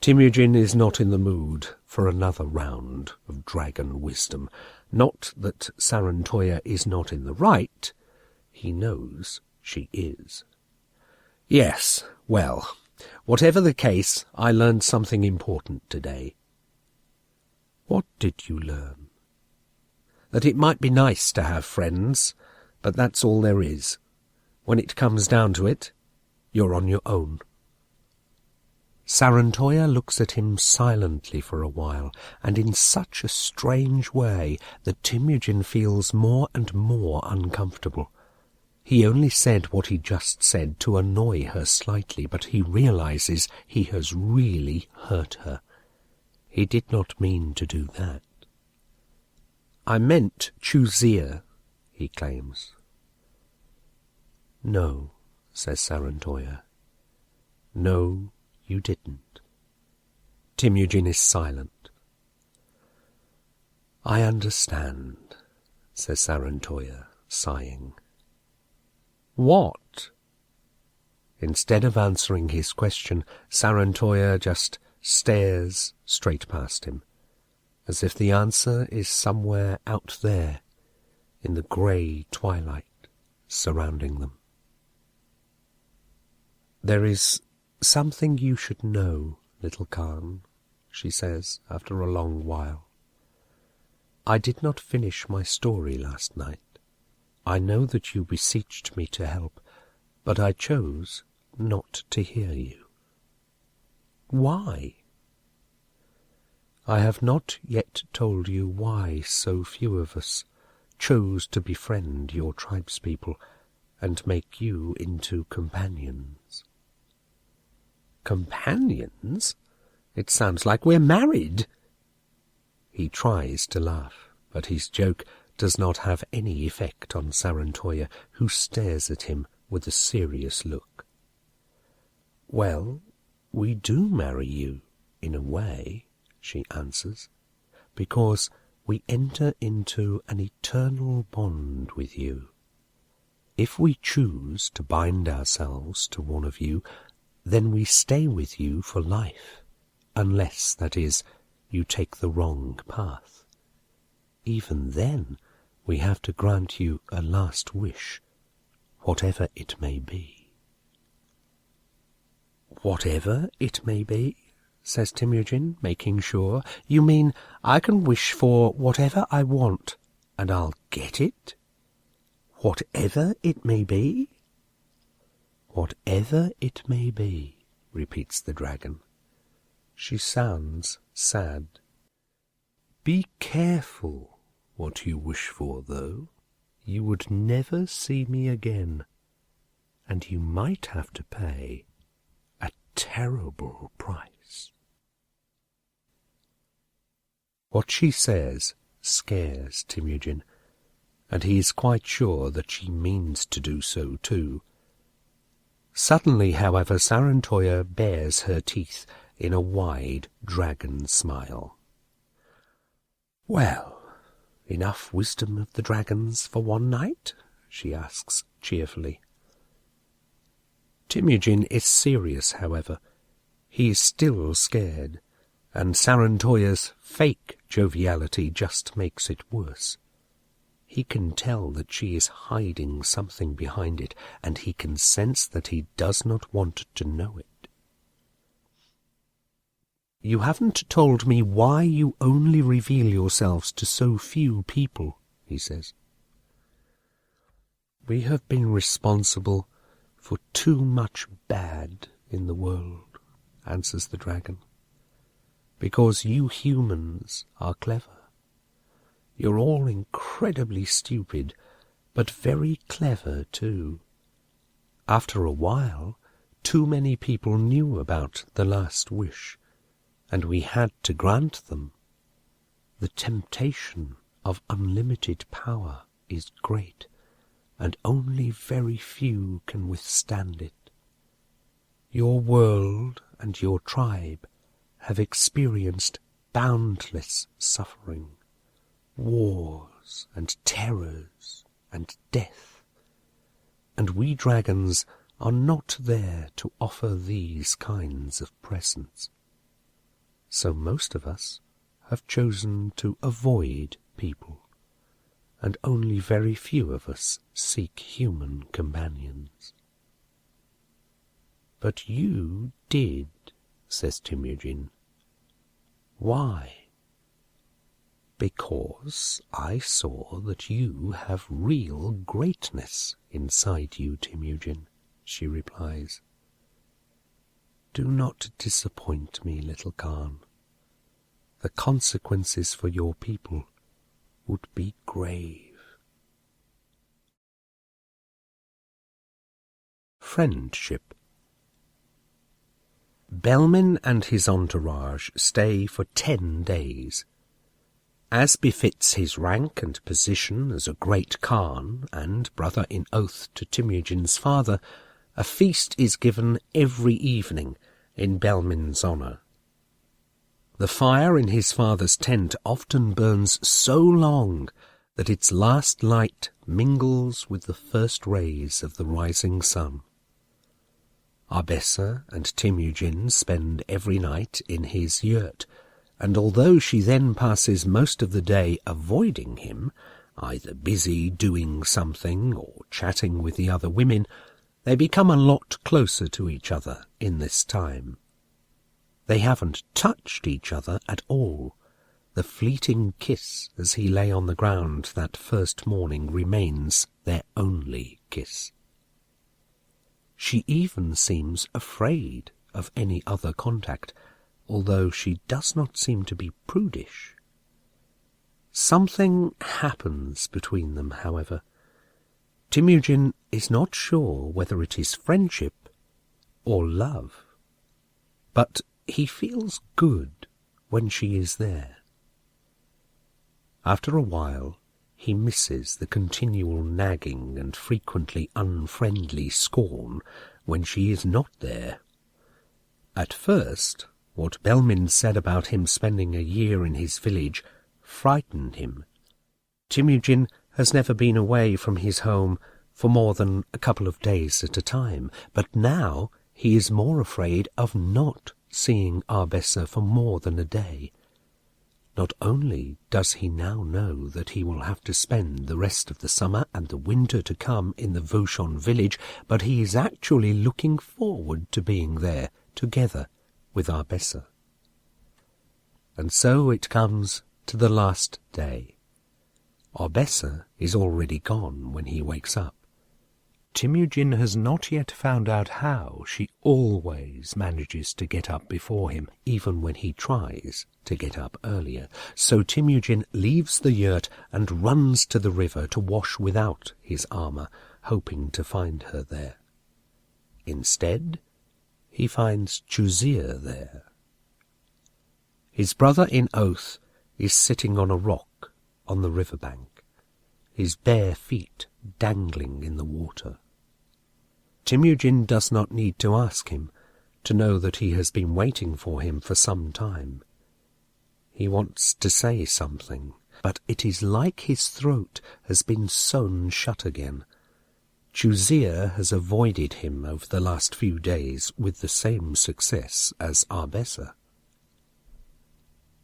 Temujin is not in the mood for another round of dragon wisdom. Not that Sarantoya is not in the right. He knows she is. Yes, well, whatever the case, I learned something important today. What did you learn? That it might be nice to have friends, but that's all there is. When it comes down to it, you're on your own. Sarantoya looks at him silently for a while, and in such a strange way that Temujin feels more and more uncomfortable. He only said what he just said to annoy her slightly, but he realizes he has really hurt her. He did not mean to do that. I meant Chuzir, he claims. No, says Sarantoya. No, you didn't. Temujin is silent. I understand, says Sarantoya, sighing. What? Instead of answering his question, Sarantoya just stares straight past him, as if the answer is somewhere out there in the grey twilight surrounding them. There is something you should know, little Khan, she says after a long while. I did not finish my story last night. I know that you beseeched me to help, but I chose not to hear you. Why? I have not yet told you why so few of us chose to befriend your tribespeople and make you into companions. Companions? It sounds like we're married. He tries to laugh, but his joke does not have any effect on Sarantoya, who stares at him with a serious look. Well, we do marry you, in a way, she answers, because we enter into an eternal bond with you. If we choose to bind ourselves to one of you, then we stay with you for life, unless, that is, you take the wrong path. Even then, we have to grant you a last wish, whatever it may be. Whatever it may be, says Temujin, making sure. You mean I can wish for whatever I want, and I'll get it? Whatever it may be? Whatever it may be, repeats the dragon. She sounds sad. Be careful what you wish for, though. You would never see me again, and you might have to pay a terrible price." What she says scares Temujin, and he is quite sure that she means to do so too. Suddenly, however, Sarantoya bares her teeth in a wide dragon smile. "Well, enough wisdom of the dragons for one night?" she asks cheerfully. Temujin is serious, however. He is still scared, and Sarantoya's fake joviality just makes it worse. He can tell that she is hiding something behind it, and he can sense that he does not want to know it. "You haven't told me why you only reveal yourselves to so few people," he says. "We have been responsible for too much bad in the world," answers the dragon. "Because you humans are clever. You're all incredibly stupid, but very clever too. After a while, too many people knew about the last wish, and we had to grant them. The temptation of unlimited power is great, and only very few can withstand it. Your world and your tribe have experienced boundless suffering, wars and terrors and death, and we dragons are not there to offer these kinds of presents. So most of us have chosen to avoid people, and only very few of us seek human companions." "But you did," says Temujin. "Why?" "Because I saw that you have real greatness inside you, Temujin," she replies. "Do not disappoint me, little Khan. The consequences for your people would be grave." Friendship. Belmin and his entourage stay for 10 days. As befits his rank and position as a great Khan and brother in oath to Temujin's father, a feast is given every evening in Belmin's honour. The fire in his father's tent often burns so long that its last light mingles with the first rays of the rising sun. Arbessa and Temujin spend every night in his yurt, and although she then passes most of the day avoiding him, either busy doing something or chatting with the other women, they become a lot closer to each other in this time. They haven't touched each other at all. The fleeting kiss as he lay on the ground that first morning remains their only kiss. She even seems afraid of any other contact, although she does not seem to be prudish. Something happens between them, however. Temujin is not sure whether it is friendship or love, but he feels good when she is there. After a while, he misses the continual nagging and frequently unfriendly scorn when she is not there. At first, what Belmin said about him spending a year in his village frightened him. Temujin has never been away from his home for more than a couple of days at a time, but now he is more afraid of not seeing Arbessa for more than a day. Not only does he now know that he will have to spend the rest of the summer and the winter to come in the Vauchon village, but he is actually looking forward to being there together with Arbessa. And so it comes to the last day. Arbessa is already gone when he wakes up. Temujin has not yet found out how she always manages to get up before him, even when he tries to get up earlier. So Temujin leaves the yurt and runs to the river to wash without his armour, hoping to find her there. instead, he finds Chuzir there. His brother in oath is sitting on a rock on the riverbank, his bare feet dangling in the water. Temujin does not need to ask him to know that he has been waiting for him for some time. He wants to say something, but it is like his throat has been sewn shut again. Chuzir has avoided him over the last few days with the same success as Arbessa.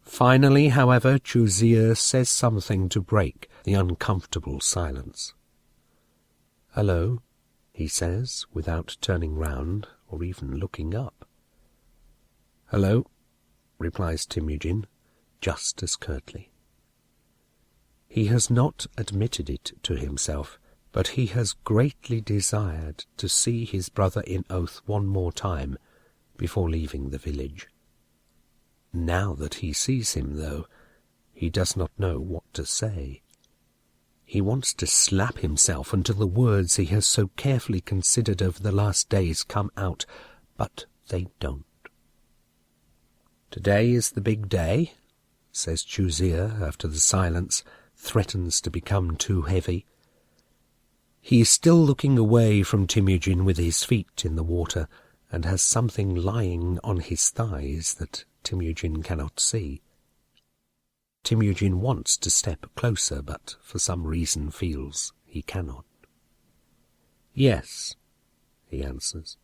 Finally, however, Chuzir says something to break the uncomfortable silence. "Hello," he says, without turning round or even looking up. "Hello," replies Temujin, just as curtly. He has not admitted it to himself, but he has greatly desired to see his brother in oath one more time before leaving the village. Now that he sees him, though, he does not know what to say. He wants to slap himself until the words he has so carefully considered over the last days come out, but they don't. "Today is the big day," says Chuzir after the silence threatens to become too heavy. He is still looking away from Temujin with his feet in the water, and has something lying on his thighs that Temujin cannot see. Temujin wants to step closer, but for some reason feels he cannot. "Yes," he answers.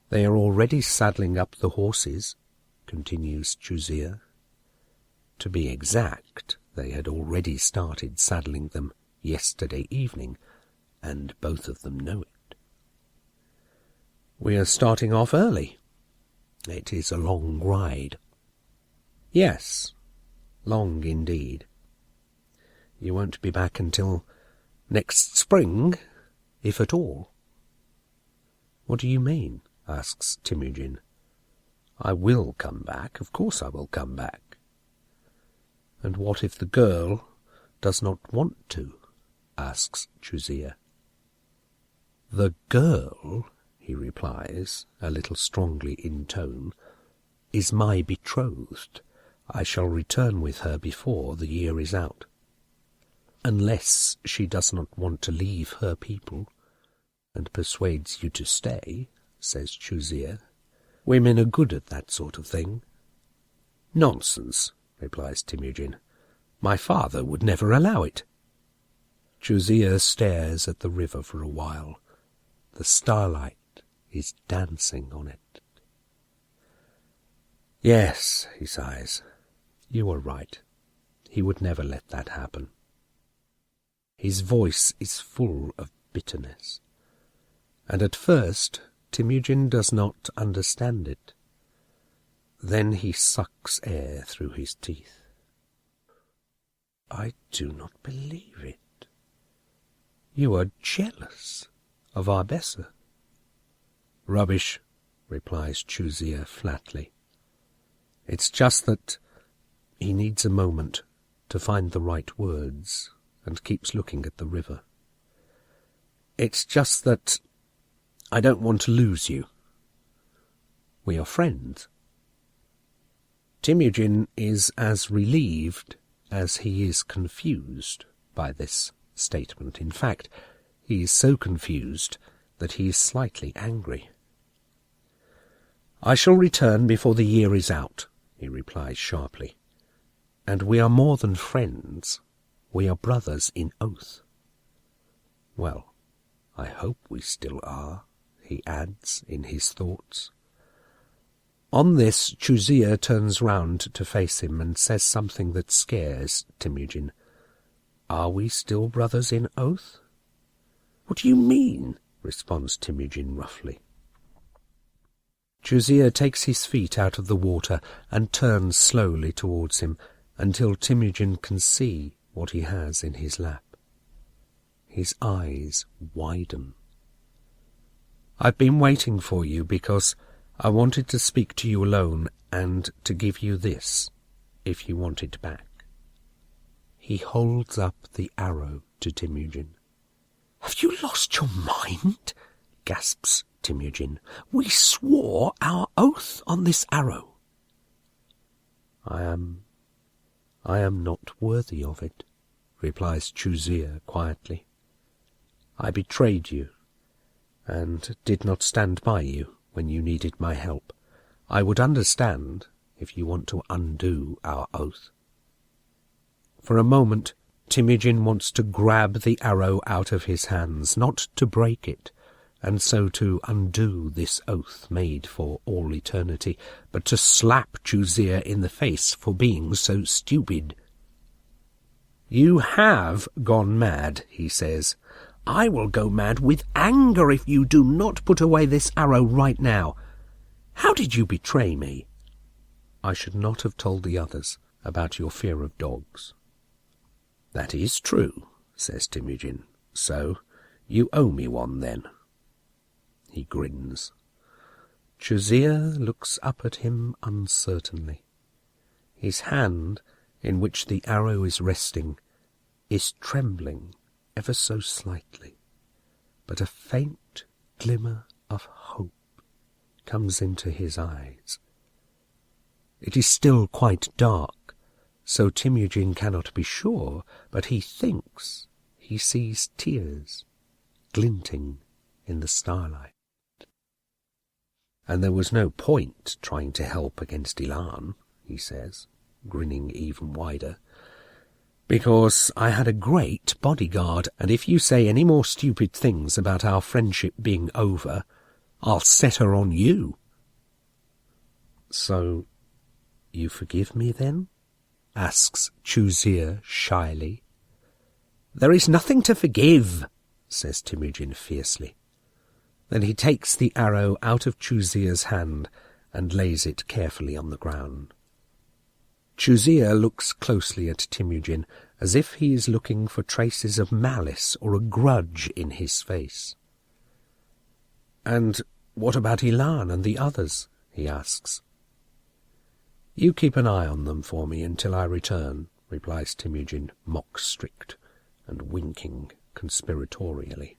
"They are already saddling up the horses," continues Chuzir. To be exact, they had already started saddling them yesterday evening, and both of them know it. "We are starting off early. It is a long ride." "Yes, long indeed. You won't be back until next spring, if at all." "What do you mean?" asks Temujin. "I will come back, of course I will come back." "And what if the girl does not want to?" asks Chuzir. "The girl," he replies, a little strongly in tone, "is my betrothed. I shall return with her before the year is out." "Unless she does not want to leave her people, and persuades you to stay," says Chuzir. "Women are good at that sort of thing." "Nonsense," replies Temujin. "My father would never allow it." Chuzir stares at the river for a while. The starlight is dancing on it. "Yes," he sighs, "you are right. He would never let that happen." His voice is full of bitterness, and at first Temujin does not understand it. Then he sucks air through his teeth. "I do not believe it. You are jealous of Arbessa." "Rubbish," replies Chuzir flatly. "It's just that he needs a moment to find the right words, and keeps looking at the river. It's just that I don't want to lose you. We are friends." Temujin is as relieved as he is confused by this statement. In fact, he is so confused that he is slightly angry. "I shall return before the year is out," he replies sharply. "And we are more than friends. We are brothers in oath." "Well, I hope we still are," he adds in his thoughts. On this, Chuzir turns round to face him and says something that scares Temujin. "Are we still brothers in oath?" "What do you mean?" responds Temujin roughly. Chuzir takes his feet out of the water and turns slowly towards him until Temujin can see what he has in his lap. His eyes widen. "I've been waiting for you because I wanted to speak to you alone and to give you this, if you want it back." He holds up the arrow to Temujin. "Have you lost your mind?" gasps Temujin. "We swore our oath on this arrow." I am not worthy of it," replies Chuzia quietly. "I betrayed you, and did not stand by you when you needed my help. I would understand if you want to undo our oath." For a moment, Temujin wants to grab the arrow out of his hands, not to break it, and so to undo this oath made for all eternity, but to slap Chuzia in the face for being so stupid. "You have gone mad," he says. "I will go mad with anger if you do not put away this arrow right now. How did you betray me?" "I should not have told the others about your fear of dogs." "That is true," says Temujin. "So you owe me one then." He grins. Chuzia looks up at him uncertainly. His hand, in which the arrow is resting, is trembling ever so slightly, but a faint glimmer of hope comes into his eyes. It is still quite dark, so Temujin cannot be sure, but he thinks he sees tears glinting in the starlight. "And there was no point trying to help against Ilan," he says, grinning even wider, "because I had a great bodyguard, and if you say any more stupid things about our friendship being over, I'll set her on you." "So you forgive me then?" asks Chuzia shyly. "There is nothing to forgive," says Temujin fiercely. Then he takes the arrow out of Chuzia's hand and lays it carefully on the ground. Chuzia looks closely at Temujin, as if he is looking for traces of malice or a grudge in his face. "And what about Ilan and the others?" he asks. "You keep an eye on them for me until I return," replies Temujin, mock strict, and winking conspiratorially.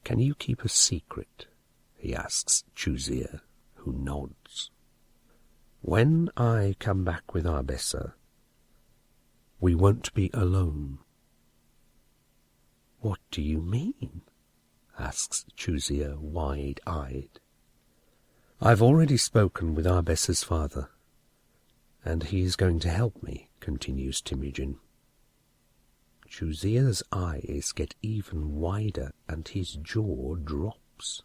"Can you keep a secret?" he asks Chuzia, who nods. "When I come back with Arbessa, we won't be alone." "What do you mean?" asks Chuzia, wide-eyed. "I've already spoken with Arbessa's father, and he is going to help me," continues Temujin. Chuzia's eyes get even wider and his jaw drops.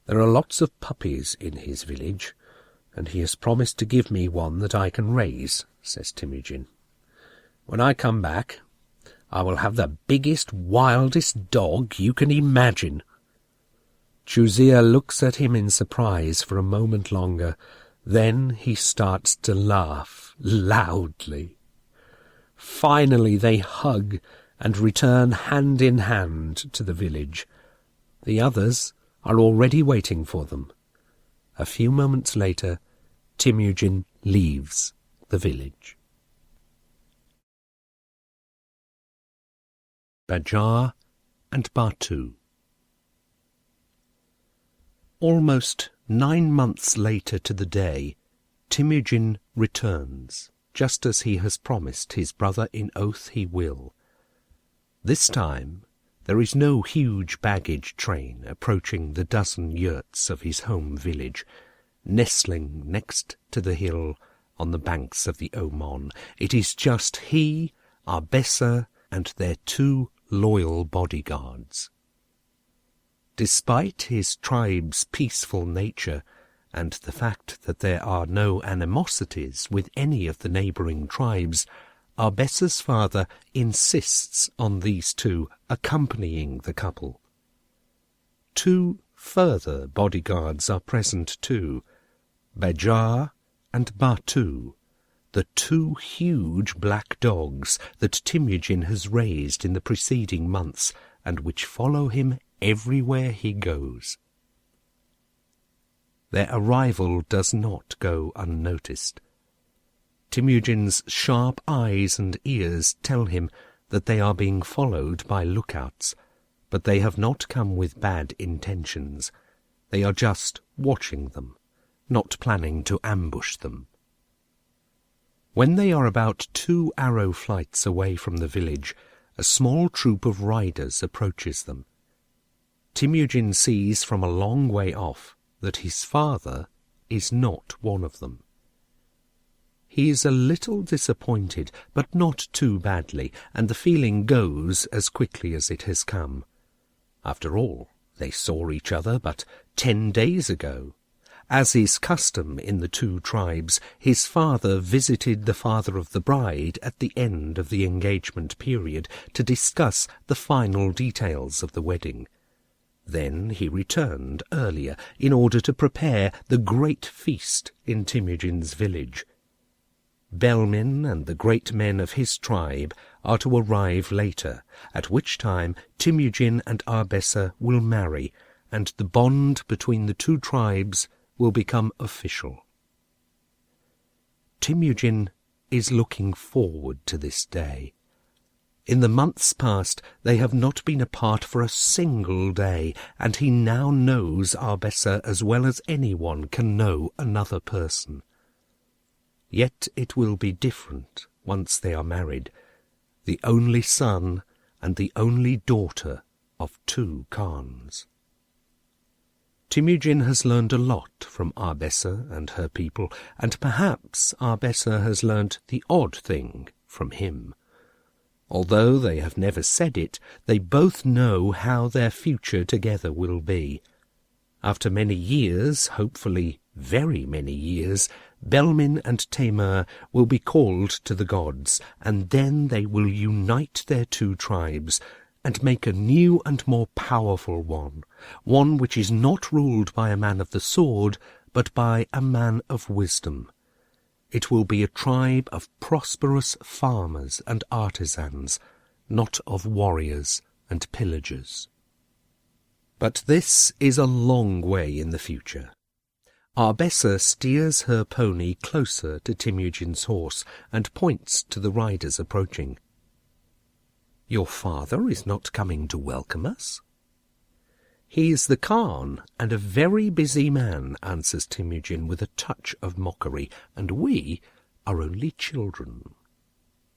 "There are lots of puppies in his village, and he has promised to give me one that I can raise," says Temujin. "When I come back, I will have the biggest, wildest dog you can imagine." Chuzia looks at him in surprise for a moment longer. Then he starts to laugh loudly. Finally they hug and return hand in hand to the village. The others are already waiting for them. A few moments later, Temujin leaves the village. Bajar and Batu. Almost 9 months later to the day, Temujin returns, just as he has promised his brother in oath he will. This time there is no huge baggage train approaching the dozen yurts of his home village, nestling next to the hill on the banks of the Oman. It is just he, Arbessa, and their 2 loyal bodyguards. Despite his tribe's peaceful nature, and the fact that there are no animosities with any of the neighbouring tribes, Arbessa's father insists on these 2 accompanying the couple. 2 further bodyguards are present too, Bajar and Batu, the 2 huge black dogs that Temujin has raised in the preceding months, and which follow him everywhere he goes. Their arrival does not go unnoticed. Temujin's sharp eyes and ears tell him that they are being followed by lookouts, but they have not come with bad intentions. They are just watching them, not planning to ambush them. When they are about 2 arrow flights away from the village, a small troop of riders approaches them. Temujin sees from a long way off that his father is not one of them. He is a little disappointed, but not too badly, and the feeling goes as quickly as it has come. After all, they saw each other but 10 days ago. As is custom in the 2 tribes, his father visited the father of the bride at the end of the engagement period to discuss the final details of the wedding. Then he returned earlier in order to prepare the great feast in Temujin's village. Belmin and the great men of his tribe are to arrive later, at which time Temujin and Arbessa will marry, and the bond between the 2 tribes will become official. Temujin is looking forward to this day. In the months past they have not been apart for a single day, and he now knows Arbessa as well as anyone can know another person. Yet it will be different once they are married, the only son and the only daughter of 2 Khans. Temujin has learned a lot from Arbessa and her people, and perhaps Arbessa has learnt the odd thing from him. Although they have never said it, they both know how their future together will be. After many years, hopefully very many years, Belmin and Taimur will be called to the gods, and then they will unite their 2 tribes and make a new and more powerful one which is not ruled by a man of the sword, but by a man of wisdom. It will be a tribe of prosperous farmers and artisans, not of warriors and pillagers. But this is a long way in the future. Arbessa steers her pony closer to Temujin's horse and points to the riders approaching. "Your father is not coming to welcome us?" "He is the Khan, and a very busy man," answers Temujin with a touch of mockery, "and we are only children."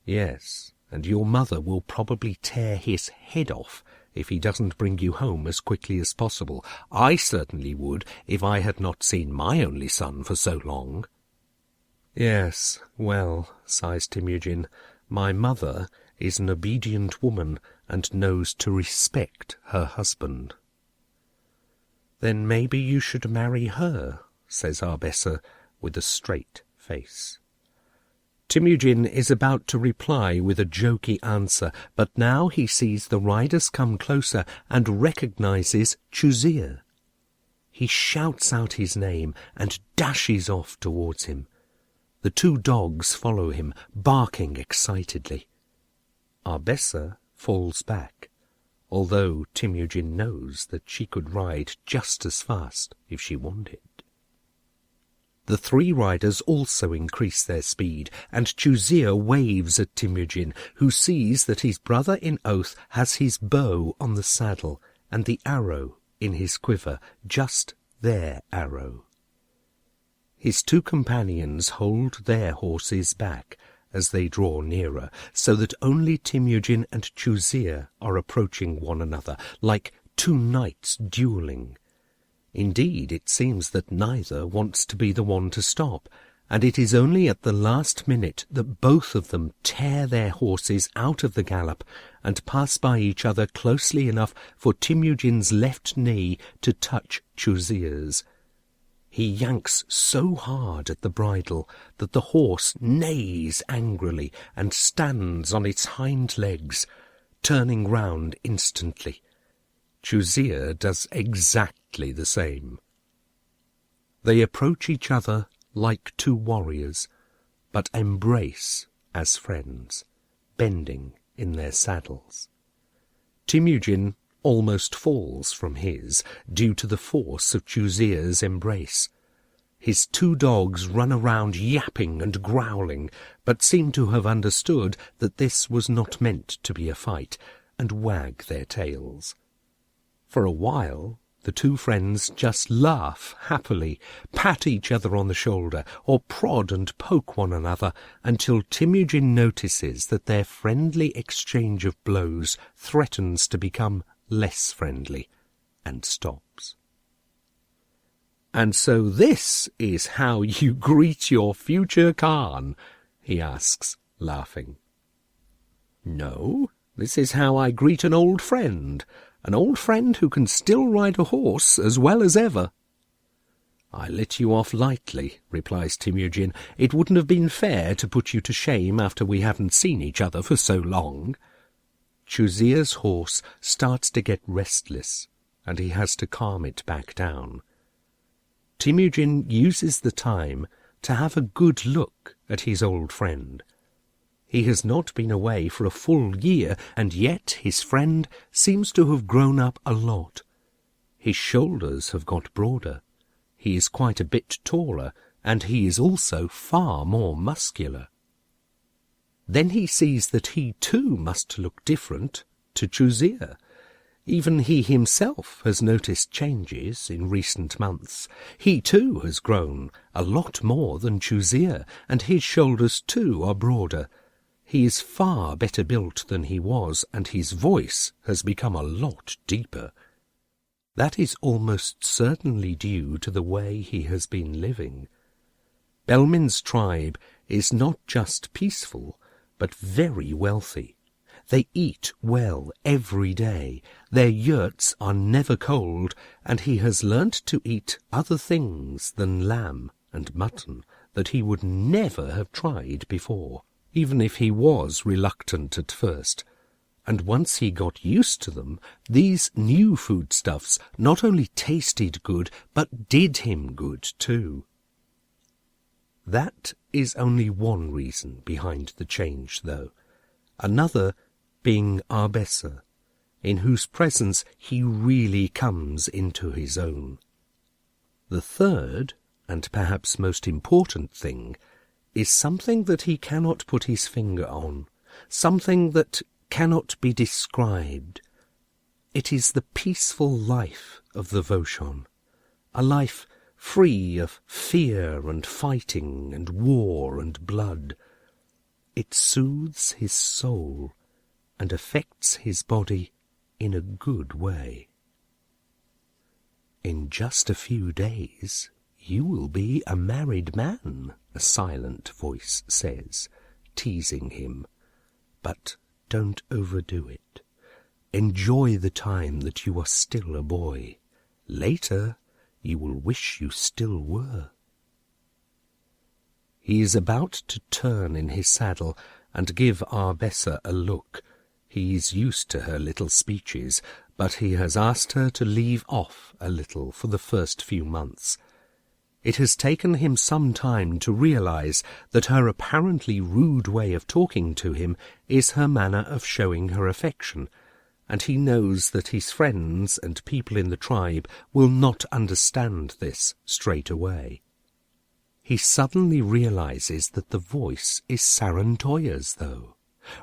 "Yes, and your mother will probably tear his head off if he doesn't bring you home as quickly as possible. I certainly would if I had not seen my only son for so long." "Yes, well," sighs Temujin, "my mother is an obedient woman and knows to respect her husband." "Then maybe you should marry her," says Arbessa with a straight face. Temujin is about to reply with a jokey answer, but now he sees the riders come closer and recognizes Chuzir. He shouts out his name and dashes off towards him. The 2 dogs follow him, barking excitedly. Arbessa falls back, although Temujin knows that she could ride just as fast if she wanted. The 3 riders also increase their speed, and Chuzir waves at Temujin, who sees that his brother in oath has his bow on the saddle and the arrow in his quiver, just their arrow. His 2 companions hold their horses back as they draw nearer, so that only Temujin and Chuzir are approaching one another, like 2 knights duelling. Indeed, it seems that neither wants to be the one to stop, and it is only at the last minute that both of them tear their horses out of the gallop and pass by each other closely enough for Temujin's left knee to touch Chuzir's. He yanks so hard at the bridle that the horse neighs angrily and stands on its hind legs, turning round instantly. Chuzir does exactly the same. They approach each other like 2 warriors, but embrace as friends, bending in their saddles. Temujin almost falls from his, due to the force of Chuzir's embrace. His 2 dogs run around yapping and growling, but seem to have understood that this was not meant to be a fight, and wag their tails. For a while, the two friends just laugh happily, pat each other on the shoulder, or prod and poke one another until Temujin notices that their friendly exchange of blows threatens to become less friendly, and stops. "And so this is how you greet your future Khan?" he asks, laughing. "No, this is how I greet an old friend who can still ride a horse as well as ever." "I let you off lightly," replies Temujin. "It wouldn't have been fair to put you to shame after we haven't seen each other for so long." Chuzia's horse starts to get restless, and he has to calm it back down. Temujin uses the time to have a good look at his old friend. He has not been away for a full year, and yet his friend seems to have grown up a lot. His shoulders have got broader, he is quite a bit taller, and he is also far more muscular. Then he sees that he too must look different to Chuzia. Even he himself has noticed changes in recent months. He too has grown a lot more than Chuzia, and his shoulders too are broader. He is far better built than he was, and his voice has become a lot deeper. That is almost certainly due to the way he has been living. Belmin's tribe is not just peaceful, but very wealthy. They eat well every day, their yurts are never cold, and he has learnt to eat other things than lamb and mutton that he would never have tried before, even if he was reluctant at first. And once he got used to them, these new foodstuffs not only tasted good, but did him good too. That is only one reason behind the change, though. Another being Arbessa, in whose presence he really comes into his own. The third, and perhaps most important thing, is something that he cannot put his finger on, something that cannot be described. It is the peaceful life of the Voshon, a life free of fear and fighting and war and blood. It soothes his soul and affects his body in a good way. "In just a few days you will be a married man," a silent voice says, teasing him. "But don't overdo it. Enjoy the time that you are still a boy. Later you will wish you still were." He is about to turn in his saddle and give Arbessa a look. He is used to her little speeches, but he has asked her to leave off a little for the first few months. It has taken him some time to realize that her apparently rude way of talking to him is her manner of showing her affection, and he knows that his friends and people in the tribe will not understand this straight away. He suddenly realizes that the voice is Sarantoya's, though.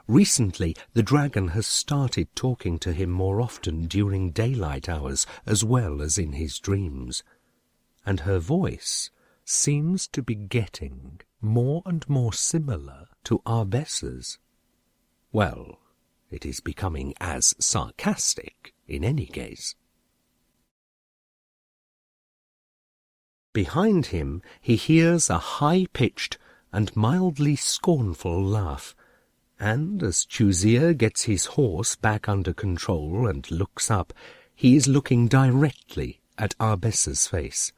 Recently, the dragon has started talking to him more often during daylight hours as well as in his dreams, and her voice seems to be getting more and more similar to Arbessa's. Well, it is becoming as sarcastic in any case. Behind him he hears a high-pitched and mildly scornful laugh, and as Chuzia gets his horse back under control and looks up, he is looking directly at Arbessa's face.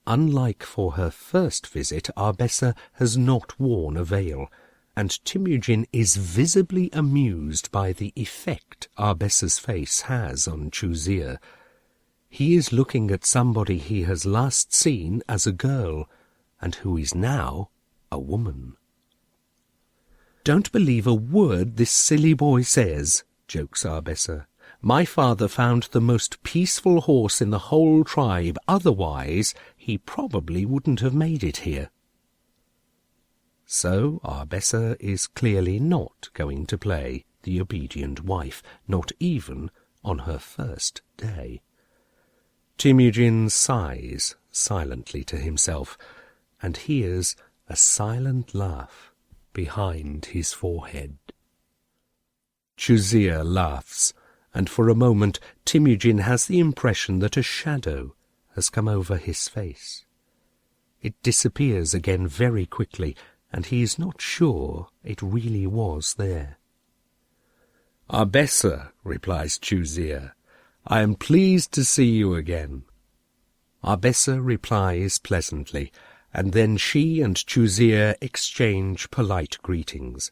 Unlike for her first visit, Arbessa has not worn a veil, and Temujin is visibly amused by the effect Arbessa's face has on Chuzia. He is looking at somebody he has last seen as a girl, and who is now a woman. "Don't believe a word this silly boy says," jokes Arbessa. "My father found the most peaceful horse in the whole tribe. Otherwise, he probably wouldn't have made it here." So Arbessa is clearly not going to play the obedient wife, not even on her first day. Temujin sighs silently to himself, and hears a silent laugh behind his forehead. Chuzia laughs, and for a moment Temujin has the impression that a shadow has come over his face. It disappears again very quickly, and he is not sure it really was there. "Arbessa," replies Chuzia, "I am pleased to see you again." Arbessa replies pleasantly, and then she and Chuzia exchange polite greetings.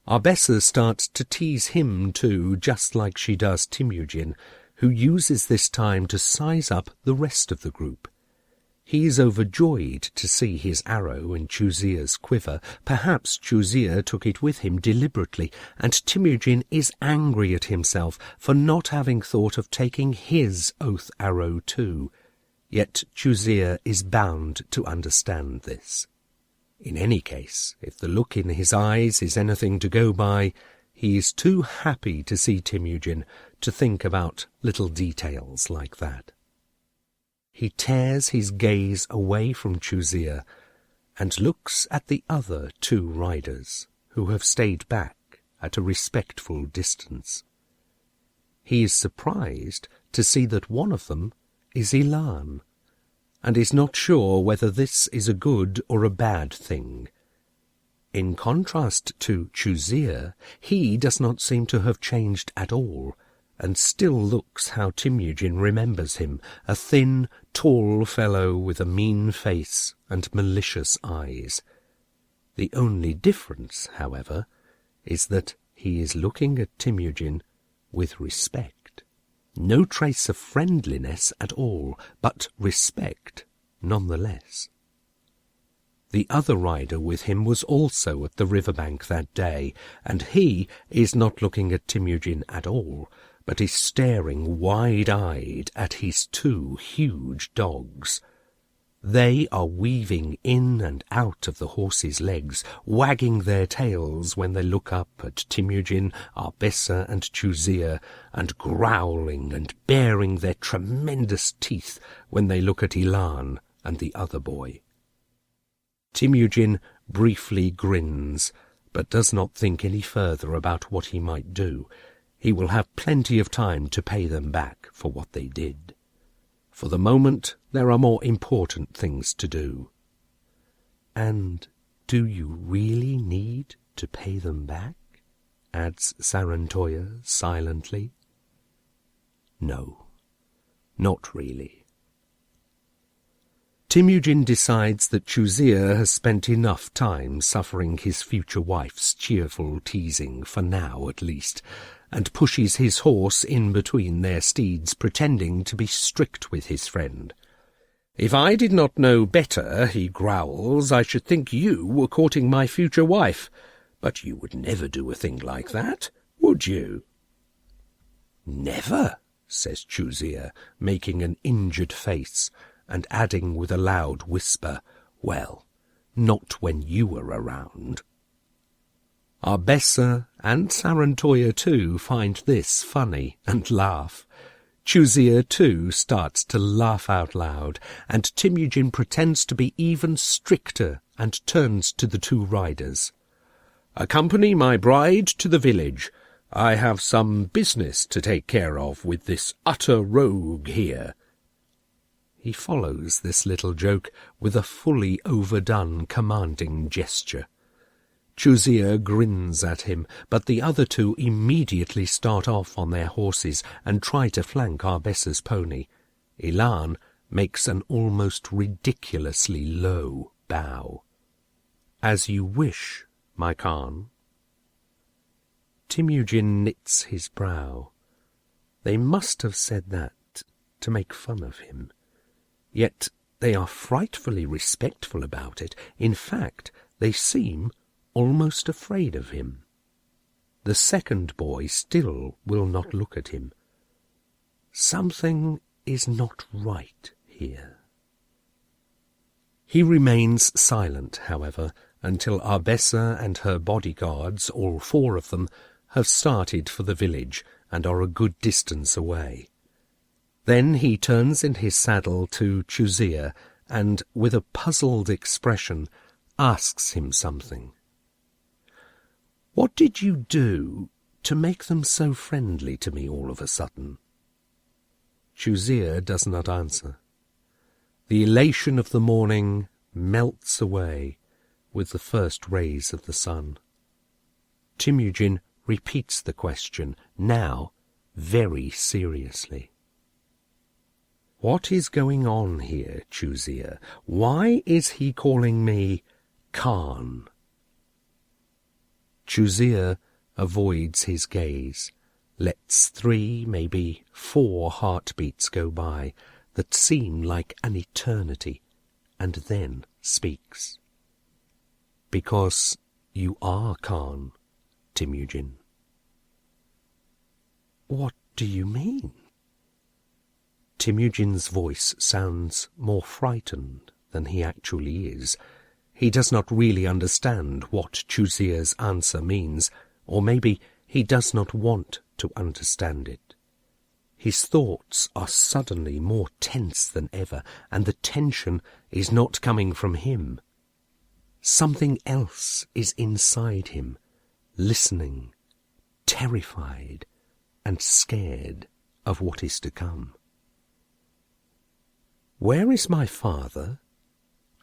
Arbessa starts to tease him too, just like she does Temujin, who uses this time to size up the rest of the group. He is overjoyed to see his arrow in Chuzia's quiver. Perhaps Chuzia took it with him deliberately, and Temujin is angry at himself for not having thought of taking his oath arrow too. Yet Chuzia is bound to understand this. In any case, if the look in his eyes is anything to go by, he is too happy to see Temujin to think about little details like that. He tears his gaze away from Chuzia and looks at the other two riders, who have stayed back at a respectful distance. He is surprised to see that one of them is Ilan, and is not sure whether this is a good or a bad thing. In contrast to Chuzia, he does not seem to have changed at all, and still looks how Temujin remembers him, a thin, tall fellow with a mean face and malicious eyes. The only difference, however, is that he is looking at Temujin with respect. No trace of friendliness at all, but respect nonetheless. The other rider with him was also at the riverbank that day, and he is not looking at Temujin at all, but is staring wide-eyed at his two huge dogs. They are weaving in and out of the horses' legs, wagging their tails when they look up at Temujin, Arbessa, and Chuzia, and growling and baring their tremendous teeth when they look at Ilan and the other boy. Temujin briefly grins, but does not think any further about what he might do. He will have plenty of time to pay them back for what they did. For the moment, there are more important things to do. "And do you really need to pay them back?" adds Sarantoya silently. "No, not really." Temujin decides that Chuzia has spent enough time suffering his future wife's cheerful teasing, for now at least, and pushes his horse in between their steeds, pretending to be strict with his friend. "If I did not know better," he growls, "I should think you were courting my future wife. But you would never do a thing like that, would you?" "Never," says Chuzia, making an injured face, and adding with a loud whisper, "Well, not when you were around." Arbessa and Sarantoya too find this funny and laugh. Chuzia too starts to laugh out loud, and Temujin pretends to be even stricter and turns to the two riders. "Accompany my bride to the village. I have some business to take care of with this utter rogue here." He follows this little joke with a fully overdone commanding gesture. Chuzia grins at him, but the other two immediately start off on their horses and try to flank Arbessa's pony. Ilan makes an almost ridiculously low bow. "As you wish, my Khan." Temujin knits his brow. They must have said that to make fun of him. Yet they are frightfully respectful about it. In fact, they seem almost afraid of him. The second boy still will not look at him. Something is not right here. He remains silent, however, until Arbessa and her bodyguards, all four of them, have started for the village, and are a good distance away. Then he turns in his saddle to Chuzier and, with a puzzled expression, asks him something. "What did you do to make them so friendly to me all of a sudden?" Chuzier does not answer. The elation of the morning melts away with the first rays of the sun. Temujin repeats the question, now very seriously. "What is going on here, Chuzier? Why is he calling me Khan?" Chuzier avoids his gaze, lets 3, maybe 4 heartbeats go by that seem like an eternity, and then speaks. "Because you are Khan, Temujin." "What do you mean?" Temujin's voice sounds more frightened than he actually is. He does not really understand what Chuzier's answer means, or maybe he does not want to understand it. His thoughts are suddenly more tense than ever, and the tension is not coming from him. Something else is inside him, listening, terrified and scared of what is to come. "Where is my father?"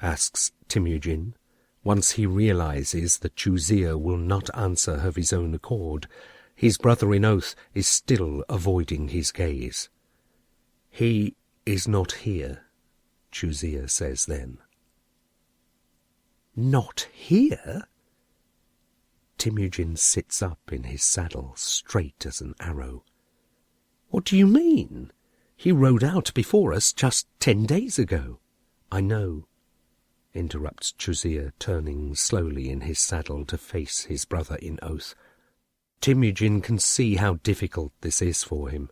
asks Temujin, once he realizes that Chuzier will not answer of his own accord. His brother in oath is still avoiding his gaze. "He is not here," Chuzier says then. "Not here?" Temujin sits up in his saddle, straight as an arrow. "What do you mean? He rode out before us just 10 days ago." "I know," interrupts Chuzier, turning slowly in his saddle to face his brother in oath. Temujin can see how difficult this is for him.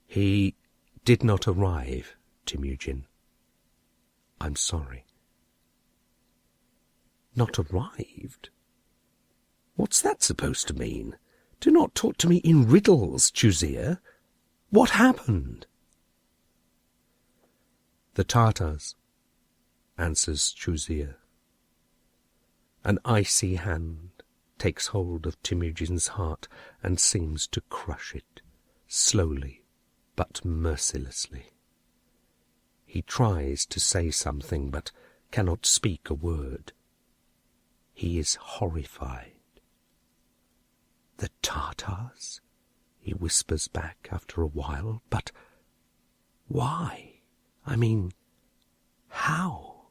"He did not arrive, Temujin. I'm sorry." "Not arrived? What's that supposed to mean? Do not talk to me in riddles, Chuzier. What happened?" "The Tartars," answers Chuzier. An icy hand takes hold of Temujin's heart and seems to crush it, slowly but mercilessly. He tries to say something but cannot speak a word. He is horrified. "The Tartars?" he whispers back after a while. "But why? I mean, how?"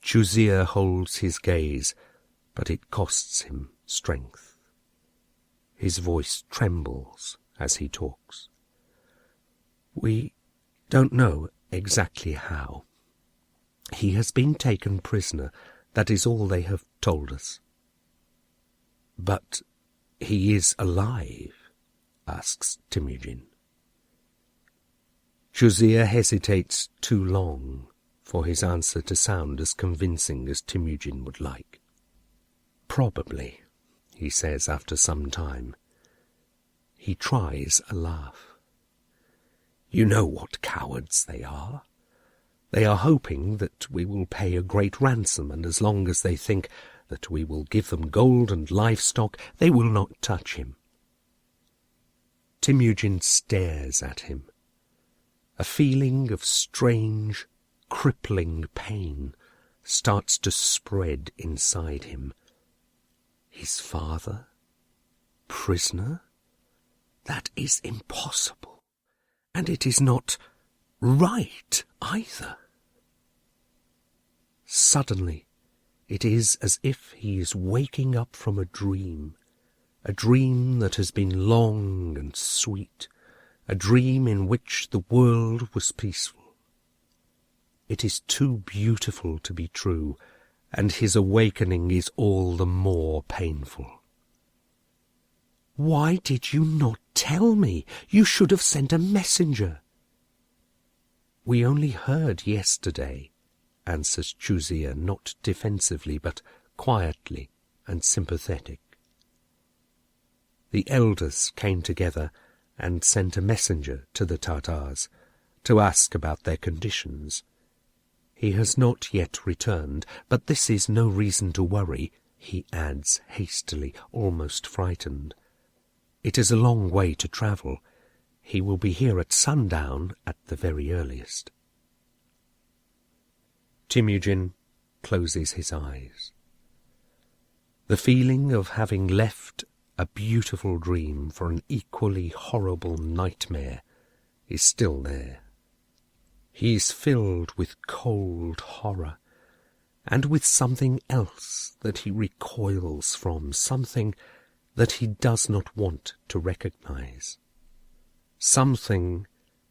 Chuzier holds his gaze, but it costs him strength. His voice trembles as he talks. "We don't know exactly how. He has been taken prisoner. That is all they have told us." "But he is alive?" asks Temujin. Chuzier hesitates too long for his answer to sound as convincing as Temujin would like. "Probably," he says after some time. He tries a laugh. "You know what cowards they are. They are hoping that we will pay a great ransom, and as long as they think that we will give them gold and livestock, they will not touch him." Temujin stares at him. A feeling of strange, crippling pain starts to spread inside him. His father? Prisoner? That is impossible, and it is not right either. Suddenly, it is as if he is waking up from a dream that has been long and sweet, a dream in which the world was peaceful. It is too beautiful to be true, and his awakening is all the more painful. "Why did you not tell me? You should have sent a messenger." "We only heard yesterday," answers Chuzier, not defensively, but quietly and sympathetic. The elders came together and sent a messenger to the Tatars to ask about their conditions. He has not yet returned, but this is no reason to worry, he adds hastily, almost frightened. It is a long way to travel. He will be here at sundown at the very earliest. Temujin closes his eyes. The feeling of having left a beautiful dream for an equally horrible nightmare is still there. He is filled with cold horror, and with something else that he recoils from, something that he does not want to recognize. Something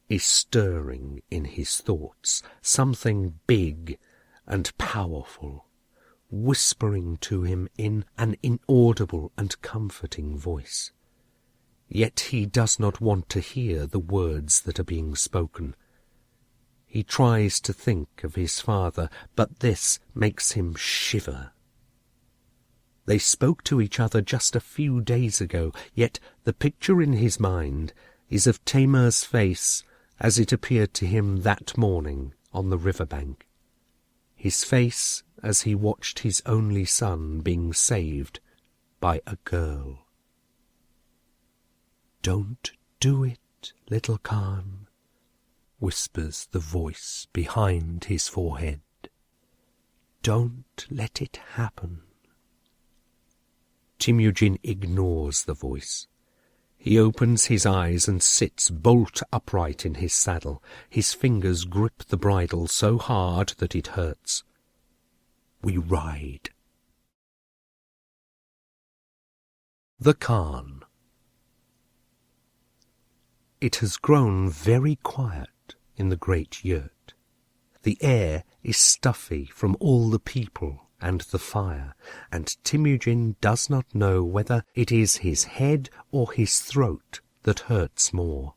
is stirring in his thoughts, something big and powerful, whispering to him in an inaudible and comforting voice. Yet he does not want to hear the words that are being spoken. He tries to think of his father, but this makes him shiver. They spoke to each other just a few days ago, yet the picture in his mind is of Tamer's face as it appeared to him that morning on the riverbank. His face as he watched his only son being saved by a girl. "Don't do it, little Khan," whispers the voice behind his forehead. "Don't let it happen." Temujin ignores the voice. He opens his eyes and sits bolt upright in his saddle. His fingers grip the bridle so hard that it hurts. We ride. The Khan. It has grown very quiet in the great yurt. The air is stuffy from all the people and the fire, and Temujin does not know whether it is his head or his throat that hurts more.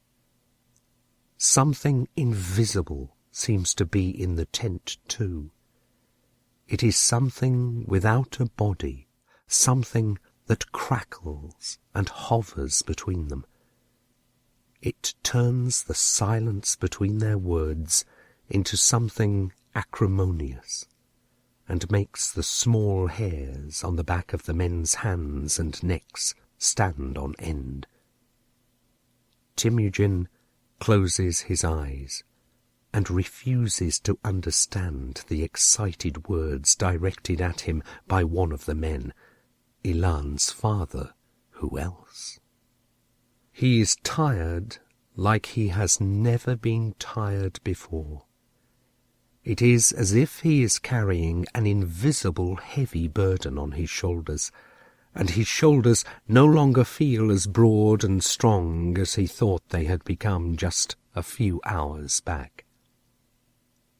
Something invisible seems to be in the tent too. It is something without a body, something that crackles and hovers between them. It turns the silence between their words into something acrimonious, and makes the small hairs on the back of the men's hands and necks stand on end. Temujin closes his eyes and refuses to understand the excited words directed at him by one of the men. Ilan's father, who else? He is tired like he has never been tired before. It is as if he is carrying an invisible heavy burden on his shoulders, and his shoulders no longer feel as broad and strong as he thought they had become just a few hours back.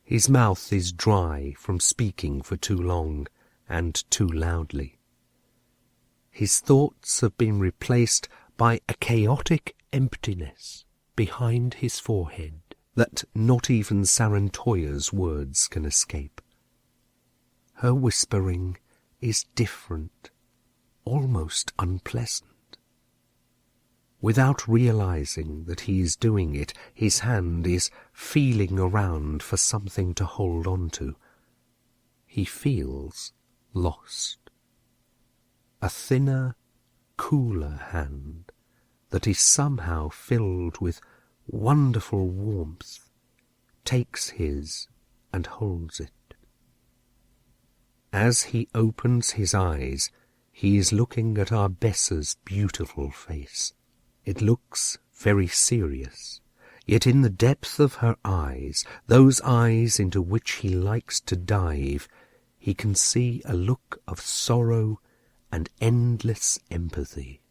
His mouth is dry from speaking for too long and too loudly. His thoughts have been replaced by a chaotic emptiness behind his forehead that not even Sarantoya's words can escape. Her whispering is different, almost unpleasant. Without realizing that he is doing it, his hand is feeling around for something to hold on to. He feels lost. A thinner, cooler hand that is somehow filled with wonderful warmth takes his and holds it. As he opens his eyes, he is looking at Arbessa's beautiful face. It looks very serious, yet in the depth of her eyes, those eyes into which he likes to dive, he can see a look of sorrow and endless empathy.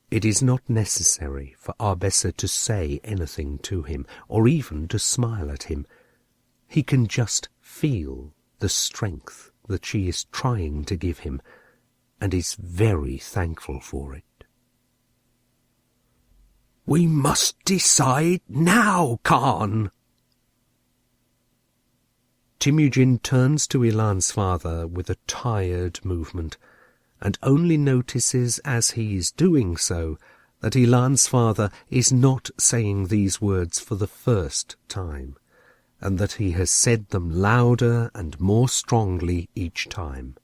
It is not necessary for Arbessa to say anything to him, or even to smile at him. He can just feel the strength that she is trying to give him, and is very thankful for it. "We must decide now, Khan!" Temujin turns to Ilan's father with a tired movement, and only notices as he is doing so that Ilan's father is not saying these words for the first time, and that he has said them louder and more strongly each time.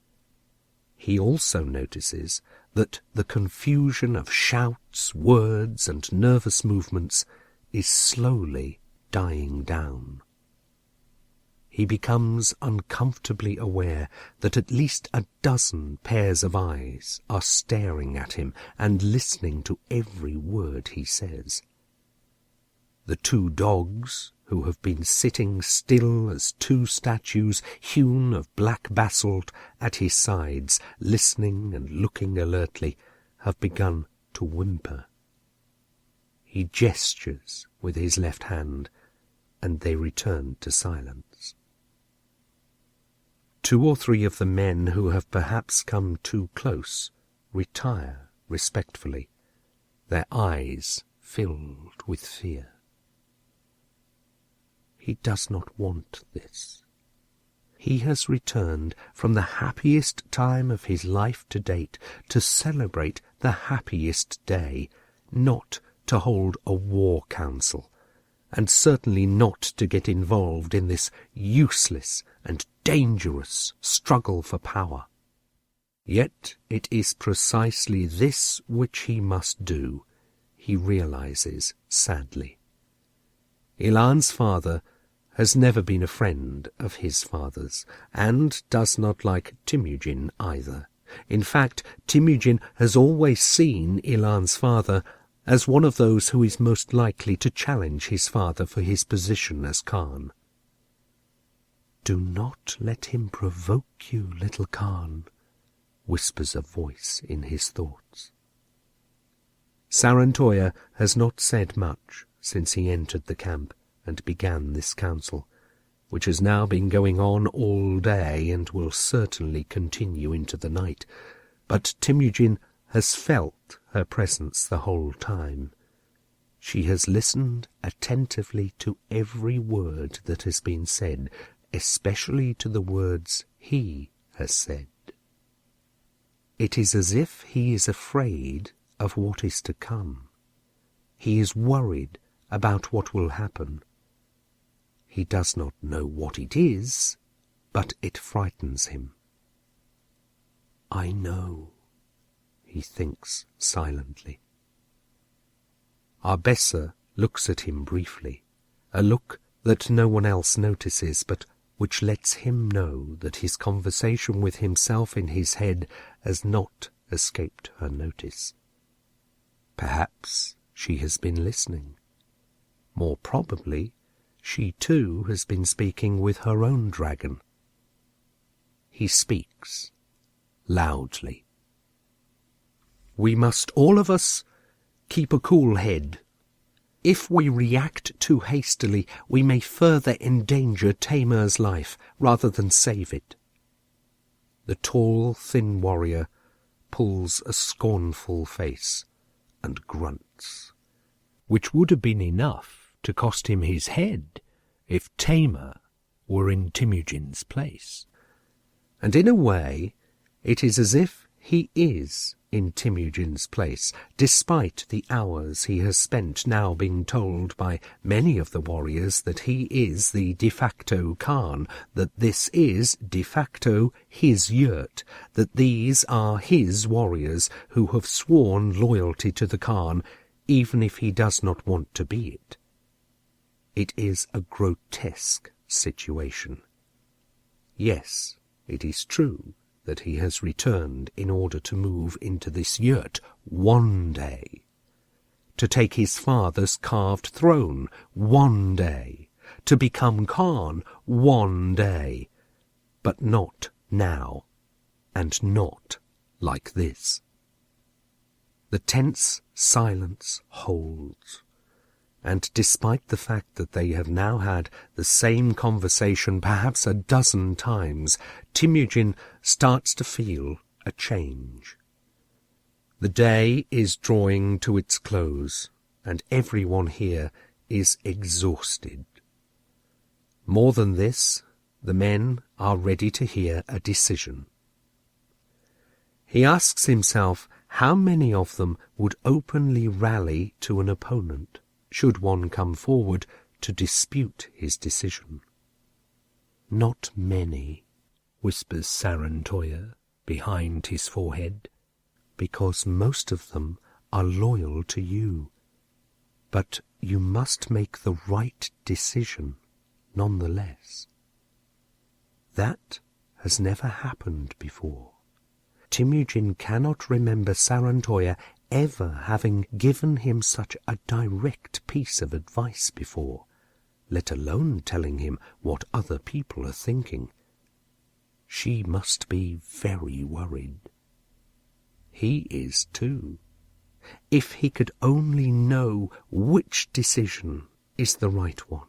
He also notices that the confusion of shouts, words, and nervous movements is slowly dying down. He becomes uncomfortably aware that at least a dozen pairs of eyes are staring at him and listening to every word he says. The two dogs, who have been sitting still as two statues hewn of black basalt at his sides, listening and looking alertly, have begun to whimper. He gestures with his left hand, and they return to silence. 2 or 3 of the men who have perhaps come too close retire respectfully, their eyes filled with fear. He does not want this. He has returned from the happiest time of his life to date to celebrate the happiest day, not to hold a war council, and certainly not to get involved in this useless and dangerous struggle for power. Yet it is precisely this which he must do, he realizes sadly. Ilan's father has never been a friend of his father's, and does not like Temujin either. In fact, Temujin has always seen Ilan's father as one of those who is most likely to challenge his father for his position as Khan. "Do not let him provoke you, little Khan," whispers a voice in his thoughts. Sarantoya has not said much since he entered the camp and began this council, which has now been going on all day and will certainly continue into the night, but Temujin has felt her presence the whole time. She has listened attentively to every word that has been said, especially to the words he has said. It is as if he is afraid of what is to come. He is worried about what will happen. He does not know what it is, but it frightens him. "I know," he thinks silently. Arbessa looks at him briefly, a look that no one else notices, but which lets him know that his conversation with himself in his head has not escaped her notice. Perhaps she has been listening. More probably, she too has been speaking with her own dragon. He speaks, loudly. "We must all of us keep a cool head. If we react too hastily, we may further endanger Tamer's life rather than save it." The tall, thin warrior pulls a scornful face and grunts, which would have been enough to cost him his head if Tamer were in Temujin's place. And in a way, it is as if he is in Temujin's place, despite the hours he has spent now being told by many of the warriors that he is the de facto Khan, that this is de facto his yurt, that these are his warriors who have sworn loyalty to the Khan, even if he does not want to be it. It is a grotesque situation. Yes, it is true that he has returned in order to move into this yurt one day, to take his father's carved throne one day, to become Khan one day, but not now, and not like this. The tense silence holds, and despite the fact that they have now had the same conversation perhaps a dozen times, Temujin starts to feel a change. The day is drawing to its close, and everyone here is exhausted. More than this, the men are ready to hear a decision. He asks himself how many of them would openly rally to an opponent, should one come forward to dispute his decision. "Not many," whispers Sarantoya behind his forehead, "because most of them are loyal to you. But you must make the right decision, nonetheless." That has never happened before. Temujin cannot remember Sarantoya ever having given him such a direct piece of advice before, let alone telling him what other people are thinking. She must be very worried. He is too. If he could only know which decision is the right one.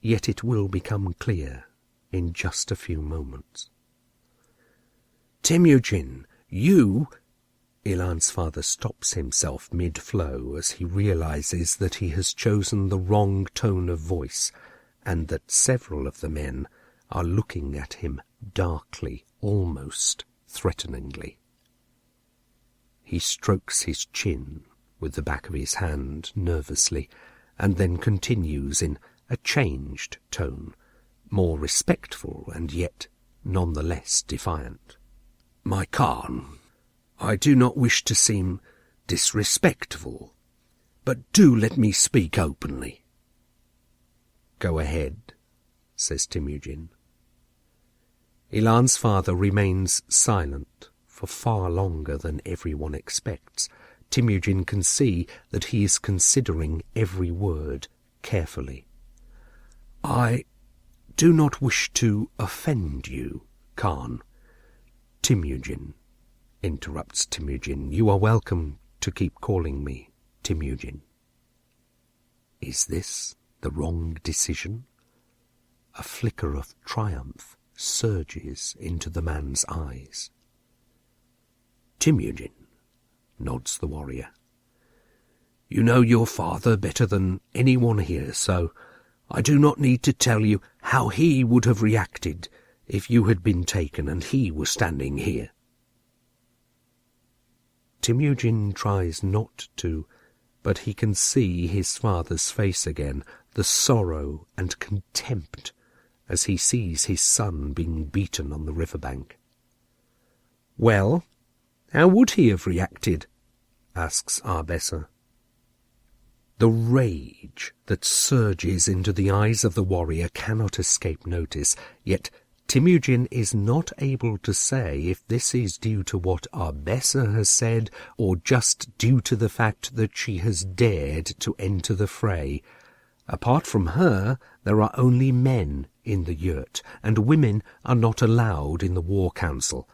Yet it will become clear in just a few moments. "Temujin, you—" Ilan's father stops himself mid-flow as he realizes that he has chosen the wrong tone of voice, and that several of the men are looking at him darkly, almost threateningly. He strokes his chin with the back of his hand nervously, and then continues in a changed tone, more respectful and yet none the less defiant. "My Khan, I do not wish to seem disrespectful, but do let me speak openly." "Go ahead," says Temujin. Ilan's father remains silent for far longer than everyone expects. Temujin can see that he is considering every word carefully. "I do not wish to offend you, Khan." "Temujin," interrupts Temujin. "You are welcome to keep calling me Temujin." Is this the wrong decision? A flicker of triumph surges into the man's eyes. "Temujin," nods the warrior. "You know your father better than anyone here, so I do not need to tell you how he would have reacted if you had been taken and he was standing here." Temujin tries not to, but he can see his father's face again, the sorrow and contempt as he sees his son being beaten on the riverbank. "Well, how would he have reacted?" asks Arbessa. The rage that surges into the eyes of the warrior cannot escape notice, yet Temujin is not able to say if this is due to what Arbessa has said or just due to the fact that she has dared to enter the fray. Apart from her, there are only men in the yurt, and women are not allowed in the war council.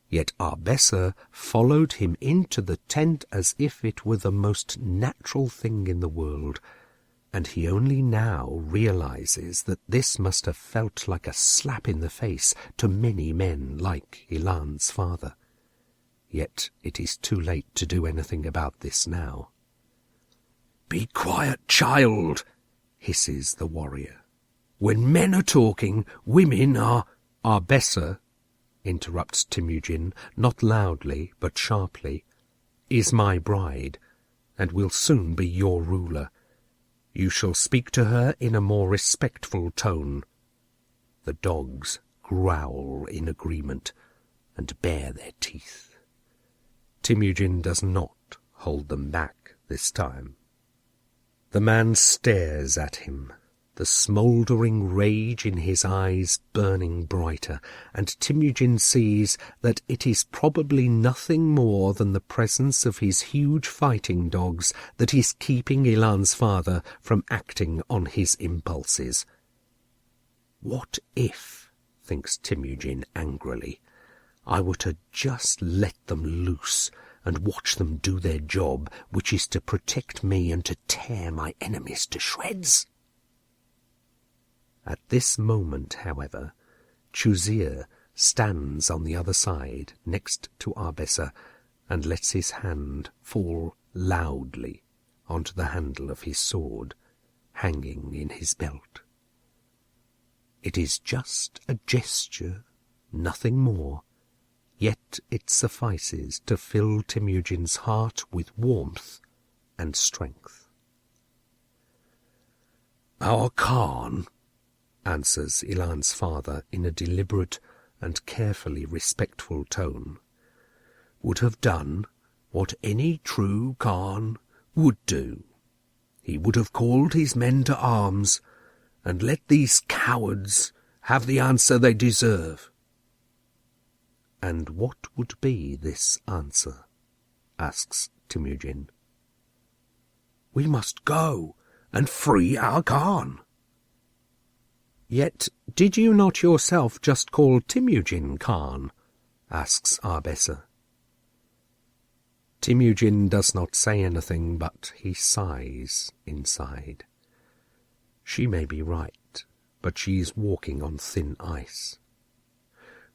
Yet Arbessa followed him into the tent as if it were the most natural thing in the world, and he only now realizes that this must have felt like a slap in the face to many men like Ilan's father. Yet it is too late to do anything about this now. "Be quiet, child," hisses the warrior. "When men are talking, women are—" "Arbessa," interrupts Temujin, not loudly but sharply, "is my bride, and will soon be your ruler. You shall speak to her in a more respectful tone." The dogs growl in agreement and bare their teeth. Temujin does not hold them back this time. The man stares at him, the smouldering rage in his eyes burning brighter, and Temujin sees that it is probably nothing more than the presence of his huge fighting dogs that is keeping Ilan's father from acting on his impulses. "What if," thinks Temujin angrily, "I were to just let them loose and watch them do their job, which is to protect me and to tear my enemies to shreds?" At this moment, however, Chuzir stands on the other side, next to Arbessa, and lets his hand fall loudly onto the handle of his sword, hanging in his belt. It is just a gesture, nothing more, yet it suffices to fill Temujin's heart with warmth and strength. "Our Khan," answers Ilan's father in a deliberate and carefully respectful tone, "would have done what any true Khan would do. He would have called his men to arms and let these cowards have the answer they deserve." "And what would be this answer?" asks Temujin. "We must go and free our Khan." "Yet did you not yourself just call Temujin Khan?" asks Arbessa. Temujin does not say anything, but he sighs inside. She may be right, but she is walking on thin ice.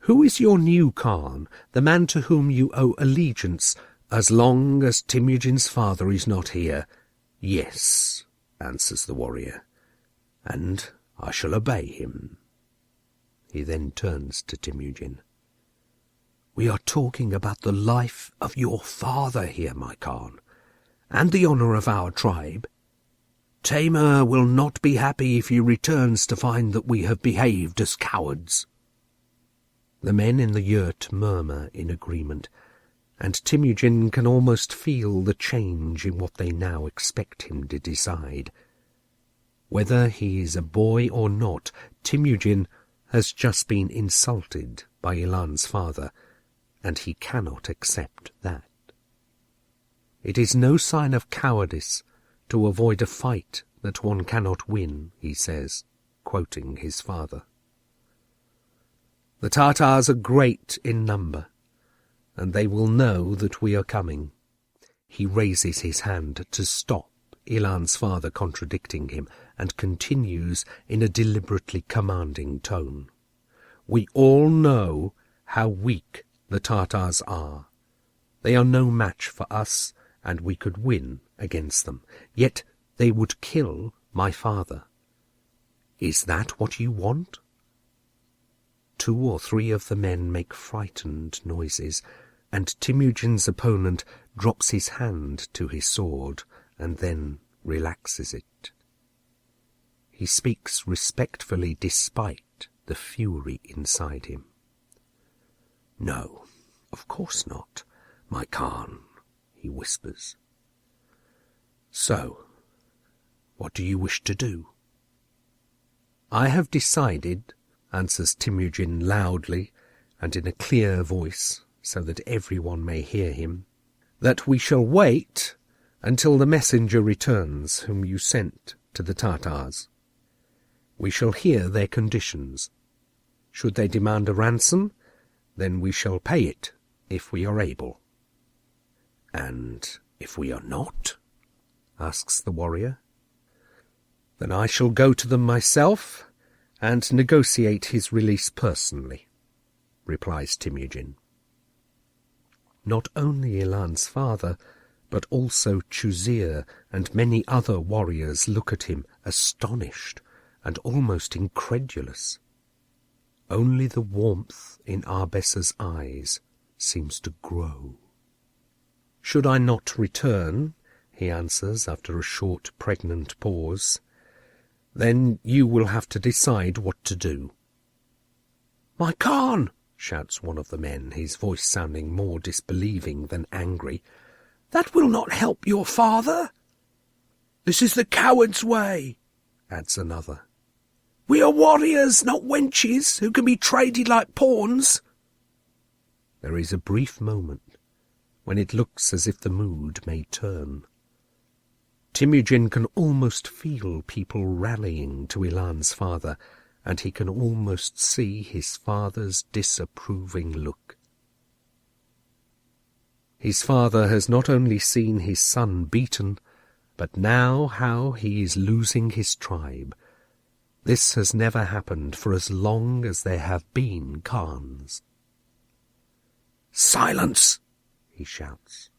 "Who is your new Khan, the man to whom you owe allegiance, as long as Temujin's father is not here?" "Yes," answers the warrior, "and I shall obey him." He then turns to Temujin. "We are talking about the life of your father here, my Khan, and the honour of our tribe. Tamer will not be happy if he returns to find that we have behaved as cowards." The men in the yurt murmur in agreement, and Temujin can almost feel the change in what they now expect him to decide. Whether he is a boy or not, Temujin has just been insulted by Ilan's father, and he cannot accept that. It is no sign of cowardice to avoid a fight that one cannot win, he says, quoting his father. "The Tartars are great in number, and they will know that we are coming." He raises his hand to stop Ilan's father contradicting him, and continues in a deliberately commanding tone. "We all know how weak the Tartars are. They are no match for us, and we could win against them. Yet they would kill my father. Is that what you want?" 2 or 3 of the men make frightened noises, and Temujin's opponent drops his hand to his sword and then relaxes it. He speaks respectfully despite the fury inside him. "No, of course not, my Khan," he whispers. "So, what do you wish to do?" "I have decided," answers Temujin loudly and in a clear voice, so that everyone may hear him, "that we shall wait until the messenger returns whom you sent to the Tartars. We shall hear their conditions. Should they demand a ransom, then we shall pay it if we are able." "And if we are not?" asks the warrior. "Then I shall go to them myself and negotiate his release personally," replies Temujin. Not only Ilan's father, but also Chuzir and many other warriors look at him astonished and almost incredulous. Only the warmth in Arbessa's eyes seems to grow. "Should I not return," he answers after a short pregnant pause, "then you will have to decide what to do." "My Khan!" shouts one of the men, his voice sounding more disbelieving than angry. "That will not help your father." "This is the coward's way," adds another. "We are warriors, not wenches, who can be traded like pawns." There is a brief moment when it looks as if the mood may turn. Temujin can almost feel people rallying to Ilan's father, and he can almost see his father's disapproving look. His father has not only seen his son beaten, but now how he is losing his tribe. This has never happened for as long as there have been Khans. "Silence!" he shouts.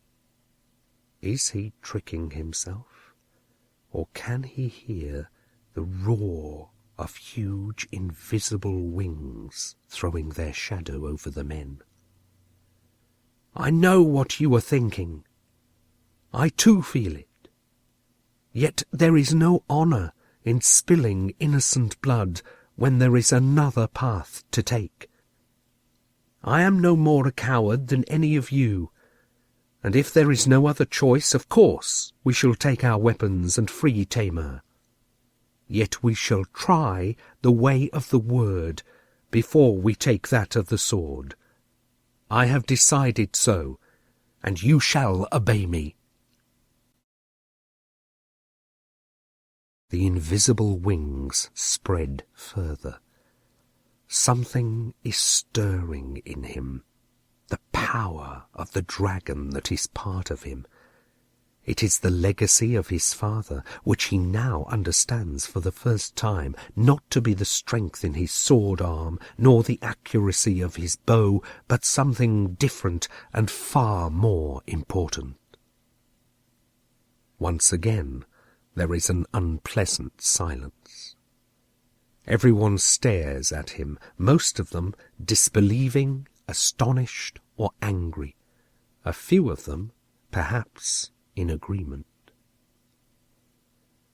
Is he tricking himself? Or can he hear the roar of huge invisible wings throwing their shadow over the men? I know what you are thinking. I too feel it. Yet there is no honour in spilling innocent blood when there is another path to take. I am no more a coward than any of you, and if there is no other choice, of course we shall take our weapons and free Tamar. Yet we shall try the way of the word before we take that of the sword. I have decided so, and you shall obey me." The invisible wings spread further. Something is stirring in him, the power of the dragon that is part of him. It is the legacy of his father, which he now understands for the first time not to be the strength in his sword arm, nor the accuracy of his bow, but something different and far more important. Once again, there is an unpleasant silence. Everyone stares at him, most of them disbelieving, astonished, or angry. A few of them, perhaps, in agreement.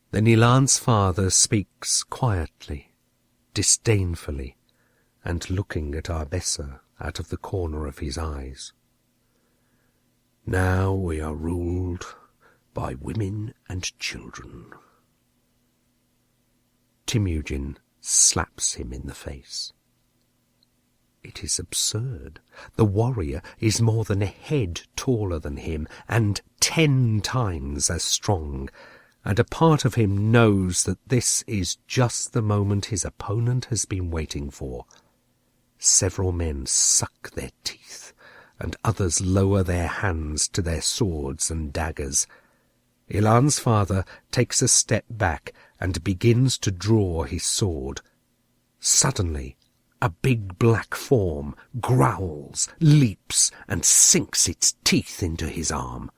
Then Ilan's father speaks quietly, disdainfully, and looking at Arbessa out of the corner of his eyes. "Now we are ruled by women and children." Temujin slaps him in the face. It is absurd. The warrior is more than a head taller than him, and 10 times as strong, and a part of him knows that this is just the moment his opponent has been waiting for. Several men suck their teeth, and others lower their hands to their swords and daggers. Ilan's father takes a step back and begins to draw his sword. Suddenly, a big black form growls, leaps, and sinks its teeth into his arm.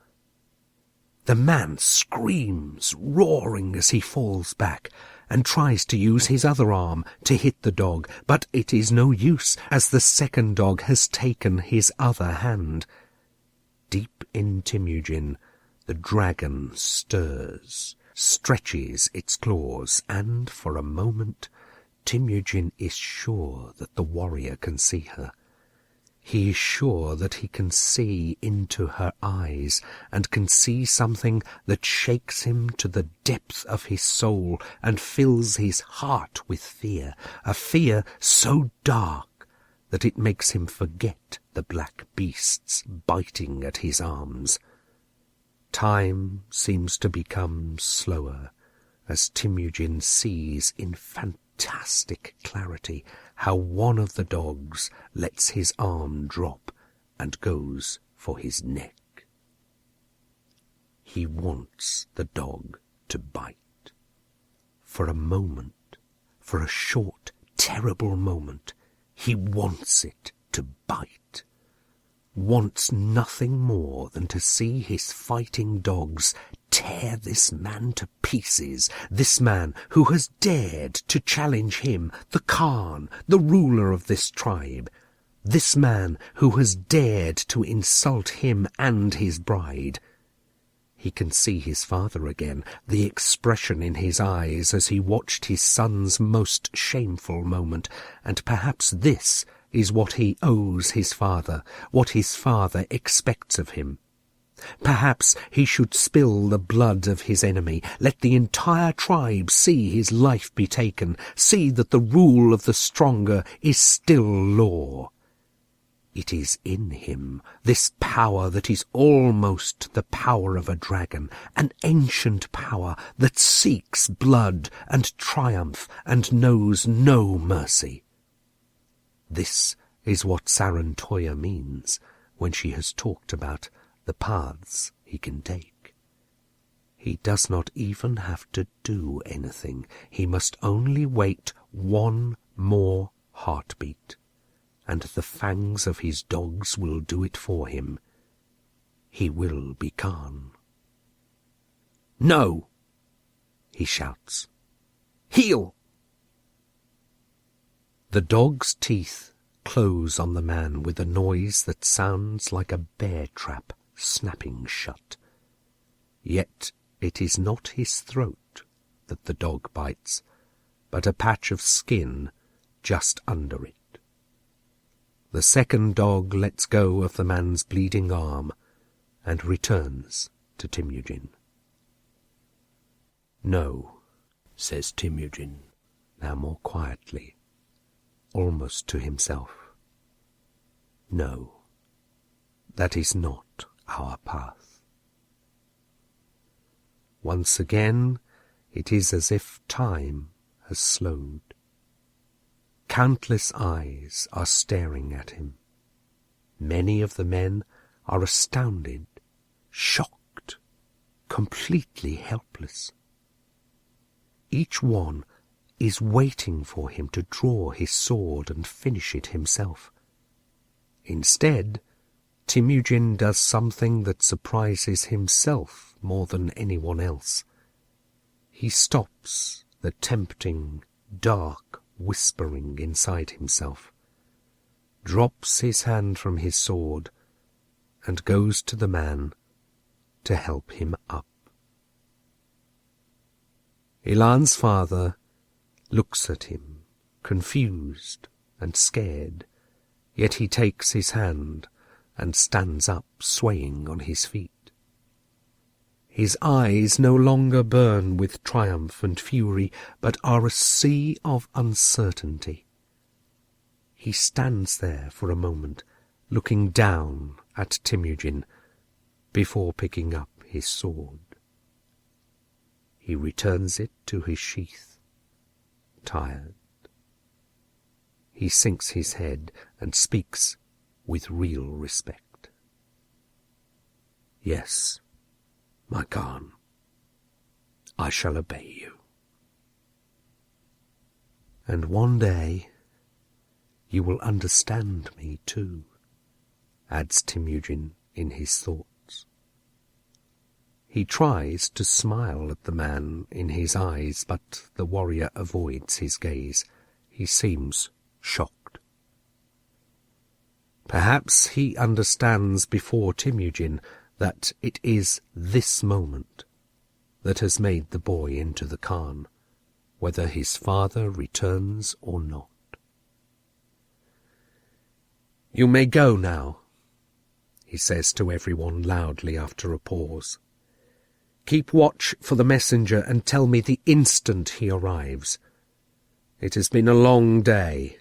The man screams, roaring as he falls back, and tries to use his other arm to hit the dog, but it is no use, as the second dog has taken his other hand. Deep in Temujin, the dragon stirs, stretches its claws, and for a moment Temujin is sure that the warrior can see her. He is sure that he can see into her eyes, and can see something that shakes him to the depth of his soul and fills his heart with fear, a fear so dark that it makes him forget the black beasts biting at his arms. Time seems to become slower as Temujin sees in fantastic clarity how one of the dogs lets his arm drop and goes for his neck. He wants the dog to bite. For a moment, for a short, terrible moment, he wants it to bite. Wants nothing more than to see his fighting dogs tear this man to pieces, this man who has dared to challenge him, the Khan, the ruler of this tribe, this man who has dared to insult him and his bride. He can see his father again, the expression in his eyes as he watched his son's most shameful moment, and perhaps this is what he owes his father, what his father expects of him. Perhaps he should spill the blood of his enemy, let the entire tribe see his life be taken, see that the rule of the stronger is still law. It is in him, this power that is almost the power of a dragon, an ancient power that seeks blood and triumph and knows no mercy. This is what Sarantoya means when she has talked about the paths he can take. He does not even have to do anything. He must only wait one more heartbeat, and the fangs of his dogs will do it for him. He will be Khan. "No!" he shouts. "Heel!" The dog's teeth close on the man with a noise that sounds like a bear trap snapping shut. Yet it is not his throat that the dog bites, but a patch of skin just under it. The second dog lets go of the man's bleeding arm and returns to Temujin. "No," says Temujin, now more quietly, almost to himself. "No, that is not our path." Once again, it is as if time has slowed. Countless eyes are staring at him. Many of the men are astounded, shocked, completely helpless. Each one is waiting for him to draw his sword and finish it himself. Instead, Temujin does something that surprises himself more than anyone else. He stops the tempting, dark whispering inside himself, drops his hand from his sword, and goes to the man to help him up. Ilan's father looks at him, confused and scared, yet he takes his hand and stands up, swaying on his feet. His eyes no longer burn with triumph and fury, but are a sea of uncertainty. He stands there for a moment, looking down at Temujin, before picking up his sword. He returns it to his sheath, tired. He sinks his head and speaks with real respect. "Yes, my Khan, I shall obey you. And one day you will understand me too," adds Temujin in his thoughts. He tries to smile at the man in his eyes, but the warrior avoids his gaze. He seems shocked. Perhaps he understands before Temujin that it is this moment that has made the boy into the Khan, whether his father returns or not. "You may go now," he says to everyone loudly after a pause. "Keep watch for the messenger and tell me the instant he arrives. It has been a long day,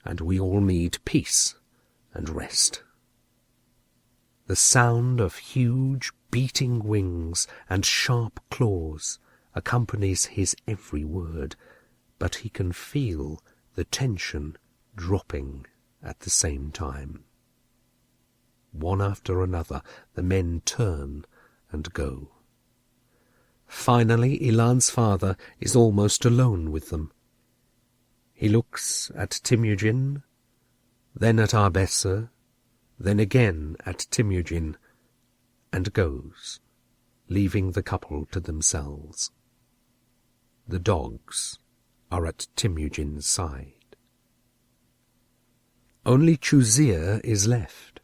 and we all need peace and rest." The sound of huge beating wings and sharp claws accompanies his every word, but he can feel the tension dropping at the same time. One after another, the men turn and go. Finally, Ilan's father is almost alone with them. He looks at Temujin, then at Arbessa, then again at Temujin, and goes, leaving the couple to themselves. The dogs are at Temujin's side. Only Chuzir is left.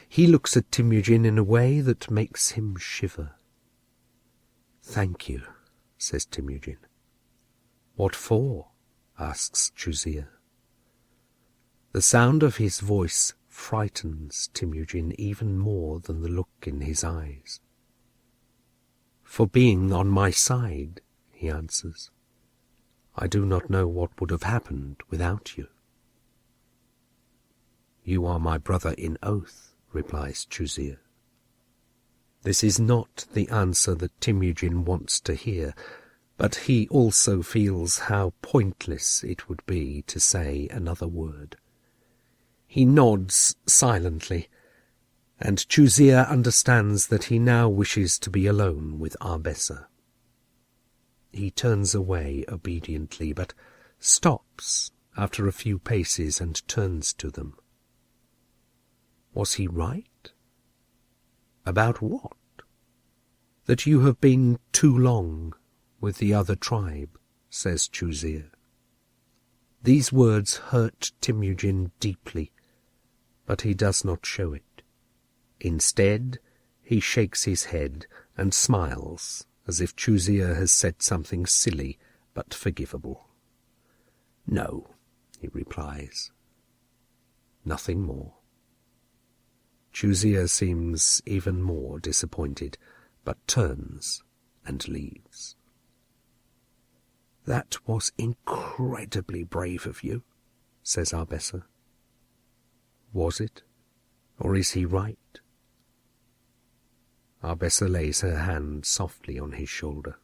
He looks at Temujin in a way that makes him shiver. "Thank you," says Temujin. "What for?" asks Chuzir. The sound of his voice frightens Temujin even more than the look in his eyes. "For being on my side," he answers. "I do not know what would have happened without you." "You are my brother in oath," replies Chuzir. This is not the answer that Temujin wants to hear, but he also feels how pointless it would be to say another word. He nods silently, and Chuzir understands that he now wishes to be alone with Arbessa. He turns away obediently, but stops after a few paces and turns to them. Was he right? About what? "That you have been too long with the other tribe," says Chuzir. These words hurt Temujin deeply, but he does not show it. Instead, he shakes his head and smiles, as if Chuzia has said something silly but forgivable. "No," he replies. Nothing more. Chuzia seems even more disappointed, but turns and leaves. "That was incredibly brave of you," says Arbessa. Was it? Or is he right? Arbessa lays her hand softly on his shoulder.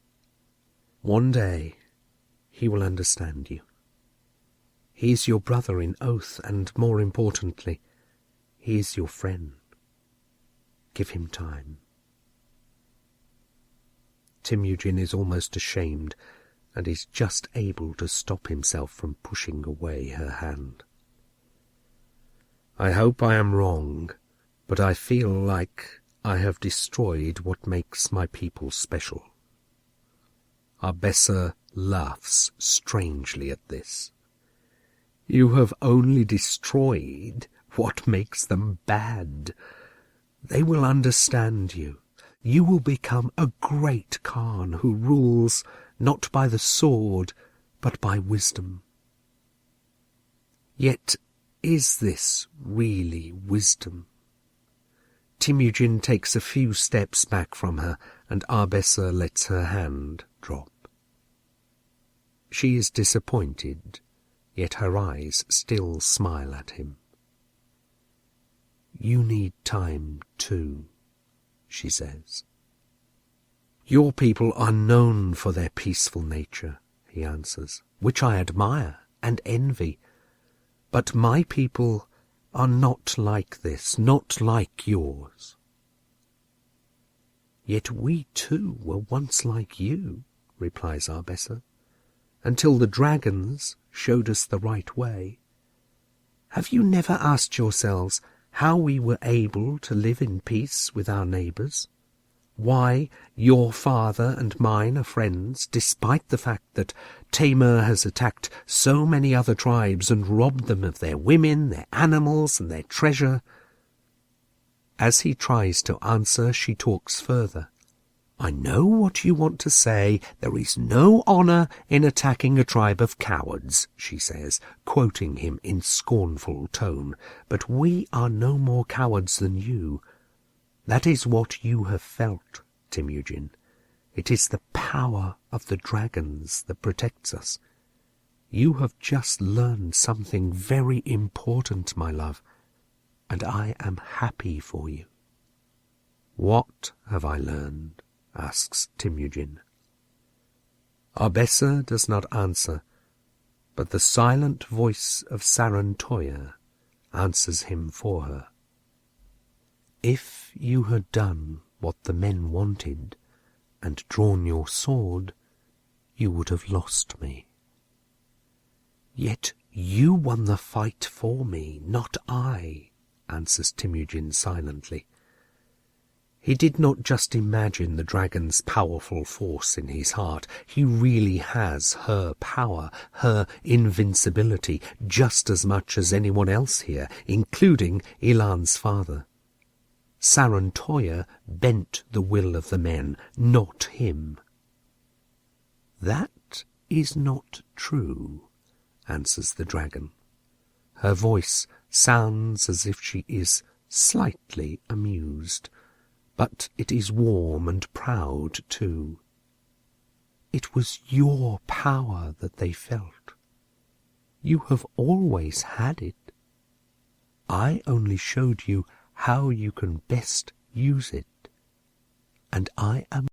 "One day he will understand you. He is your brother in oath, and more importantly, he is your friend. Give him time." Temujin is almost ashamed, and is just able to stop himself from pushing away her hand. "I hope I am wrong, but I feel like I have destroyed what makes my people special." Arbessa laughs strangely at this. "You have only destroyed what makes them bad. They will understand you. You will become a great Khan who rules not by the sword, but by wisdom." Yet, is this really wisdom? Temujin takes a few steps back from her, and Arbessa lets her hand drop. She is disappointed, yet her eyes still smile at him. "You need time too," she says. "Your people are known for their peaceful nature," he answers, "which I admire and envy. But my people are not like this, not like yours." "Yet we too were once like you," replies Arbessa, "until the dragons showed us the right way. Have you never asked yourselves how we were able to live in peace with our neighbours? Why your father and mine are friends, despite the fact that Tamer has attacked so many other tribes and robbed them of their women, their animals, and their treasure?" As he tries to answer, she talks further. "I know what you want to say. There is no honour in attacking a tribe of cowards," she says, quoting him in scornful tone. "But we are no more cowards than you. That is what you have felt, Temujin. It is the power of the dragons that protects us. You have just learned something very important, my love, and I am happy for you." "What have I learned?" asks Temujin. Arbessa does not answer, but the silent voice of Sarantoya answers him for her. "If you had done what the men wanted and drawn your sword, you would have lost me." "Yet you won the fight for me, not I," answers Temujin silently. He did not just imagine the dragon's powerful force in his heart. He really has her power, her invincibility, just as much as anyone else here, including Ilan's father. Sarantoya bent the will of the men, not him. "That is not true," answers the dragon. Her voice sounds as if she is slightly amused, but it is warm and proud too. "It was your power that they felt. You have always had it. I only showed you how you can best use it, and I am